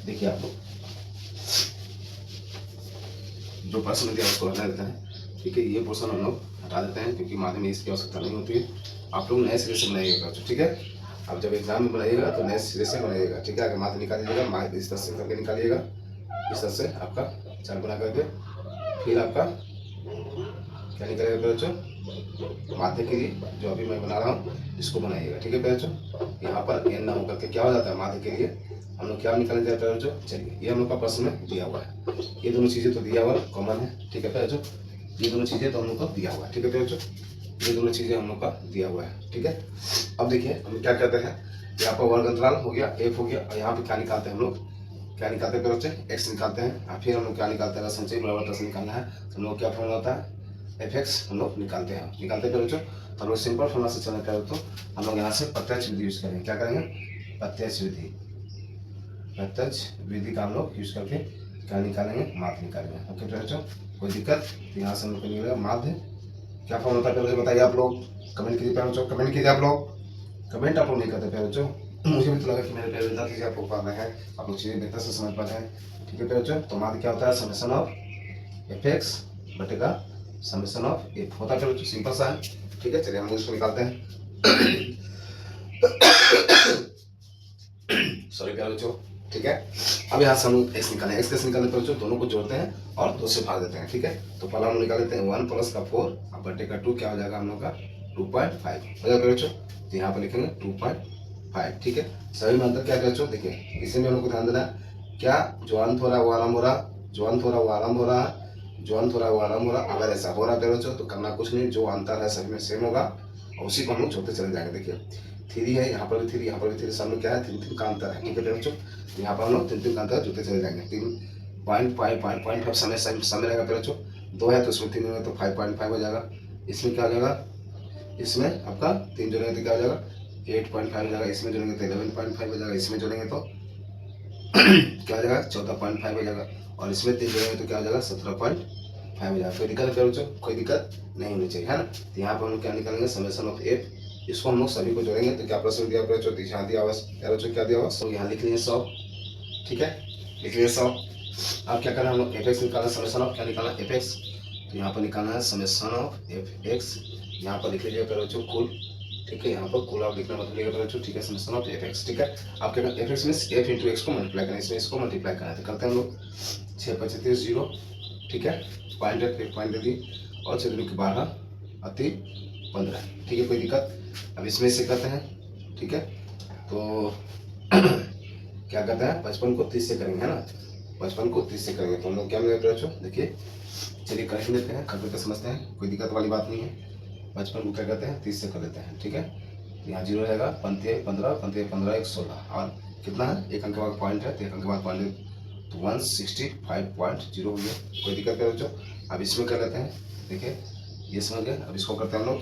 देखिए आप लोग जो प्रश्न दिया उसको हटा देते हैं, ठीक है। ये पोर्शन हम लोग हटा देते हैं क्योंकि माध्यम में इसकी आवश्यकता नहीं होती है। आप लोग नए सिरे से बनाइएगा बच्चों, ठीक है। अब जब एग्जाम में बनाइएगा तो नए सिरे से बनाइएगा, ठीक है। अगर माध्य निकालिएगा, माध्य इस तरह से करके निकालिएगा, इस तरह से आपका चार बना करके, फिर आपका क्या निकलेगा बच्चों, माध्य के लिए जो अभी मैं बना रहा हूँ इसको बनाइएगा, ठीक है बच्चों। यहाँ पर एन ना होकर के क्या हो जाता है, माध्य के लिए हम लोग क्या निकालने जाते हैं बच्चों। चलिए ये हम लोग का प्रश्न में दिया हुआ है, ये दोनों चीजें तो दिया हुआ है, कॉमन है, ठीक है बच्चों। ये दोनों चीजें तो हम लोग को दिया हुआ है, ठीक है बच्चों। ये दोनों चीजें हम लोग का दिया हुआ है, ठीक है। अब देखिए हम क्या कहते हैं, यहाँ पर वर्ग अंतराल हो गया, एफ हो गया, और यहाँ पे क्या निकालते हैं हम लोग, क्या निकालते हैं बच्चे, एक्स निकालते हैं। और फिर हम लोग क्या निकालते हैं, संचय बराबर दस निकालना है तो हम लोग क्या फॉर्मूला होता है, एफ एक्स हम लोग निकालते हैं बच्चों। तो हम लोग सिंपल फॉर्मूला से चलना चाहे तो हम लोग यहाँ से प्रत्यक्ष विधि यूज करेंगे, क्या करेंगे, प्रत्यक्ष विधि, प्रत्यक्ष विधि का हम लोग यूज करके क्या निकालेंगे, माध्य निकालेंगे। ओके बच्चों, कोई दिक्कत, तो यहाँ से हम लोग को निकलेगा माध्य। क्या फॉर्मूला होता है बताइए आप लोग, कमेंट कीजिए बच्चों, कमेंट कीजिए आप लोग, कमेंट आप लोग नहीं करते बच्चों। मुझे भी तो लगा कि मेरे प्यारे विद्यार्थी आप लोग पढ़ रहे हैं, आप लोग चीजें बेहतर से समझ पा रहे हैं, ठीक है बच्चों। तो माध्य क्या होता है, समेशन ऑफ एफ एक्स बटेगा समेशन ऑफ एफ होता है बच्चों, सिंपल सा है, ठीक है। चलिए हम उसको निकालते हैं। सॉरी प्यारे बच्चों, ठीक है। अब यहाँ से हम एक्स निकालें, एक्स कैसे निकालने पर बच्चों, दोनों को जोड़ते हैं और दो से भाग देते हैं, ठीक है। तो पहला हम निकाल लेते हैं 1 प्लस का 4 अब बटे का 2 क्या हो जाएगा हम लोग का 2.5 हो जाएगा बच्चों। तो यहाँ पर लिखेंगे 2.5, ठीक है। सभी में अंतर क्या है बच्चों, देखिए इसी में हम लोग को ध्यान देना है, क्या जो अंत हो रहा है वो आरम्भ हो रहा, जो अंत हो रहा है वो आरम्भ हो रहा, जो अंत हो रहा है वो आरम्भ हो रहा। अगर ऐसा हो रहा है बच्चों तो करना कुछ नहीं, जो अंतर है सभी में सेम होगा और उसी को हम लोग जोड़ते चले जाएंगे। देखिए 3 है, यहाँ पर भी 3, यहाँ पर भी 3, सामने क्या है 3 का अंतर है, ठीक है बच्चों। यहाँ पर हम लोग 3 का अंतर जोड़ते चले जाएंगे। 3.5 समय रहेगा बच्चों, 2 है तो उसमें 3 होगा तो 5.5 हो जाएगा। इसमें क्या हो जाएगा, इसमें आपका 3 जोड़ेंगे तो क्या हो जाएगा 8.5 हो जाएगा, इसमें जोड़ेंगे तो 11.5 हो जाएगा, इसमें जोड़ेंगे तो क्या हो जाएगा 14.5 हो जाएगा, और इसमें 3 जोड़ेंगे तो क्या हो जाएगा 17.5 हो जाएगा। कोई दिक्कत है बच्चों, कोई दिक्कत नहीं होनी चाहिए, है ना। तो यहाँ पर हम लोग क्या निकालेंगे, समेशन ऑफ एफ, इसको हम लोग सभी को जोड़ेंगे तो क्या प्रश्न दिया बच्चों, यहाँ दिया हुआ बच्चों, क्या दिया हुआ, तो यहाँ लिख लीजिए 100, ठीक है, लिख लीजिए 100। अब क्या करना है हम लोग, एफ एक्स निकालना, समेशन ऑफ क्या निकालना, एफ एक्स, तो यहाँ पर निकालना है समेशन ऑफ एफ एक्स, यहाँ पर लिख लीजिए बच्चों कुल, ठीक है। यहाँ पर कुल आप लिखना मत भूलिएगा बच्चों, ठीक है, समेशन ऑफ एफ एक्स, ठीक है। आप क्या करना, F x means F into x को मल्टीप्लाई करना, इसमें इसको मल्टीप्लाई करना है तो करते हैं हम लोग 6 25 0, ठीक है, पॉइंट है, फिर पॉइंट दे दी और 6 दूनी 12 अति 15, ठीक है, कोई दिक्कत। अब इसमें से करते हैं, ठीक है। तो क्या करते हैं 55 को 30 से करेंगे, है ना, 55 को 30 से करेंगे तो हम लोग क्या मिलेगा बच्चों, देखिए चलिए कर ही लेते हैं, करके समझते हैं, कोई दिक्कत वाली बात नहीं है। 55 को क्या करते हैं 30 से कर लेते हैं, ठीक है। तो यहाँ 0 रहेगा, 15 15 15 15 1 16 और कितना है, एक अंक के बाद पॉइंट है तो एक अंक के बाद पॉइंट, तो 165.0 हो गया, कोई दिक्कत नहीं बच्चों। अब इसमें कर लेते हैं, देखिए ये समझ गए। अब इसको करते हैं हम लोग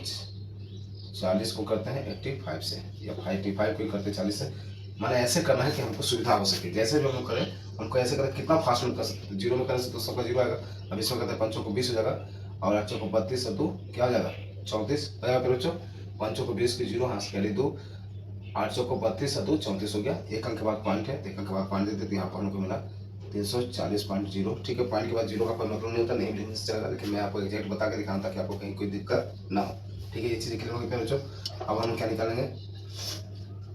40 को करते हैं 85 से, या 85 को करते हैं 40 से, माने ऐसे करना है कि हमको सुविधा हो सके, जैसे भी हम लोग करें हमको ऐसे करें, कितना फास्ट में कर सकते हैं, 0 में करने से तो सबका 0 आएगा। अब इसमें करते हैं 5 को 20 हो जाएगा और 8 को 32 और 2 क्या हो जाएगा 34 हो जाएगा बच्चों। 5 को 20 की 0 हाथ के 2, 8 को 32 और 2 34 हो गया, एक अंक के बाद पॉइंट है, एक अंक के बाद पॉइंट देते तो यहाँ पर हमको मिला 340.0, ठीक है। पॉइंट के बाद 0 का कोई मतलब नहीं होता, नहीं भी चलेगा, लेकिन मैं आपको एग्जैक्ट बता के दिखाऊँ ताकि आपको कहीं कोई दिक्कत ना हो, ठीक है। ये चीज़ क्लियर होगी बच्चों। अब हम क्या निकालेंगे,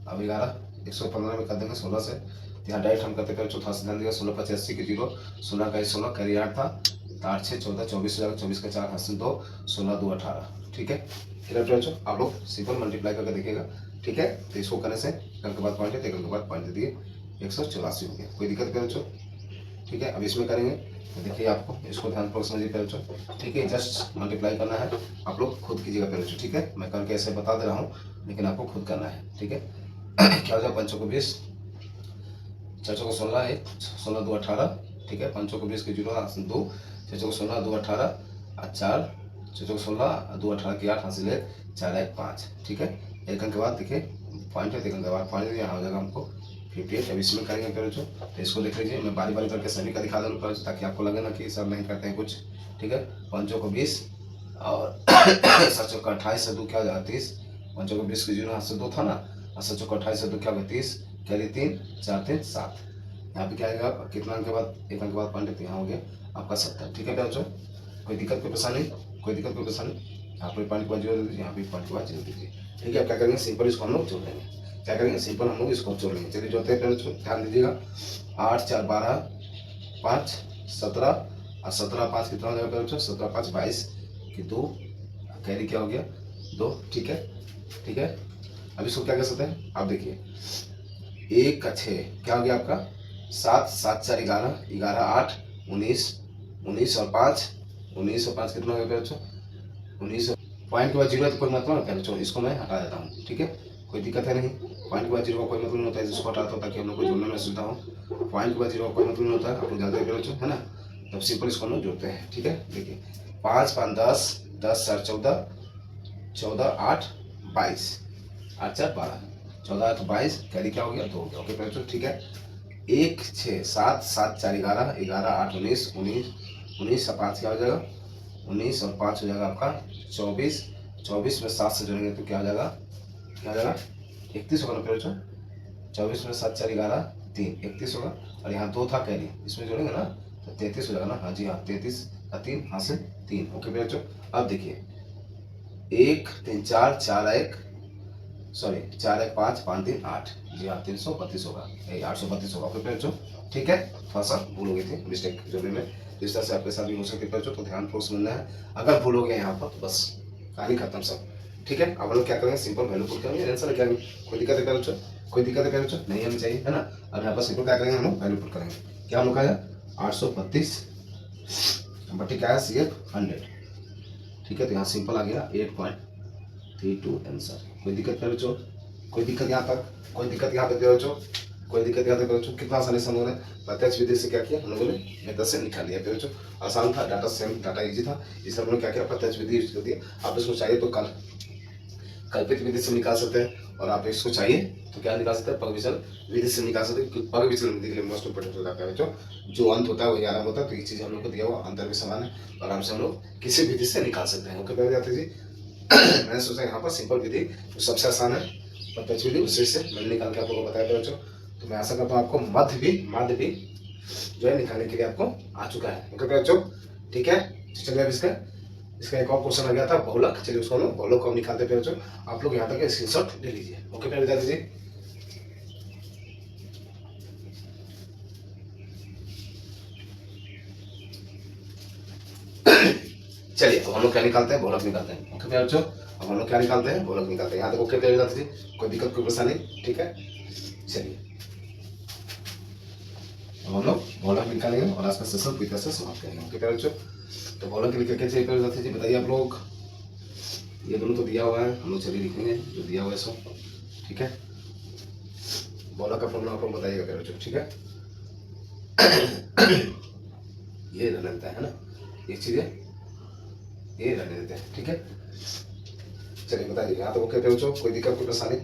अब 11 115 में कर देंगे 16 से, यहाँ डायरेक्ट हम करते हैं चौथा से ध्यान दिया, 16 85 की 0, 16 का 16 कैरी 8 था, 8 6 14 24 हो जाएगा, 24 का 4 हाथ से 2, 16 2 18, ठीक है। क्लियर बच्चों, आप लोग सिंपल मल्टीप्लाई करके देखिएगा, ठीक है। तो इसको करने से एक अंक के बाद पॉइंट है, एक अंक के बाद पॉइंट दे दिए 184 हो गया, कोई दिक्कत नहीं बच्चों, ठीक है। अब इसमें करेंगे तो देखिए आपको इसको ध्यानपूर्वक समझिए बच्चों, ठीक है। जस्ट मल्टीप्लाई करना है, आप लोग खुद कीजिएगा बच्चों, ठीक है। मैं करके ऐसे बता दे रहा हूँ लेकिन आपको खुद करना है, ठीक है। क्या हो जाएगा 5 को 20, 4 को 16 1 16 2 18, ठीक है। 5 को 20 की 0 2, 6 को 16 2 18 और 4 6 को 16 2 18 की 8 हासिल है 4 1 5, ठीक है। एक अंक के बाद देखिए पॉइंट है, एक अंक के बाद पॉइंट, यहाँ हो जाएगा हमको 58। अब इसमें करेंगे पेड़ बच्चों, तो इसको देख लीजिए, मैं बारी बारी करके सभी का दिखा दूँ ताकि आपको लगे ना कि सर नहीं करते हैं कुछ। ठीक है, 5 को 20 और 7 को 28 से 2 क्या हो जाएगा 30, 5 को 20 के 0 हाथ से 2 था ना, और 7 को 28 से 2 क्या होगा 30, कैरी 3 4 3 7। यहाँ पे क्या आएगा कितना अंक के बाद, एक अंक के बाद पॉइंट, यहाँ हो गया आपका 70। ठीक है क्या बच्चों, कोई दिक्कत कोई परेशानी, कोई दिक्कत कोई परेशानी, यहाँ पर पॉइंट के बाद 0 दीजिए, यहाँ पे पॉइंट के बाद 0 दीजिए। ठीक है, अब क्या करेंगे सिंपल इसको हम लोग जोड़ लेंगे, क्या करेंगे सिंपल हम लोग इसको जोड़ लेंगे। चलिए जोड़ते हैं, ध्यान दीजिएगा। 8 4 12 5 17 और 17 5 कितना हो जाएगा बच्चों, 17 5 22 कि 2, कैरी क्या हो गया 2। ठीक है, ठीक है, अब इसको क्या कर सकते हैं आप देखिए, 1 का 6 क्या हो गया आपका 7 7 4 11 11 8 19 19 और 5 19 और 5 कितना हो गया बच्चों 19। पॉइंट के बाद 0 है तो कोई मतलब नहीं बच्चों, इसको मैं हटा देता हूँ। ठीक है, कोई दिक्कत है नहीं, पॉइंट के बाद 0 का कोई मतलब नहीं होता है, इसको हटाता हूँ ताकि हम लोग को जोड़ने में सुविधा हो। पॉइंट के बाद 0 का कोई मतलब नहीं होता है, आप लोग जानते हैं बच्चों, है ना। तब सिंपल इसको हम लोग जोड़ते हैं। ठीक है, देखिए 5 5 10 10 4 14 14 8 22 8 4 12 14 8 22 कैरी क्या हो गया 2 हो गया। ओके बच्चों, ठीक है। 1 6 7 7 4 11 11 8 19 19 19 और 5 क्या हो जाएगा 19 और 5 हो जाएगा आपका 24 24 में 7 से जोड़ेंगे तो क्या हो जाएगा, क्या हो जाएगा 31 होगा ना फिर बच्चों, 24 में 7 4 11 3 31 होगा, और यहाँ 2 था कैरी, इसमें जोड़ेंगे ना तो 33 हो जाएगा ना। हाँ जी हाँ, 33 का 3 हाथ से 3। ओके बच्चों, अब देखिए 1 3 4 4 1 सॉरी 4 1 5 5 3 8, जी हाँ 332 होगा, 832 होगा। ओके बच्चों, ठीक है, थोड़ा सा भूल हो गई थी, मिस्टेक जोड़ने में, इस तरह से आपके साथ भी हो सकती है बच्चों, तो ध्यान फोर्स मिलना है। अगर भूल हो गया यहाँ पर तो बस कहानी खत्म सब। ठीक है, अब हम लोग क्या करेंगे सिंपल वैल्यू पुट करेंगे, आंसर क्या करेंगे, कोई दिक्कत है बच्चों, कोई दिक्कत है बच्चों नहीं हमें चाहिए, है ना। अब यहाँ पर सिंपल क्या करेंगे हम लोग वैल्यू पुट करेंगे, क्या हम लोग का है 832 बट्टी क्या है CF 100। ठीक है, तो यहाँ सिंपल आ गया 8.32 आंसर। कोई दिक्कत है बच्चों, कोई दिक्कत यहाँ तक, कोई दिक्कत यहाँ तक बच्चों, कोई दिक्कत यहाँ तक बच्चों। कितना आसानी से हम लोगों ने प्रत्यक्ष विधि से क्या किया, हम लोगों ने मेथड से निकाल लिया बच्चों। आसान था, डाटा सेम, डाटा इजी था, इसलिए हम लोग क्या किया प्रत्यक्ष विधि यूज कर दिया। आप इसको चाहिए तो कल्पित विधि से निकाल सकते हैं, और आप इसको चाहिए तो क्या निकाल सकते हैं पगविचल विधि से निकाल सकते हैं। पगविचल विधि के लिए मोस्ट इंपोर्टेंट होता है बच्चों, जो अंत होता है वही आरंभ होता है, तो ये चीज हम लोग को दिया हुआ अंतर भी समान है, आराम से हम लोग किसी विधि से निकाल सकते हैं। ओके बैठ जाते जी। मैंने सोचा यहाँ पर सिंपल विधि जो सबसे आसान है प्रत्यक्ष विधि, उसी से मैंने निकाल के आप लोगों को बताया था बच्चों। तो मैं आशा करता हूँ आपको माध्य भी जो है निकालने के लिए आपको आ चुका है। ओके बच्चों, ठीक है, चलिए अब इसका एक और क्वेश्चन आ गया था बहुलक, चलिए उसको हम बहुलक को हम निकालते हैं बच्चों। आप लोग यहाँ तक स्क्रीनशॉट ले लीजिए। ओके पहले बता दीजिए, चलिए अब हम लोग क्या निकालते हैं बहुलक निकालते हैं। ओके बच्चों, अब हम लोग क्या निकालते हैं बहुलक निकालते हैं। यहाँ तक ओके पहले बता दीजिए, कोई दिक्कत कोई परेशानी, ठीक है। चलिए अब हम लोग बहुलक निकालेंगे और आज का सेशन पूरी तरह से समाप्त करेंगे। ओके बच्चों, तो बहुलक के लिए क्या क्या चाहिए पहले बता दीजिए, बताइए आप लोग। ये दोनों तो दिया हुआ है, हम लोग चलिए लिखेंगे जो दिया हुआ है सो, ठीक है। बहुलक का फॉर्मूला आप लोग बताइएगा पहले बच्चों, ठीक है। ये रहने देता है ना, एक चीज है ये रहने देते हैं, ठीक है। चलिए बताइए यहाँ तो ओके बच्चों, कोई दिक्कत कोई परेशानी,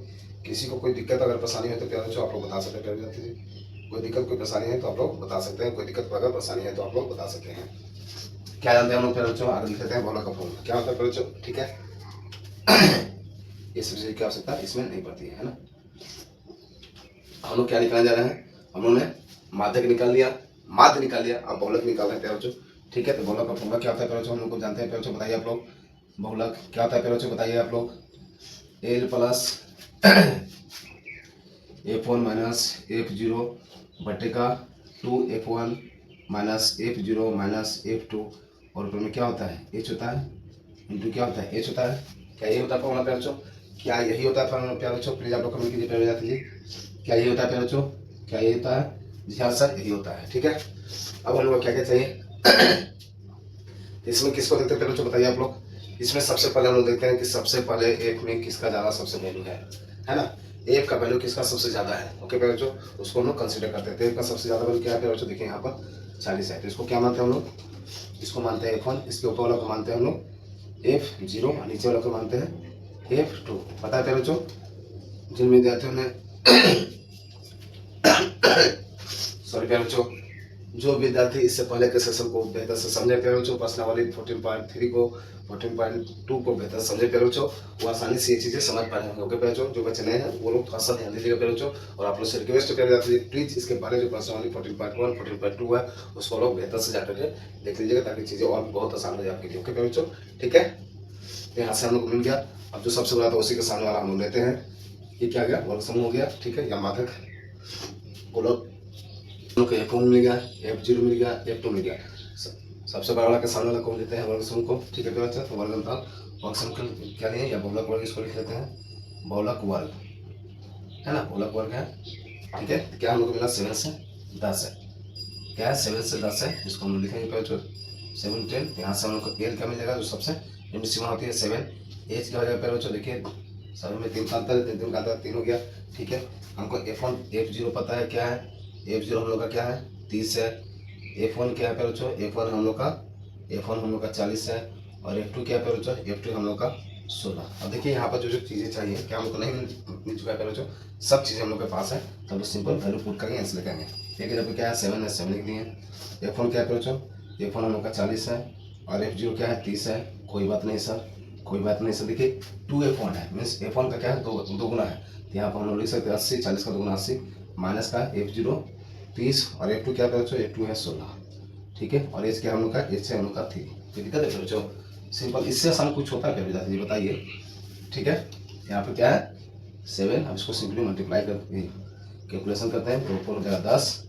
किसी को कोई दिक्कत अगर परेशानी है तो प्यारे बच्चों आप लोग बता सकते हैं। कोई दिक्कत कोई परेशानी है तो आप लोग बता सकते हैं, कोई दिक्कत अगर परेशानी है तो आप लोग बता सकते हैं। क्या जानते हैं हम लोग प्यारे बच्चों, आगे लिख लेते हैं बहुलक का फॉर्मूला क्या होता है प्यारे बच्चों, ठीक है। ये सब चीज की आवश्यकता इसमें नहीं पड़ती है ना। हम लोग क्या निकालने जा रहे हैं, हम लोग ने माध्यक निकाल लिया, माध्य निकाल लिया, अब बहुलक निकाल रहे हैं प्यारे बच्चों, ठीक है। तो बहुलक का फॉर्मूला क्या होता है प्यारे बच्चों, हम लोग को जानते हैं प्यारे बच्चों, बताइए आप लोग। बहुलक क्या होता है प्यारे बच्चों, बताइए आप लोग। L plus F1 minus F0 बटे का 2F1 minus F0 minus F2, और ऊपर में क्या होता है H होता है, इंटू क्या होता है H होता है। क्या यही होता है फॉर्मूला प्यारे बच्चों, क्या यही होता है फॉर्मूला प्यारे बच्चों, प्लीज आप लोग कमेंट कीजिए प्यारे बच्चों, क्या यही होता है प्यारे बच्चों, क्या यही होता है। जी हाँ सर यही होता है, ठीक है। अब हम लोग को क्या क्या चाहिए, इसमें किसको देखते हैं प्यारे बच्चों, बताइए आप लोग। इसमें सबसे पहले हम लोग देखते हैं कि सबसे पहले एफ में किसका ज्यादा सबसे वैल्यू है ना। एफ का वैल्यू किसका सबसे ज्यादा है, ओके प्यारे बच्चों, उसको हम लोग कंसीडर करते हैं। तो एफ का सबसे ज्यादा वैल्यू क्या है प्यारे बच्चों, देखिए यहाँ पर 40 है, तो इसको क्या मानते हैं हम लोग, इसको मानते हैं F1, इसके ऊपर वाला को मानते हैं हम लोग F0, नीचे वाला को मानते हैं F2 पता है प्यारे बच्चों, जिन विद्यार्थियों ने सॉरी प्यारे बच्चों, जो विद्यार्थी इससे पहले के सेशन को बेहतर से समझे प्यारे बच्चों, प्रश्नावली 14.3 को 14.2 को बेहतर समझे प्यारे बच्चों, वो आसानी से ये चीजें समझ पा रहे होंगे। ओके प्यारे बच्चों, जो बच्चे नए हैं वो लोग थोड़ा सा ध्यान दीजिएगा प्यारे बच्चों, और आप लोग से रिक्वेस्ट है प्यारे बच्चों, प्लीज इसके बारे जो प्रश्नावली 14.1 14.2 है उसको लोग बेहतर से जाकर के देख लीजिएगा, ताकि चीजें और भी बहुत आसान हो जाए आपके लिए। ओके प्यारे बच्चों, ठीक है, यहाँ से हम लोग को मिल गया। अब जो सबसे बड़ा था उसी के सामने वाला हम लोग लेते हैं। ये क्या गया, वर्ग समूह हो गया, ठीक है, या माध्यक गोलक F1 मिल गया, F0 मिल गया, F2 मिल गया। सबसे बड़ा वाला के सामने वाला कौन लेते हैं, वर्ग समूह को, ठीक है बच्चा। तो वर्ग अंतराल वर्ग समूह क्या लिए, या बहुलक वर्ग इसको लिख लेते हैं, बहुलक वर्ग है ना, बहुलक वर्ग है, ठीक है। क्या हम लोग को मिला 7 से 10 है, क्या है 7 से 10 है, इसको हम लोग लिखेंगे पहले 7 10। यहाँ से हम लोग को एल क्या मिलेगा, जो सबसे निम्न सीमा होती है 7। एच क्या हो जाएगा पहले बच्चों, देखिए 7 में 3 का अंतर है, 3 का अंतर 3 हो गया, ठीक है। हमको F1 F0 पता है क्या है, F0 हम लोग का क्या है 30 है। F1 क्या है पहले बच्चों, F1 हम लोग का 40 है, और F2 क्या है पहले बच्चों, F2 हम लोग का 16। अब देखिए यहाँ पर जो जो चीज़ें चाहिए, क्या हमको नहीं मिल चुका है पहले बच्चों, सब चीज़ें हम लोग के पास है। तो हम लोग सिंपल वैल्यू पुट करेंगे, आंसर लिखेंगे। देखिए जब क्या है 7 है, 7 लिख दिए। F1 क्या है पहले बच्चों, F1 हम लोग का 40 है, और F0 क्या है 30 है। कोई बात नहीं सर, कोई बात नहीं सर। देखिए 2F1 है, मीन्स F1 का क्या है, दो गुना है, तो यहाँ पर हम लोग लिख सकते हैं 80, 40 का 2 गुना 80, माइनस का F0 30, और F2 क्या है बच्चों, F2 है 16, ठीक है। और एच क्या हम लोग का, एच है हम लोग का 3। कोई दिक्कत है बच्चों, सिंपल, इससे आसान कुछ होता है क्या जी बताइए, ठीक है। यहाँ पे क्या है 7, अब इसको सिंपली मल्टीप्लाई कर कैलकुलेशन करते हैं, तो ऊपर हो जाएगा 10,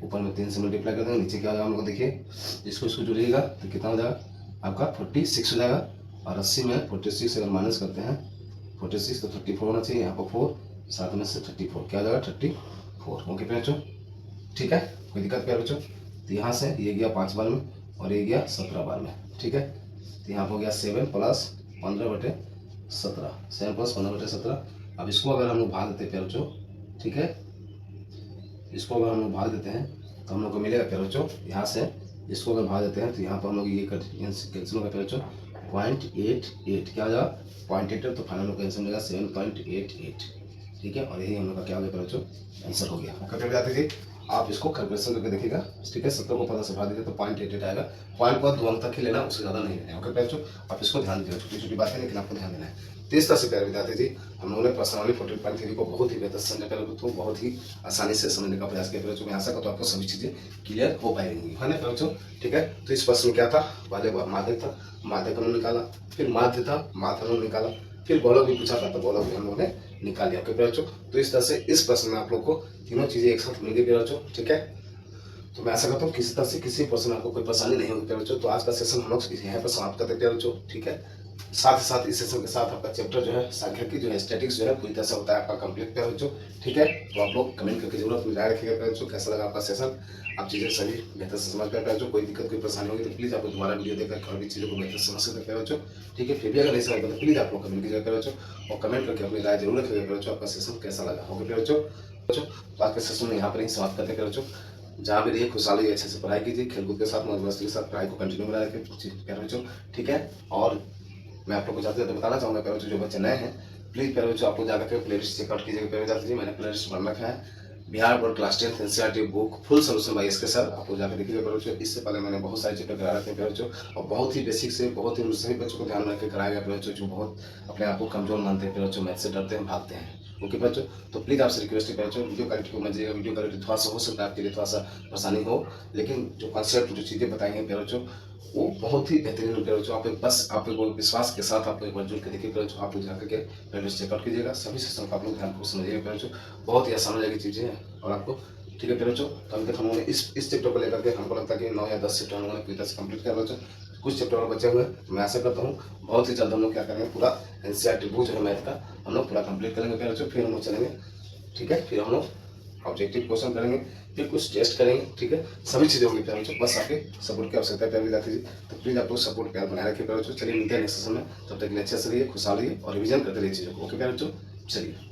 ऊपर में 3 से मल्टीप्लाई करते हैं, नीचे क्या होगा हम लोग देखिए, इसको जोड़िएगा तो कितना हो जाएगा आपका 46 हो जाएगा, और 80 में 46 अगर माइनस करते हैं 46 तो 34 होना चाहिए, यहाँ पर 4 7 में से 34 क्या हो जाएगा 34। ओके बच्चों, ठीक है, कोई दिक्कत क्या बच्चों। तो यहाँ से ये गया 5 बार में, और ये गया 17 बार में, ठीक है। तो यहाँ पर हो गया 7 प्लस 15/17, 7 प्लस 15/17। अब इसको अगर हम लोग भाग देते हैं प्यारे बच्चों, ठीक है, इसको अगर हम लोग भाग देते हैं तो हम लोग को मिलेगा प्यारे बच्चों, यहाँ से इसको अगर भाग देते हैं तो यहाँ पर हम लोग ये कैंसिल होगा प्यारे बच्चों, 0.88 क्या हो जाएगा 0.88, तो फाइनल कैंसिल मिलेगा 7.88, ठीक है। और यही हम लोग का क्या हो गया प्यारे बच्चों, आंसर हो गया। ओके जाते थे, आप इसको कैलकुलेशन करके देखिएगा, ठीक है। 70 को 15 से भाग दीजिए तो 0.88 आएगा। पॉइंट को 2 अंक तक ही लेना, उससे ज़्यादा नहीं लेना है। ओके बच्चों, आप इसको ध्यान दीजिएगा, छोटी छोटी बातें लेकिन आपको ध्यान देना है। तो इस तरह से प्यारे विद्यार्थी जी, हम लोगों ने प्रश्नावली 14.3 को बहुत ही बेहतर समझने का, बहुत ही आसानी से समझने का प्रयास किया बच्चों। मैं आशा करता हूँ आपको सभी चीज़ें क्लियर हो पाएंगी, है ना बच्चों, ठीक है। तो इस प्रश्न में क्या था, पहले माध्यक था, माध्यक हमने निकाला, फिर माध्य था, माध्य हमने निकाला, फिर बहुलक भी पूछा था, तो बहुलक भी हम लोगों ने निकाल लिया। ओके बच्चों, तो इस तरह से इस प्रश्न में आप लोग को तीनों चीज़ें एक साथ मिल गई बच्चों, ठीक है। तो मैं आशा करता हूँ किसी तरह से किसी पर्सन आपको कोई परेशानी नहीं होगी प्यारे बच्चों। तो आज का सेशन हम लोग यहाँ पर समाप्त करते हैं प्यारे बच्चों, ठीक है। साथ ही साथ इस सेशन के साथ आपका चैप्टर जो है सांख्यिकी जो है स्टैटिक्स जो है पूरी तरह से होता है आपका कंप्लीट प्यारे बच्चों, ठीक है। तो आप लोग कमेंट करके जरूर अपनी राय रखिएगा प्यारे बच्चों, कैसा लगा आपका सेशन, आप चीज़ें सभी बेहतर से समझ पाए प्यारे बच्चों। कोई दिक्कत कोई परेशानी होगी तो प्लीज़ आप दोबारा वीडियो देखकर और भी चीज़ों को बेहतर समझ सकते हैं प्यारे बच्चों, ठीक है। फिर भी अगर नहीं समझ पाए तो प्लीज़ आप लोग कमेंट कीजिएगा प्यारे बच्चों, और कमेंट करके अपनी राय जरूर रखिएगा प्यारे बच्चों, आपका सेशन कैसा लगा। ओके प्यारे बच्चों, तो आज के सेशन में यहाँ पर ही समाप्त करते हैं प्यारे बच्चों। जहाँ भी रहिए खुशहाली अच्छे से पढ़ाई कीजिए, खेलकूद के साथ मौज मस्ती के साथ पढ़ाई को कंटिन्यू बनाए रखें प्यारे बच्चों, ठीक है। और मैं आप लोग को जाते बताना चाहूँगा प्यारे बच्चों, जो बच्चे नए हैं प्लीज़ प्यारे बच्चों आप लोग जाकर के प्लेलिस्ट चेकआउट कीजिएगा प्यारे जाते जी। मैंने प्लेलिस्ट बन रखा है, Bihar board class 10 NCERT book full solution bye इसके सर, आप लोग जाकर देखिएगा प्यारे बच्चों। इससे पहले मैंने बहुत सारे चैप्टर करा रखे हैं प्यारे बच्चों, और बहुत ही बेसिक से बहुत ही सभी बच्चों को ध्यान रख के कराया गया प्यारे बच्चों, जो बहुत अपने आप को कमजोर मानते हैं प्यारे बच्चों, मैथ से डरते हैं, भागते हैं। ओके बच्चों, तो प्लीज़ आपसे रिक्वेस्ट है बच्चों, वीडियो क्वालिटी को मजिएगा, वीडियो क्वालिटी थोड़ा सा हो सकता है आपके लिए थोड़ा सा परेशानी हो, लेकिन जो कॉन्सेप्ट जो चीज़ें बताई हैं प्यारे बच्चों वो बहुत ही बेहतरीन प्यारे बच्चों। आप बस आप विश्वास के साथ आप एक बार जुड़ के देखिए प्यारे बच्चों, आप लोग जाकर के पहले चेकआउट कीजिएगा, सभी सिस्टम को आप लोग ध्यान को समझिएगा प्यारे बच्चों, बहुत ही आसान हो जाएगी चीज़ें और आपको, ठीक है प्यारे बच्चों। तो अभी तक हम लोगों ने इस चैप्टर को लेकर के हमको लगता है कि 9 या 10 चैप्टर हम लोगों ने पूरी तरह से कंप्लीट किया बच्चों, कुछ चैप्टर और बचे हुए हैं। मैं आशा करता हूँ बहुत ही जल्द हम लोग क्या करेंगे, पूरा एनसीईआरटी बुक जो है मैथ का हम लोग पूरा कंप्लीट करेंगे प्यारे बच्चों। फिर हम लोग चलेंगे, ठीक है, फिर हम लोग ऑब्जेक्टिव क्वेश्चन करेंगे, फिर कुछ टेस्ट करेंगे, ठीक है, सभी चीज़ें होंगी प्यारे बच्चों। बस आपके सपोर्ट की आवश्यकता है प्यारे विद्यार्थी जी, तो प्लीज़ आप लोग सपोर्ट प्यार बनाए रखिए प्यारे बच्चों। चलिए मिलते हैं नेक्स्ट सेशन में, तब तक के लिए अच्छे से रहिए, खुशहाल रहिए और रिविजन करते रहिए चीज़ों को। ओके प्यारे बच्चों, चलिए।